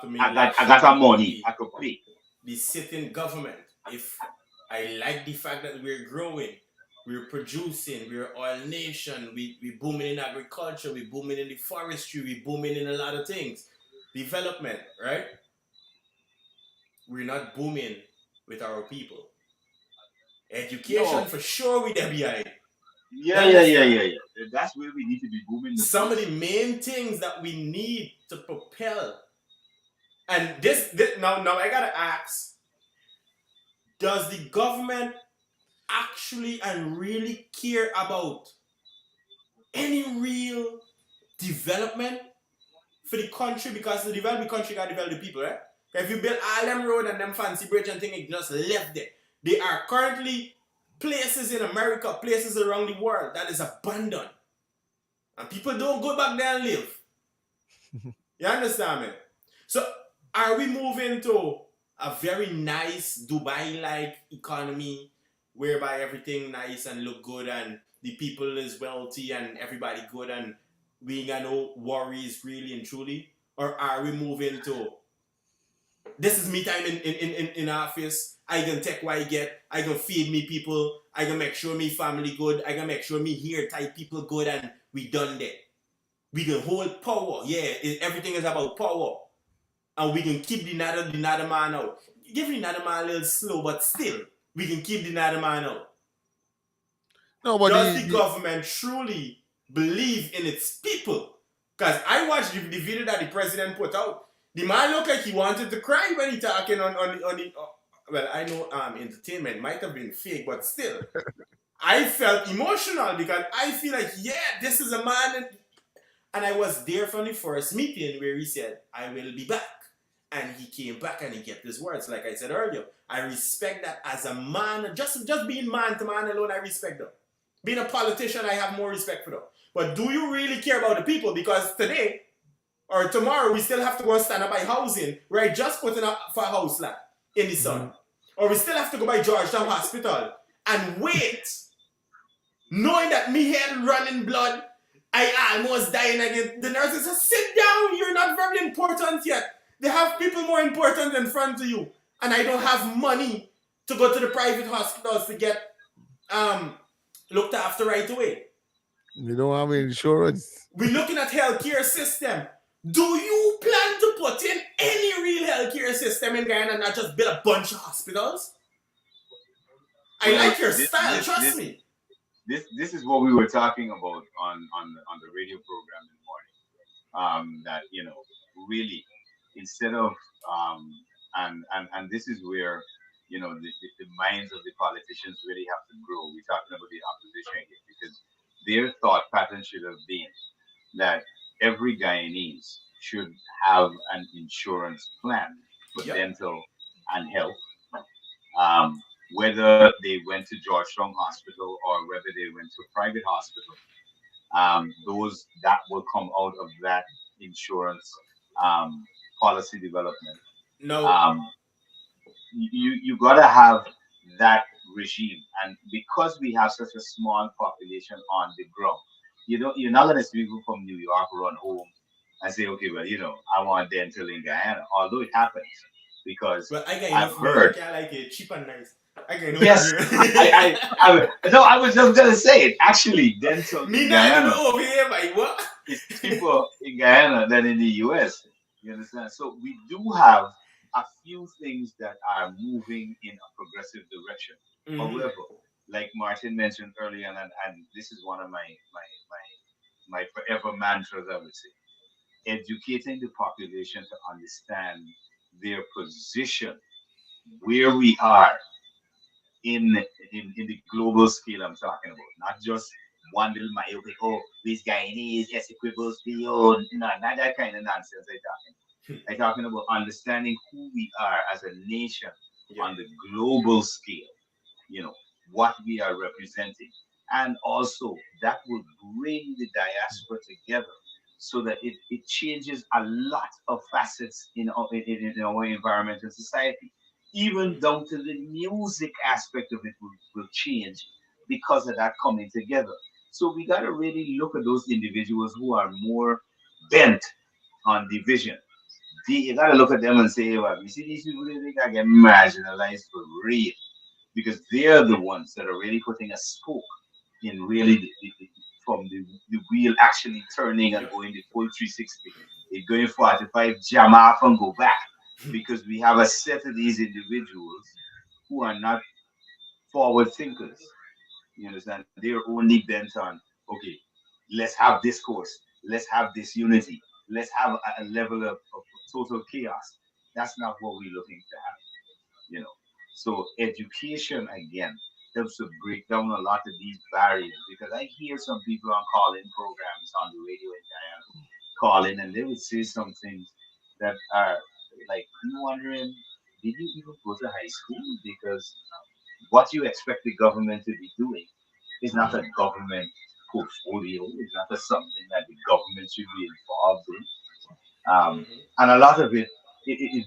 me I last got week some about money. I could pay. the sitting government. If I like the fact that we're growing, we're producing, we're oil nation, we booming in agriculture, we booming in the forestry, we booming in a lot of things. Development, right? We're not booming with our people. Education No. for sure we there behind. You Yeah. understand? That's where we need to be booming the Some of the most. main things that we need to propel. And this now I gotta ask, does the government actually and really care about any real development for the country? Because the developing country got to develop the people, right? If you build all them road and them fancy bridge and thing, it just left there. There are currently places in America, places around the world that is abandoned. And people don't go back there and live. You understand me? So are we moving to a very nice Dubai-like economy whereby everything nice and look good and the people is wealthy and everybody good and we ain't got no worries really and truly? Or are we moving to this is me time in office, I can take what I get, I can feed me people, I can make sure me family good, I can make sure me here type people good and we done that. We can hold power. Yeah, everything is about power. And we can keep the nada man out. Give the nada man a little slow, but still, we can keep the nada man out. No, but Does the government truly believe in its people? Because I watched the video that the president put out. The man looked like he wanted to cry when he talking on the well, I know entertainment might have been fake, but still, I felt emotional because I feel like, yeah, this is a man. And I was there from the first meeting where he said, I will be back. And he came back and he kept his words. Like I said earlier, I respect that as a man. Just being man to man alone, I respect them. Being a politician, I have more respect for them. But do you really care about the people? Because today or tomorrow, we still have to go and stand up by housing where I just put in for a house lot in the sun. Or we still have to go by Georgetown Hospital and wait, knowing that me head running blood, I almost dying again. The nurses say, sit down, you're not very important yet. They have people more important in front of you. And I don't have money to go to the private hospitals to get looked after right away. you don't have insurance. We're looking at healthcare system. Do you plan to put in any real healthcare system in Guyana and not just build a bunch of hospitals? I like your style, trust me. This is what we were talking about on the radio program in the morning. That really, instead of and this is where the minds of the politicians really have to grow. We're talking about the opposition here because their thought pattern should have been that every Guyanese should have an insurance plan for dental and health. Whether they went to Georgetown Hospital or whether they went to a private hospital, those that will come out of that insurance policy development. No. You gotta have that regime, and because we have such a small population on the ground, you're not gonna see people from New York run home and say, okay, well, I want dental in Guyana, although it happens because I've heard. I like it cheap and nice. Yes, I was just gonna say it. Actually, dental in Guyana over here, like what? is cheaper in Guyana than in the US. You understand? So we do have a few things that are moving in a progressive direction. However, like Martin mentioned earlier, and this is one of my forever mantras, I would say, educating the population to understand their position, where we are in the global scale I'm talking about, not just one little myopic, oh, these Guyanese, equals beyond. No, not that kind of nonsense I talking. I talking about understanding who we are as a nation Yeah. on the global scale, what we are representing. And also that will bring the diaspora together so that it changes a lot of facets in our environment and society. Even down to the music aspect of it will change because of that coming together. So we got to really look at those individuals who are more bent on division. You got to look at them and say, well, you see these people, they got to get marginalized for real because they're the ones that are really putting a spoke in really from the wheel actually turning and going the full 360. They're going 45, jam off and go back because we have a set of these individuals who are not forward thinkers. You understand? They're only bent on, okay, let's have discourse, let's have disunity, let's have a level of total chaos. That's not what we're looking to have, you know. So education again helps to break down a lot of these barriers because I hear some people on call-in programs on the radio in Guyana call in and they would say some things that are like you wondering, did you even go to high school? Because what you expect the government to be doing is not a government portfolio, it's not a something that the government should be involved in. And a lot of it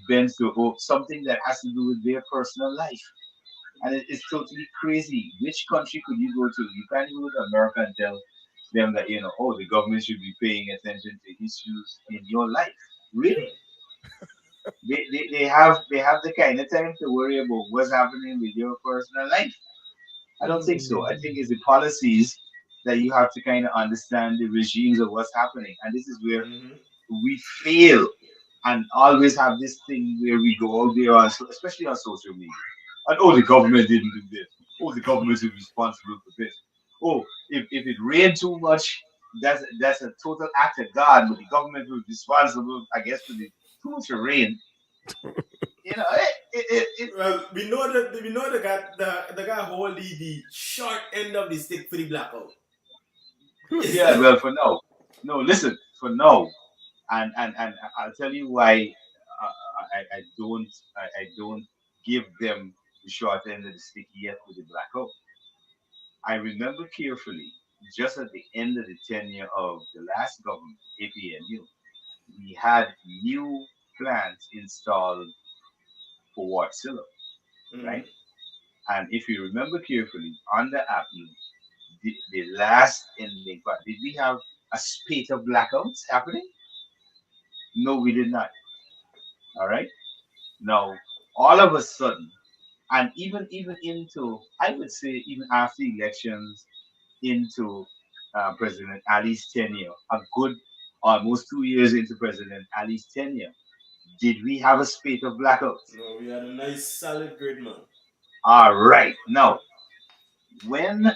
bends to something that has to do with their personal life. And it's totally crazy. Which country could you go to? You can't even go to America and tell them that, oh, the government should be paying attention to issues in your life. Really? They have the kind of time to worry about what's happening with your personal life. I don't think so. I think it's the policies that you have to kind of understand the regimes of what's happening. And this is where we fail and always have this thing where we go out there, especially on social media. And oh, the government didn't do this. Oh, the government is responsible for this. Oh, if it rained too much, that's a total act of God, but the government was responsible, I guess, for the too much rain. Well, we know the guy hold the short end of the stick for the blackout. Yeah, well, for now, no, listen, for now, and I'll tell you why I don't give them the short end of the stick yet with the blackout. I remember carefully, just at the end of the tenure of the last government, APNU, we had new plants installed for Wartzilla, right? And if you remember carefully, on the APNU, the last ending part, did we have a spate of blackouts happening? No, we did not. All right. Now, all of a sudden, and even into, I would say, even after elections, into President Ali's tenure, a good almost 2 years into President Ali's tenure, did we have a spate of blackouts? No, we had a nice solid grid, man. All right. Now, when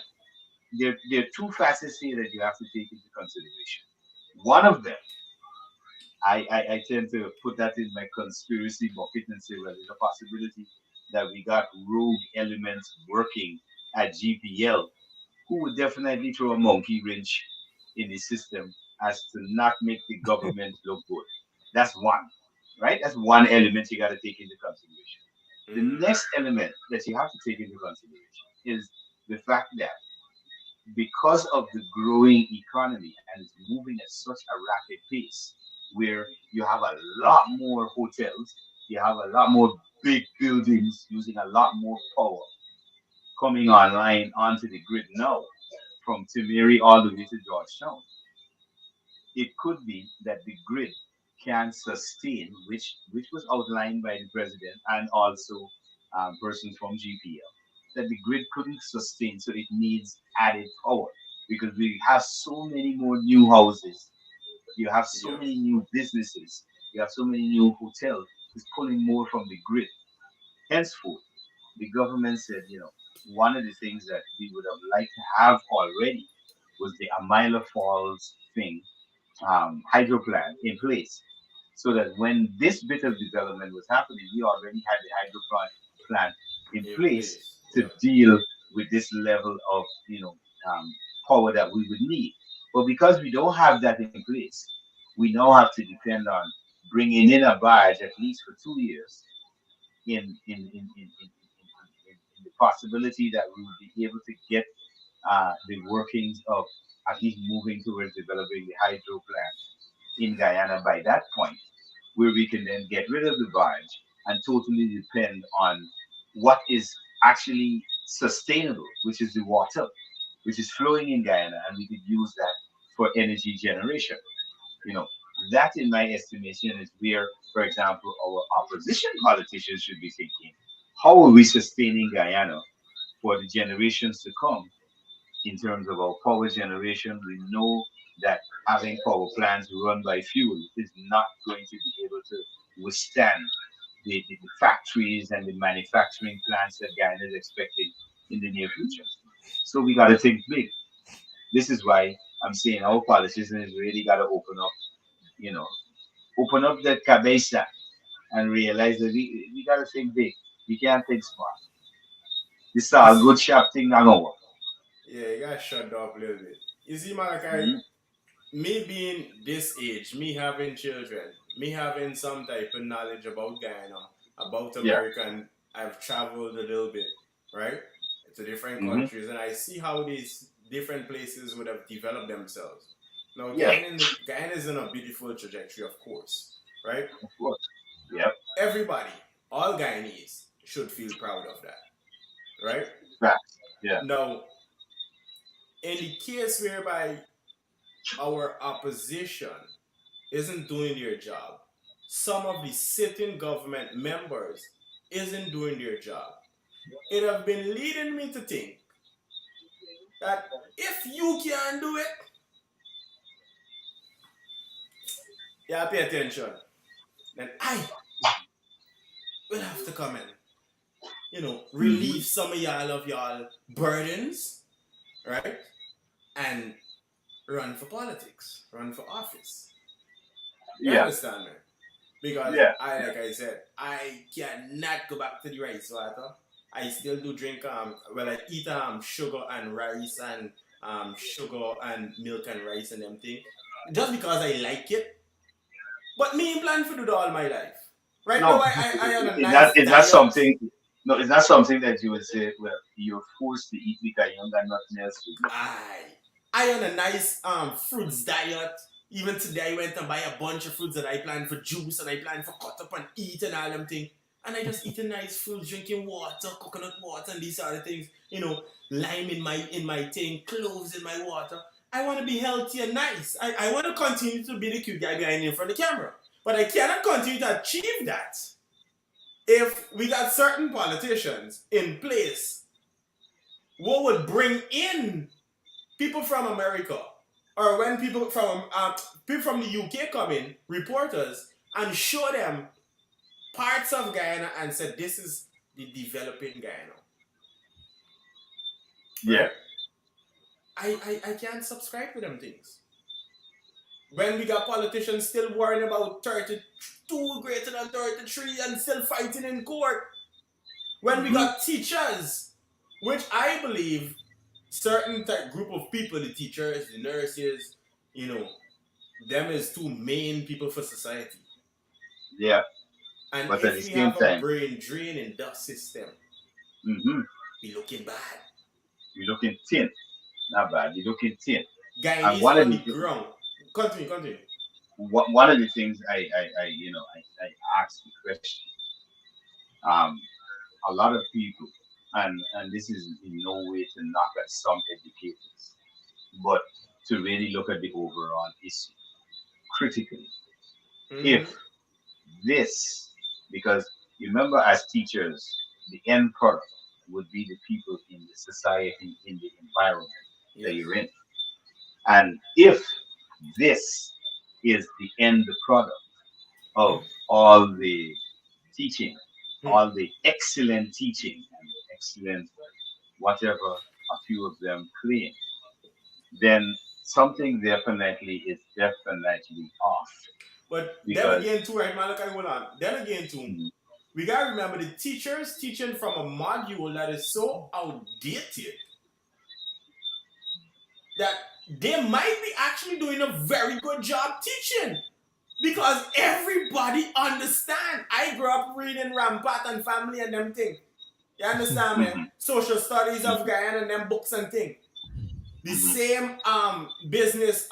there are two facets here that you have to take into consideration. One of them, I tend to put that in my conspiracy bucket and say, well, there's a possibility that we got rogue elements working at GPL who would definitely throw a monkey wrench in the system as to not make the government look good. That's one, right? That's one element you got to take into consideration. The next element that you have to take into consideration is the fact that because of the growing economy and it's moving at such a rapid pace, where you have a lot more hotels, you have a lot more big buildings using a lot more power coming online onto the grid now, from Timiri all the way to Georgetown. It could be that the grid can sustain, which was outlined by the president and also persons from GPL, that the grid couldn't sustain, so it needs added power because we have so many more new houses, you have so many new businesses, you have so many new hotels. It's pulling more from the grid. Henceforth, the government said, one of the things that we would have liked to have already was the Amila Falls thing, hydro plant in place, so that when this bit of development was happening, we already had the hydro plant in place to deal with this level of, power that we would need. But because we don't have that in place, we now have to depend on bringing in a barge at least for 2 years in the possibility that we will be able to get the workings of at least moving towards developing the hydro plant in Guyana by that point, where we can then get rid of the barge and totally depend on what is actually sustainable, which is the water, which is flowing in Guyana, and we could use that for energy generation. You know, that in my estimation is where, for example, our opposition politicians should be thinking, how are we sustaining Guyana for the generations to come in terms of our power generation? We know that having power plants run by fuel is not going to be able to withstand the factories and the manufacturing plants that Guyana is expecting in the near future. So we got to think big. This is why I'm saying our politicians really got to you know, open up that cabeza and realize that we got to think big. We can't think small. This is a good sharp thing not gonna work. Yeah, you gotta shut up a little bit. You see, Malachi, Mhm. me being this age, me having children, me having some type of knowledge about Guyana, about Yeah. America, and I've traveled a little bit, right, to different Mhm. countries, and I see how these different places would have developed themselves. Now, Yeah, Guyana is in a beautiful trajectory, of course, right? of course. Yep. Everybody, all Guyanese, should feel proud of that, right? Facts. Yeah. Now, in the case whereby our opposition isn't doing their job, some of the sitting government members isn't doing their job, it have been leading me to think that if you can do it, yeah, pay attention, then I will have to come and, relieve some of y'all burdens, right? And run for politics, run for office. You Yeah. understand me? Because Yeah. like I said, I cannot go back to the rice water. I still do drink I eat sugar and rice and sugar and milk and rice and them thing. Just because I like it. But me ain't plan to do that all my life. Right No, now I on a is nice that diet. something? No, it's not something that you would say. Well, you're forced to eat because you don't got nothing else to do. I on a nice fruits diet. Even today I went and buy a bunch of fruits that I planned for juice and I planned for cut up and eat and all them things. And I just eating nice fruits, drinking water, coconut water and these other things. Lime in my thing, cloves in my water. I want to be healthy and nice. I want to continue to be the cute guy behind in front of the camera. But I cannot continue to achieve that if we got certain politicians in place who would bring in people from America, or when people from the UK come in, reporters, and show them parts of Guyana and said, this is the developing Guyana. Yeah. I can't subscribe to them things. When we got politicians still worrying about 32 greater than 33 and still fighting in court. When we got teachers, which I believe certain type group of people, the teachers, the nurses, them is two main people for society. Yeah. And But at the if we same have time, a brain drain and dust system, we looking bad. you're looking thin. Not bad. You're looking thin. Guyanese And one of on the the ground. Continue. one of the things I asked the question. A lot of people, and this is in no way to knock at some educators, but to really look at the overall issue critically. If this, because you remember as teachers, the end product would be the people in the society, in the environment that you're in. And if this is the end product of all the teaching, all the excellent teaching and the excellent whatever a few of them claim, then something is definitely off. But then Because again, too, right, Malachi, hold on. Then again, too, we gotta remember the teachers teaching from a module that is so outdated that they might be actually doing a very good job teaching. Because everybody understand. I grew up reading Rampat and Family and them thing. You understand me? Social studies of Guyana and them books and thing. The same business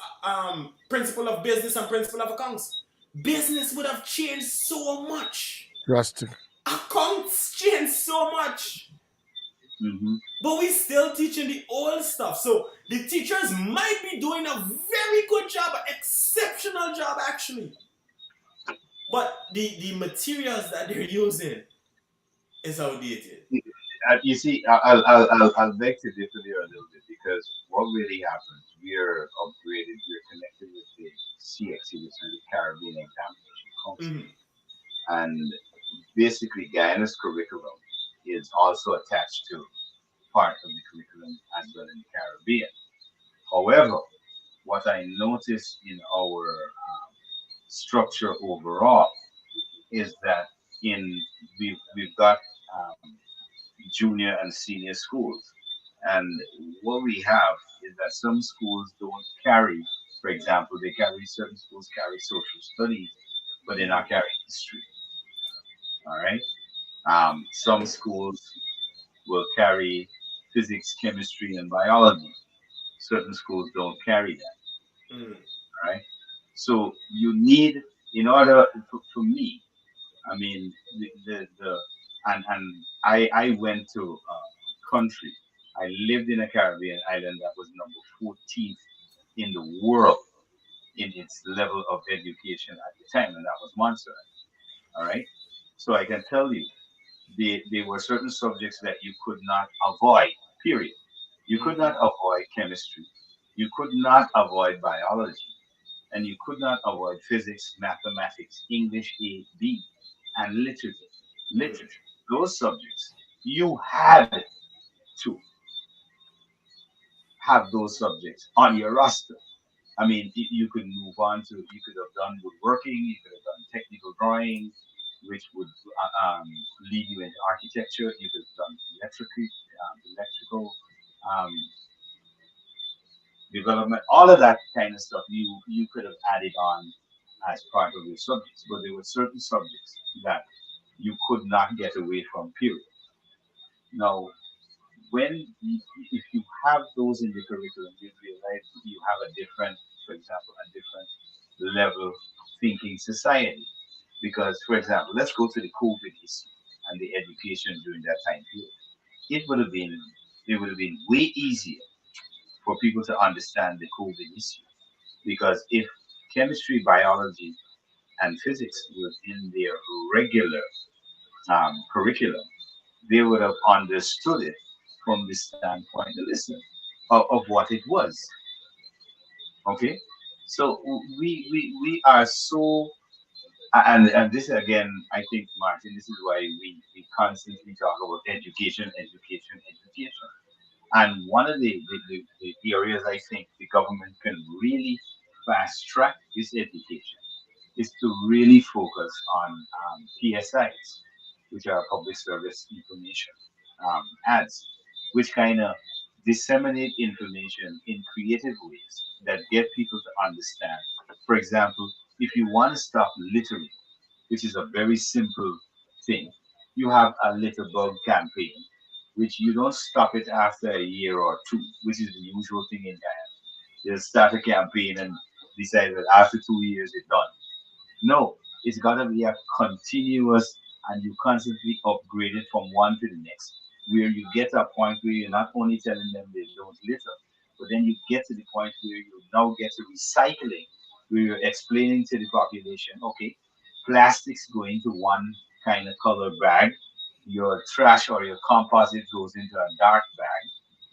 principle of business and principle of accounts. Business would have changed so much. Drastic. Accounts changed so much. But we still teaching the old stuff. So the teachers might be doing a very good job, an exceptional job actually. But the materials that they're using is outdated. You see, I'll beg to differ there a little bit, because what really happens, we're upgraded, we're connected with the CXC, which is the Caribbean Examination Council. And basically, Guyana's curriculum is also attached to part of the curriculum as well in the Caribbean. However, what I noticed in our structure overall is that we've got junior and senior schools, and what we have is that some schools don't carry, for example, certain schools carry social studies, but they're not carrying history. All right. Some schools will carry physics, chemistry, and biology. Certain schools don't carry that. All right. So you need, in order for me, I mean, and I went to a country. I lived in a Caribbean island that was number 14th in the world in its level of education at the time, and that was Montserrat. All right. So I can tell you, there were certain subjects that you could not avoid, period. You could not avoid chemistry. You could not avoid biology. And you could not avoid physics, mathematics, English A, B, and literature. Literature. Those subjects, you had to have those subjects on your roster. I mean, you could move on to, you could have done woodworking, you could have done technical drawing, which would lead you into architecture. You could have done electrical um, development, all of that kind of stuff. You could have added on as part of your subjects, but there were certain subjects that you could not get away from. Period. Now, if you have those in the curriculum, you realize you have a different, for example, a different level thinking society. Because, for example, let's go to the COVID issue and the education during that time period. It would have been way easier for people to understand the COVID issue, because if chemistry, biology, and physics was in their regular curriculum, they would have understood it from the standpoint, listen, of what it was. Okay, so we are so, and this again, I think, Martin, this is why we constantly talk about education, education, education. And one of the areas I think the government can really fast track this education is to really focus on PSIs, which are public service information ads, which kind of disseminate information in creative ways that get people to understand. For example, if you want to stop littering, which is a very simple thing, you have a litter bug campaign, which you don't stop it after a year or two, which is the usual thing in Guyana. They'll start a campaign and decide that after 2 years it's done. No, it's got to be a continuous, and you constantly upgrade it from one to the next, where you get to a point where you're not only telling them they don't litter, but then you get to the point where you now get to recycling, where you're explaining to the population, okay, plastics go into one kind of color bag, your trash or your composite goes into a dark bag,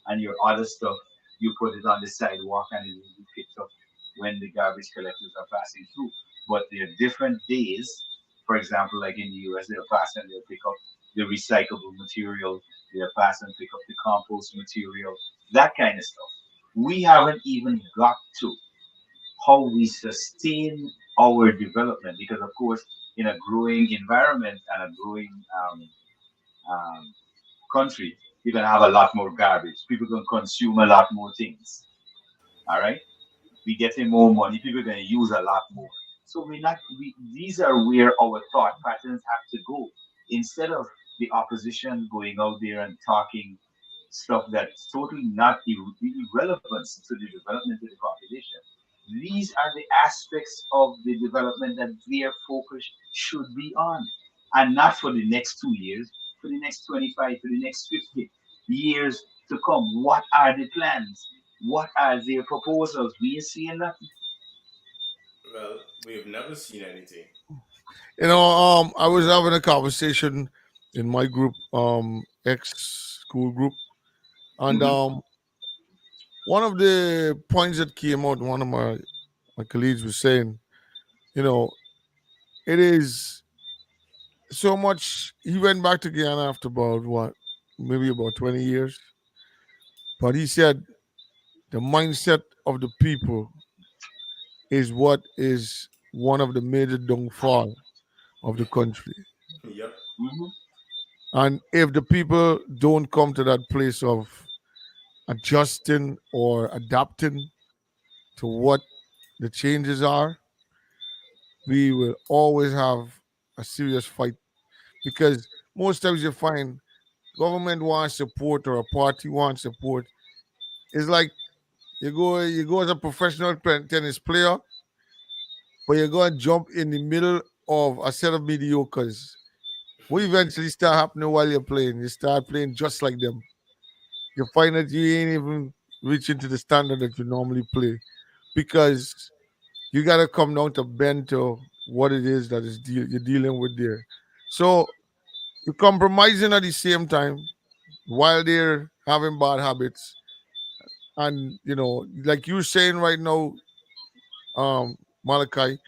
and your other stuff, you put it on the sidewalk and it will be picked up when the garbage collectors are passing through. But there are different days. For example, like in the US, they'll pass and they'll pick up the recyclable material, they'll pass and pick up the compost material, that kind of stuff. We haven't even got to how we sustain our development, because, of course, in a growing environment and a growing country, you're going to have a lot more garbage. People going to consume a lot more things. All right, we getting more money. People are going to use a lot more. So these are where our thought patterns have to go. Instead of the opposition going out there and talking stuff that's totally not irrelevant to the development of the population. These are the aspects of the development that their focus should be on, and not for the next 2 years, for the next 25, for the next 50 years to come. What are the plans? What are their proposals? We ain't seeing nothing. Well, we've never seen anything. I was having a conversation in my group, ex school group, and one of the points that came out, one of my colleagues was saying, it is so much. He went back to Guyana after about what, maybe about 20 years, but he said the mindset of the people is what is one of the major downfall of the country. Yep. And if the people don't come to that place of adjusting or adapting to what the changes are, we will always have a serious fight. Because most times you find government wants support or a party wants support. It's like you go as a professional tennis player, but you're going to jump in the middle of a set of mediocres. What eventually start happening while you're playing? You start playing just like them. You find that you ain't even reaching to the standard that you normally play, because you got to come down to bend to what it is that you're dealing with there. So you're compromising at the same time while they're having bad habits. And, like you're saying right now, Malachi,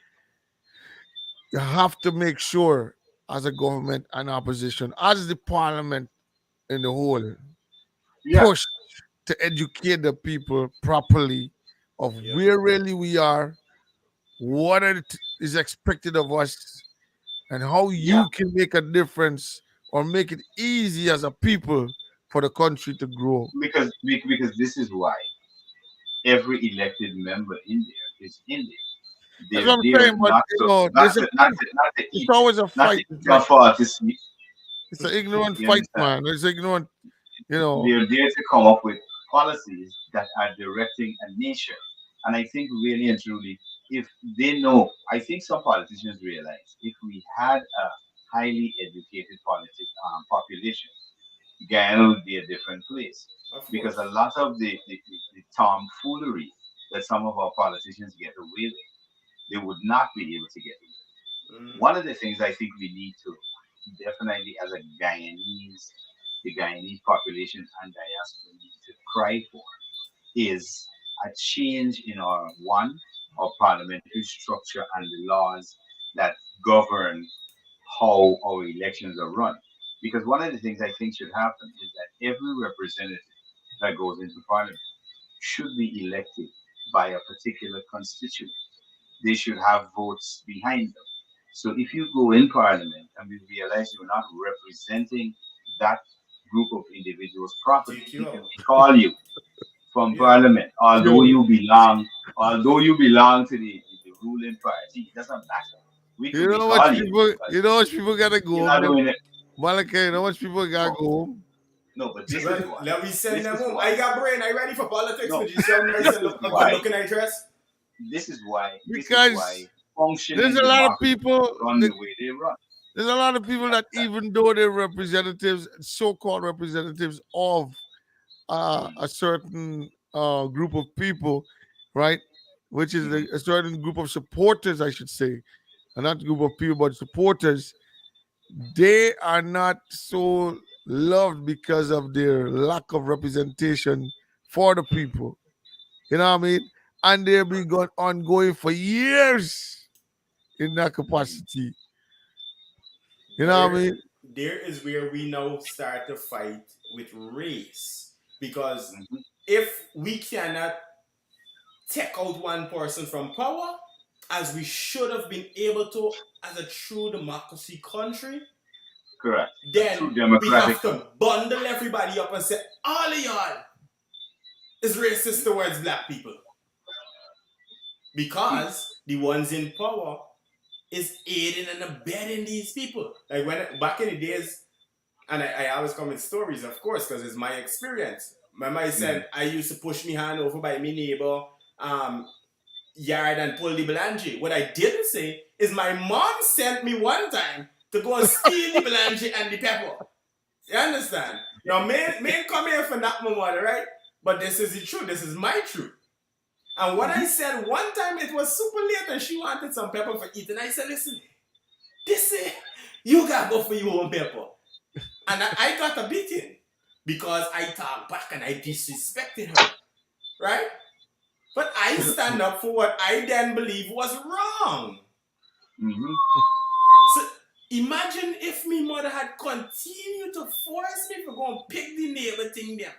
you have to make sure as a government and opposition, as the parliament in the whole, push to educate the people properly of where really we are, what is expected of us, and how you can make a difference or make it easy as a people for the country to grow. Because this is why every elected member in there is in there. That's what I'm saying, but it's always a fight. It's an ignorant fight, man. It's ignorant, They're there to come up with policies that are directing a nation. And I think really and truly, if they know, I think some politicians realize if we had a highly educated population, Guyana would be a different place. Because a lot of the tomfoolery that some of our politicians get away with, they would not be able to get away with. One of the things I think we need to definitely, as a Guyanese, the Guyanese population and diaspora need to cry for is a change in our parliamentary structure and the laws that govern how our elections are run. Because one of the things I think should happen is that every representative that goes into parliament should be elected by a particular constituent. They should have votes behind them. So if you go in parliament and we realize you're not representing that group of individuals properly, we can recall you from parliament, although you belong to the ruling party. It doesn't matter. You know what people gotta go home. Malachi, you know what people gotta go home. No, but this is why. Let me send them home. I got brain. I ready for politics. But you see looking at dress. This is why. Because there's a lot of people run the way they run. There's a lot of people that even though they're representatives, so-called representatives of a certain group of people, right? Which is a certain group of supporters, I should say, and not a group of people, but supporters. They are not so loved because of their lack of representation for the people. You know what I mean? And they've been ongoing for years in that capacity. You know what I mean? There is where we now start to fight with race. Because if we cannot take out one person from power, as we should have been able to as a true democracy country, correct, then we have to bundle everybody up and say, all of y'all is racist towards black people. because the ones in power is aiding and abetting these people. Like back in the days, and I always come with stories, of course, because it's my experience. Remember I said I used to push me hand over by my neighbor yard and pull the belange. What I didn't say is my mom sent me one time to go and steal the belange and the pepper. You understand? Now, may come here for not my mother, right? But this is the truth. This is my truth. And what I said one time, it was super late and she wanted some pepper for eating. I said, listen, you gotta go for your own pepper. And I got a beating because I talked back and I disrespected her, right? But I stand up for what I then believe was wrong. Mm-hmm. So imagine if my mother had continued to force me to go and pick the neighbor thing there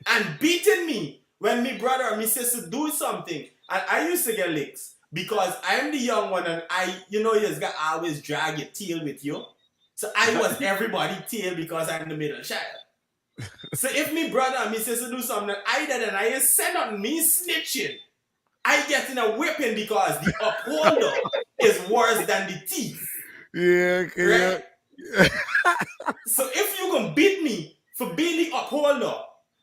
and beating me when my brother or my sister do something. And I used to get licks because I'm the young one and you got always drag your tail with you. So I was everybody's tail because I'm the middle child. So if my brother and my sister do something that I did and I send on me snitching, I get in a whipping because the upholder is worse than the thief. Yeah, okay. Right? So if you gonna beat me for being the upholder,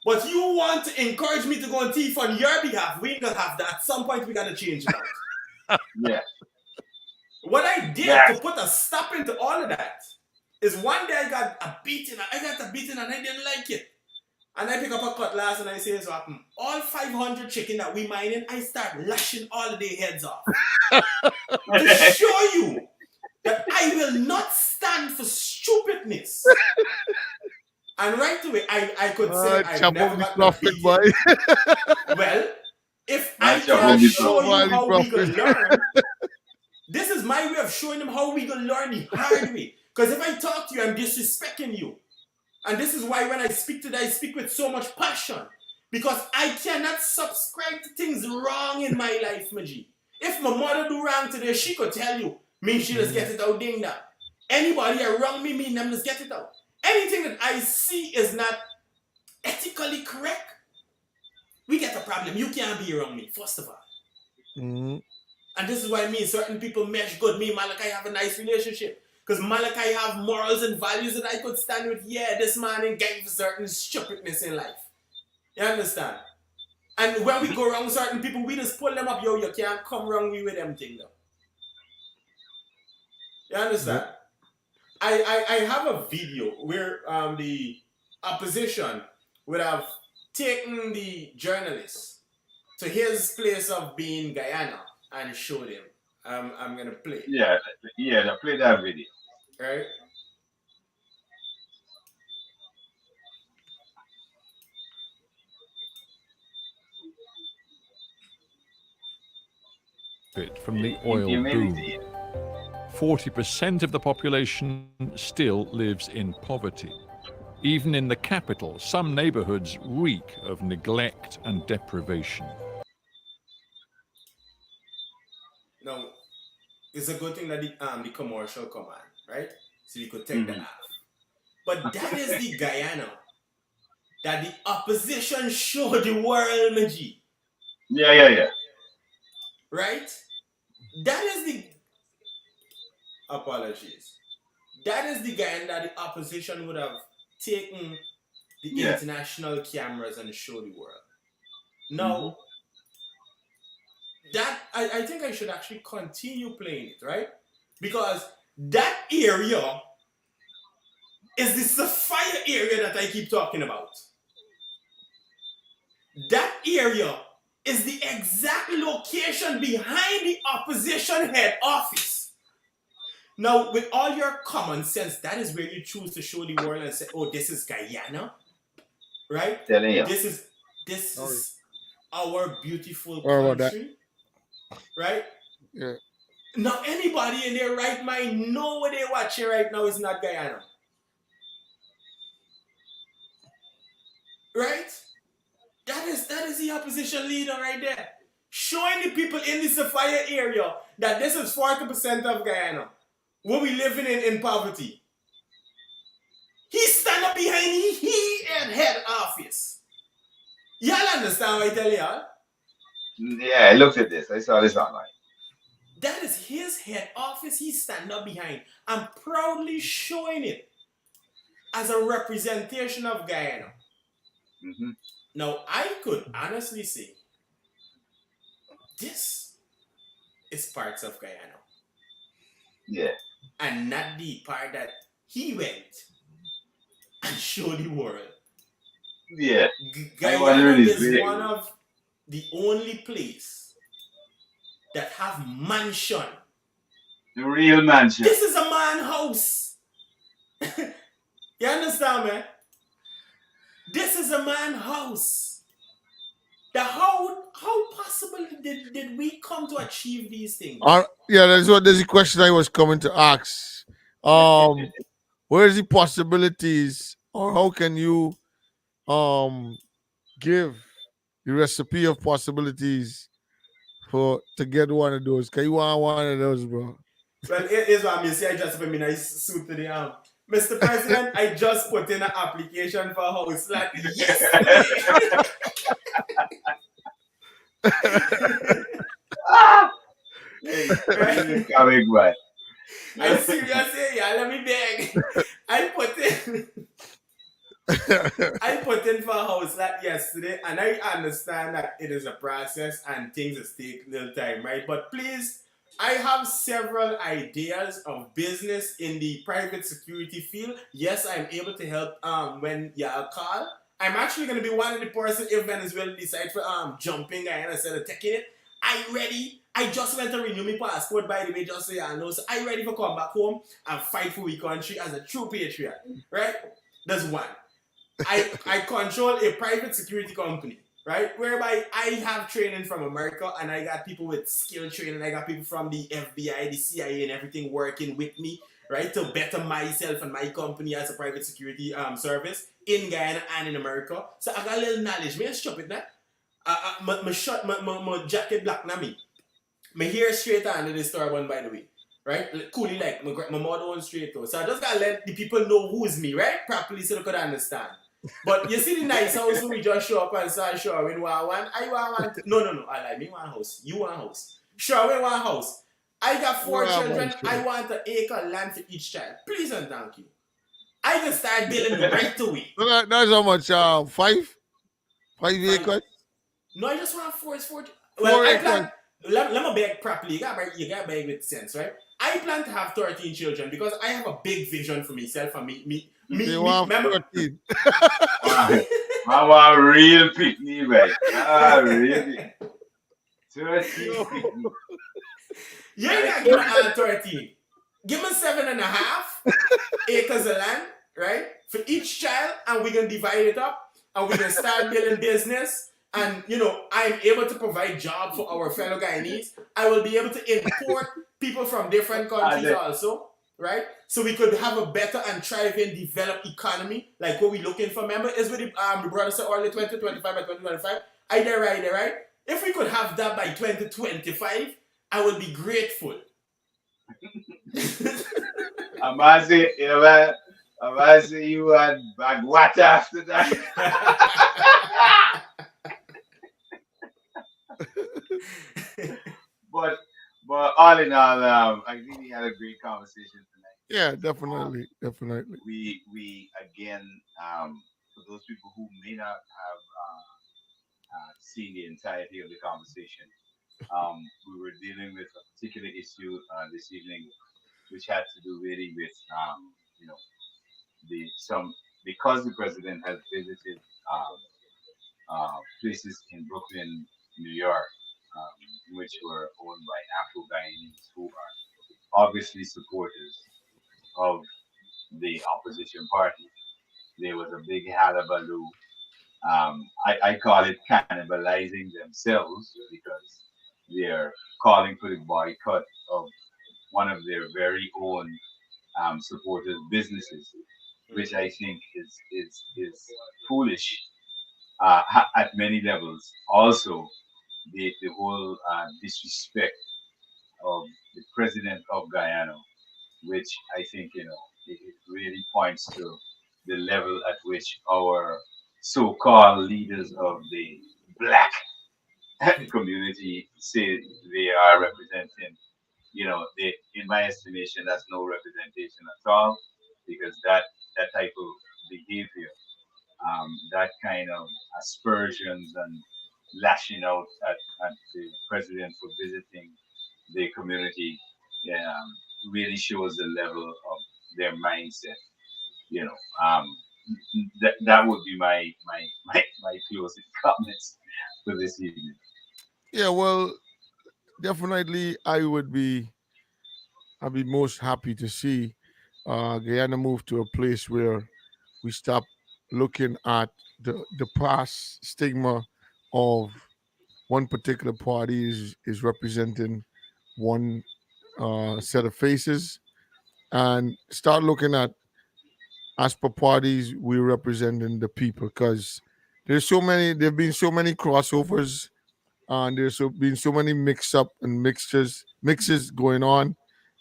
but you want to encourage me to go and thief on your behalf, we ain't gonna have that. At some point we gotta change that. Yeah. What I did to put a stop into all of that is one day I got a beating and I didn't like it. And I pick up a cutlass and I say, so happen. All 500 chicken that we mining, I start lashing all of their heads off. To show you that I will not stand for stupidness. And right away, I could say I've never got a beating. Well, if I can show you how we can learn, this is my way of showing them how we can learn the hard way. Because if I talk to you, I'm disrespecting you. And this is why when I speak today, I speak with so much passion. Because I cannot subscribe to things wrong in my life, Maji. If my mother do wrong today, she could tell you, me she just get it out, ding that. Anybody around me them just get it out. Anything that I see is not ethically correct, we get a problem. You can't be around me, first of all. Mm-hmm. And this is why me and certain people mesh good. Me and Malachi have a nice relationship. Because Malachi have morals and values that I could stand with. Yeah, this man ain't getting for certain stupidness in life. You understand? And when we go around with certain people, we just pull them up. Yo, you can't come around me with them thing though. You understand? I have a video where the opposition would have taken the journalist to his place of being Guyana and showed him. I'm gonna play. Yeah, play that video. Right? From the oil boom. 40% of the population still lives in poverty. Even in the capital, some neighborhoods reek of neglect and deprivation. Now, it's a good thing that the commercial come on, right? So you could take that off. But that is the Guyana that the opposition showed the world, Maji. Yeah. Right? That is the... Apologies. That is the Guyana that the opposition would have taken the international cameras and showed the world. Now, that I think I should actually continue playing it, right? Because that area is the Sapphire area that I keep talking about. That area is the exact location behind the opposition head office. Now, with all your common sense, that is where you choose to show the world and say, oh, this is Guyana, right? This is our beautiful country. Right? Yeah. Now, anybody in their right mind know what they're watching right now is not Guyana. Right? That is the opposition leader right there. Showing the people in the Sapphire area that this is 40% of Guyana. Where we living in poverty. He stand up behind head office. Y'all understand what I tell y'all? Yeah, I looked at this. I saw this online. That is his head office. He's standing up behind. I'm proudly showing it as a representation of Guyana. Mm-hmm. Now, I could honestly say this is parts of Guyana. Yeah. And not the part that he went and showed the world. Yeah. Guyana is one of the only place that have mansion. The real mansion. This is a man house. You understand, man? This is a man house. How possible did we come to achieve these things? Yeah, there's a question I was coming to ask. Where's the possibilities, or how can you give the recipe of possibilities to get one of those? Can you want one of those, bro? Well, here's what I'm saying. I just put me nice suit to the arm. Mr. President, I just put in an application for a house like yesterday. Hey, coming, but I seriously, yeah, let me beg. I put in for a house like yesterday, and I understand that it is a process and things will take a little time, right? But please, I have several ideas of business in the private security field. Yes, I'm able to help when y'all call. I'm actually going to be one of the person if Venezuela decide for jumping Guyana instead of taking it. I'm ready. I just went to renew my passport, by the way, just so y'all know. So I'm ready to come back home and fight for we country as a true patriot, right? That's one. I control a private security company, right? Whereby I have training from America and I got people with skill training. I got people from the FBI, the CIA, and everything working with me, right? To better myself and my company as a private security service in Guyana and in America. So I got a little knowledge. May I stop it now? My jacket black na me. My hair straight under this turban, by the way. Right? Coolly like my mother on straight though. So I just gotta let the people know who's me, right? Properly so they could understand. But you see the nice house when we just show up and start showing what I want. I want no, I like me one house. You want house. Sure, we want house. I got 4 children. I want an acre land for each child. Please and thank you. I can start building right away. That's how much? 5 acres? No, I just want 4 4 acres. Let me beg properly. You gotta beg with sense, right? I plan to have 13 children because I have a big vision for myself and me. Remember? I want real picnic, right? Really. 13 picnic. You ain't gotta give me all 13. Give me 7.5 acres of land, right? For each child, and we're gonna divide it up and we're gonna start building business. And I'm able to provide jobs for our fellow Guyanese. I will be able to import people from different countries also, right? So we could have a better and thriving, developed economy, like what we're looking for. Remember, is what the brother said early 2025 by 2025. I there right? If we could have that by 2025, I would be grateful. I'm say, you and bag water after that. but all in all, I really had a great conversation tonight. Yeah, definitely. We again, for those people who may not have seen the entirety of the conversation, we were dealing with a particular issue this evening, which had to do really with because the president has visited places in Brooklyn, New York, which were owned by Afro-Guyanese who are obviously supporters of the opposition party. There was a big hullabaloo. I call it cannibalizing themselves because they're calling for the boycott of one of their very own supporters' businesses, which I think is foolish at many levels. Also, the whole disrespect of the president of Guyana, which I think it really points to the level at which our so-called leaders of the black community say they are representing, in my estimation, that's no representation at all, because that type of behavior, that kind of aspersions and lashing out at the president for visiting the community, really shows the level of their mindset. You know, um, that would be my closing comments for this evening. Yeah, well, definitely, I'd be most happy to see Guyana move to a place where we stop looking at the past stigma of one particular party is representing one set of faces, and start looking at, as per parties, we're representing the people, because there've been so many crossovers, and been so many mixes going on,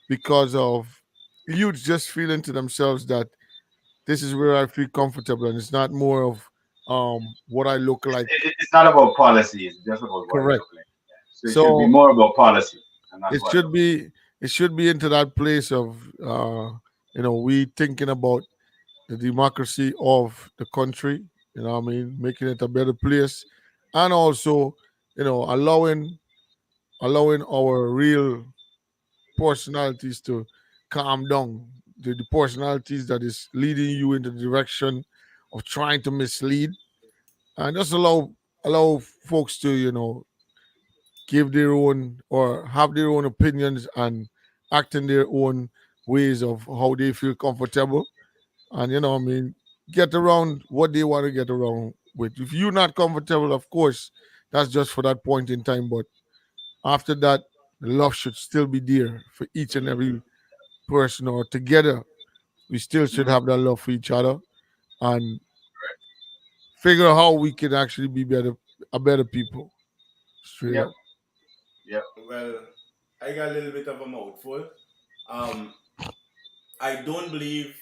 because of youth just feeling to themselves that this is where I feel comfortable, and it's not more of what I look like. It's not about policy; it's just about what I Correct. look like. So it should be more about policy, and not it what I should look be it should be into that place of we thinking about the democracy of the country, what I mean, making it a better place, and also, allowing our real personalities to calm down, the personalities that is leading you into the direction of trying to mislead, and just allow folks to give their own, or have their own opinions, and act in their own ways of how they feel comfortable, and what I mean, get around what they want to get around with. If you're not comfortable, of course, that's just for that point in time, but after that, the love should still be there for each and every person, or together we still should have that love for each other, and figure out how we can actually be a better people. Straight Yep. up. Yep. Well, I got a little bit of a mouthful. I don't believe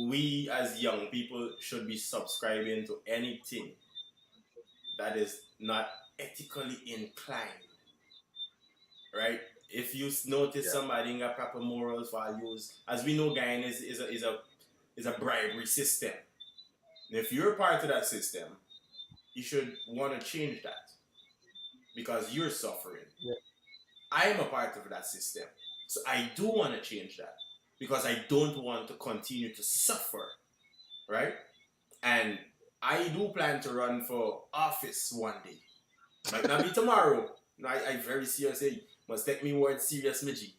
we as young people should be subscribing to anything that is not ethically inclined, right? If you notice somebody in got proper morals, values, as we know, Guyana is a bribery system. And if you're part of that system, you should want to change that because you're suffering. Yeah. I am a part of that system, so I do want to change that because I don't want to continue to suffer, right? And I do plan to run for office one day. Might not be tomorrow. No, I very seriously must take me word serious, Midgie.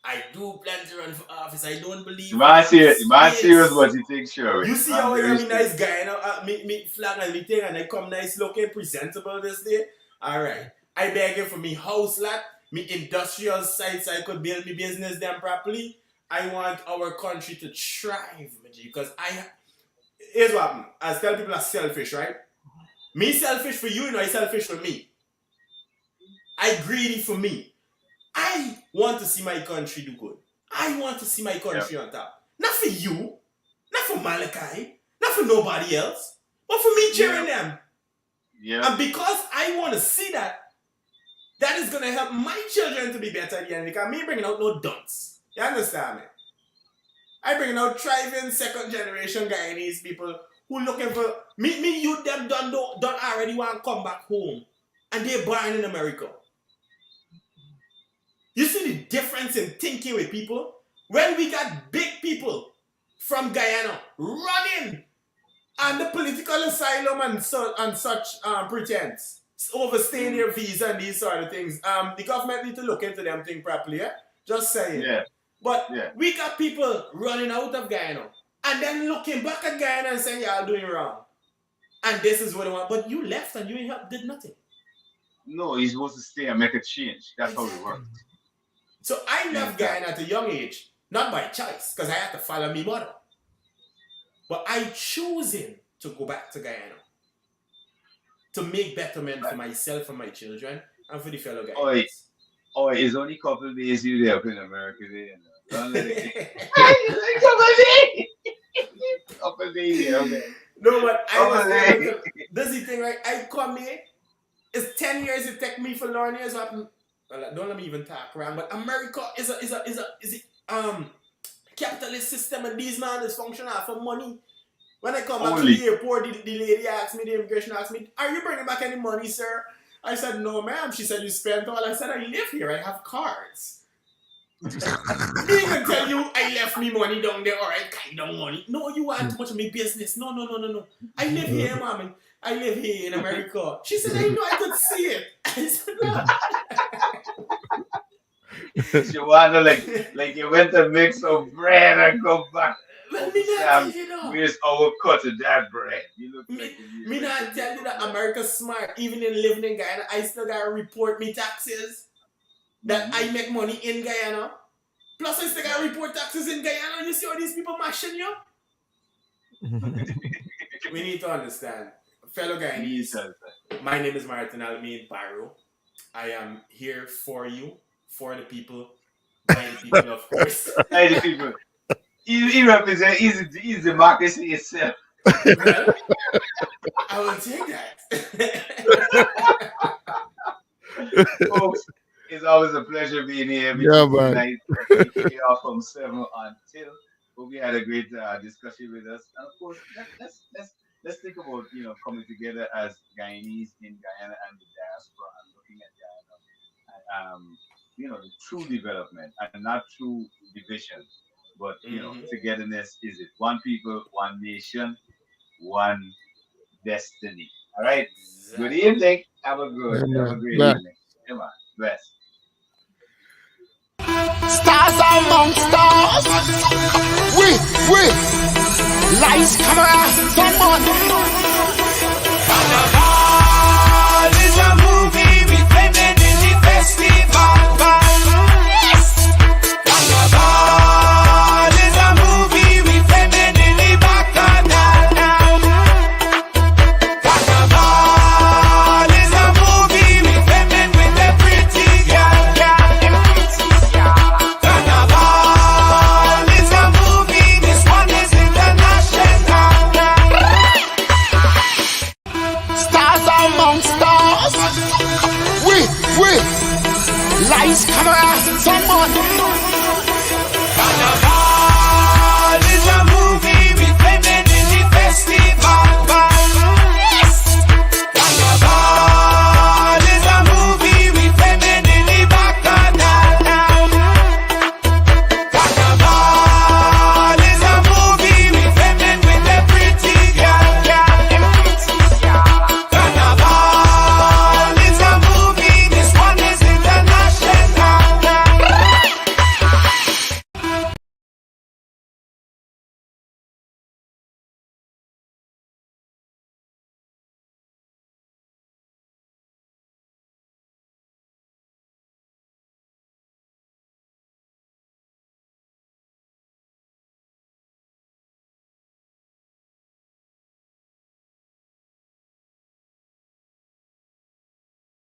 I do plan to run for office. I don't believe. Man, serious what you think, sure. You see how I am a nice guy, me flag and me thing, and I come nice looking, presentable this day. Alright. I beg you for me house lot, me industrial sites I could build me business them properly. I want our country to thrive, because here's what happened. I tell people are selfish, right? Me selfish for you, I selfish for me. I greedy for me. I want to see my country do good. I want to see my country on top. Not for you, not for Malachi, not for nobody else, but for me cheering them. Yeah. And because I want to see that, that is going to help my children to be better at the end, because me bringing out no dunce. You understand me? I bringing out thriving second generation Guyanese people who looking for me youth them done already want to come back home, and they're born in America. You see the difference in thinking with people? When we got big people from Guyana running on the political asylum and such pretense, overstaying their visa and these sort of things, the government need to look into them thing properly, yeah? Just saying. Yeah. But we got people running out of Guyana and then looking back at Guyana and saying, y'all doing wrong. And this is what I want. But you left and you did nothing. No, he's supposed to stay and make a change. That's how it works. So I left Guyana at a young age, not by choice, because I had to follow me mother. But I choosing to go back to Guyana to make betterment for myself and my children and for the fellow Guyanese. Oh, it's only a couple of days you there up in America there. Don't let it couple of days here, okay. No, but this is the thing, right? I come here It's 10 years it take me for learn years. Well, don't let me even talk around. But America is a capitalist system, and these man is functional for money. When I come back to the airport, the lady asked me, the immigration asked me, "Are you bringing back any money, sir?" I said, "No, ma'am." She said, "You spent all." I said, "I live here. I have cards." Me even tell you I left me money down there, or I kind of money. No, you want too much of my business. No. I live here, mommy. I live here in America. She said, "I know, I could see it." I said, "No." She wanna like you went to mix some bread and go back. Let me not tell you that. Where's our cut of that bread? You look Me not tell you that America's smart. Even in living in Guyana, I still gotta report me taxes. That I make money in Guyana. Plus, I still gotta report taxes in Guyana. You see all these people mashing you? We need to understand. Fellow Guyanese, my name is Martin Almeida Barrow. I am here for you, for the people, by the people, of course. Hey, the people. He represents, he's democracy itself. Well, I will take that. Folks, it's always a pleasure being here. Tonight, off from 7 until. Hope we had a great discussion with us. And of course, let's think about coming together as Guyanese in Guyana and the diaspora and looking at Guyana, the true development and not true division, but togetherness is it. One people, one nation, one destiny. All right. Good evening. Have a great evening. Come on, bless. Stars among stars. We. Lights, camera, someone.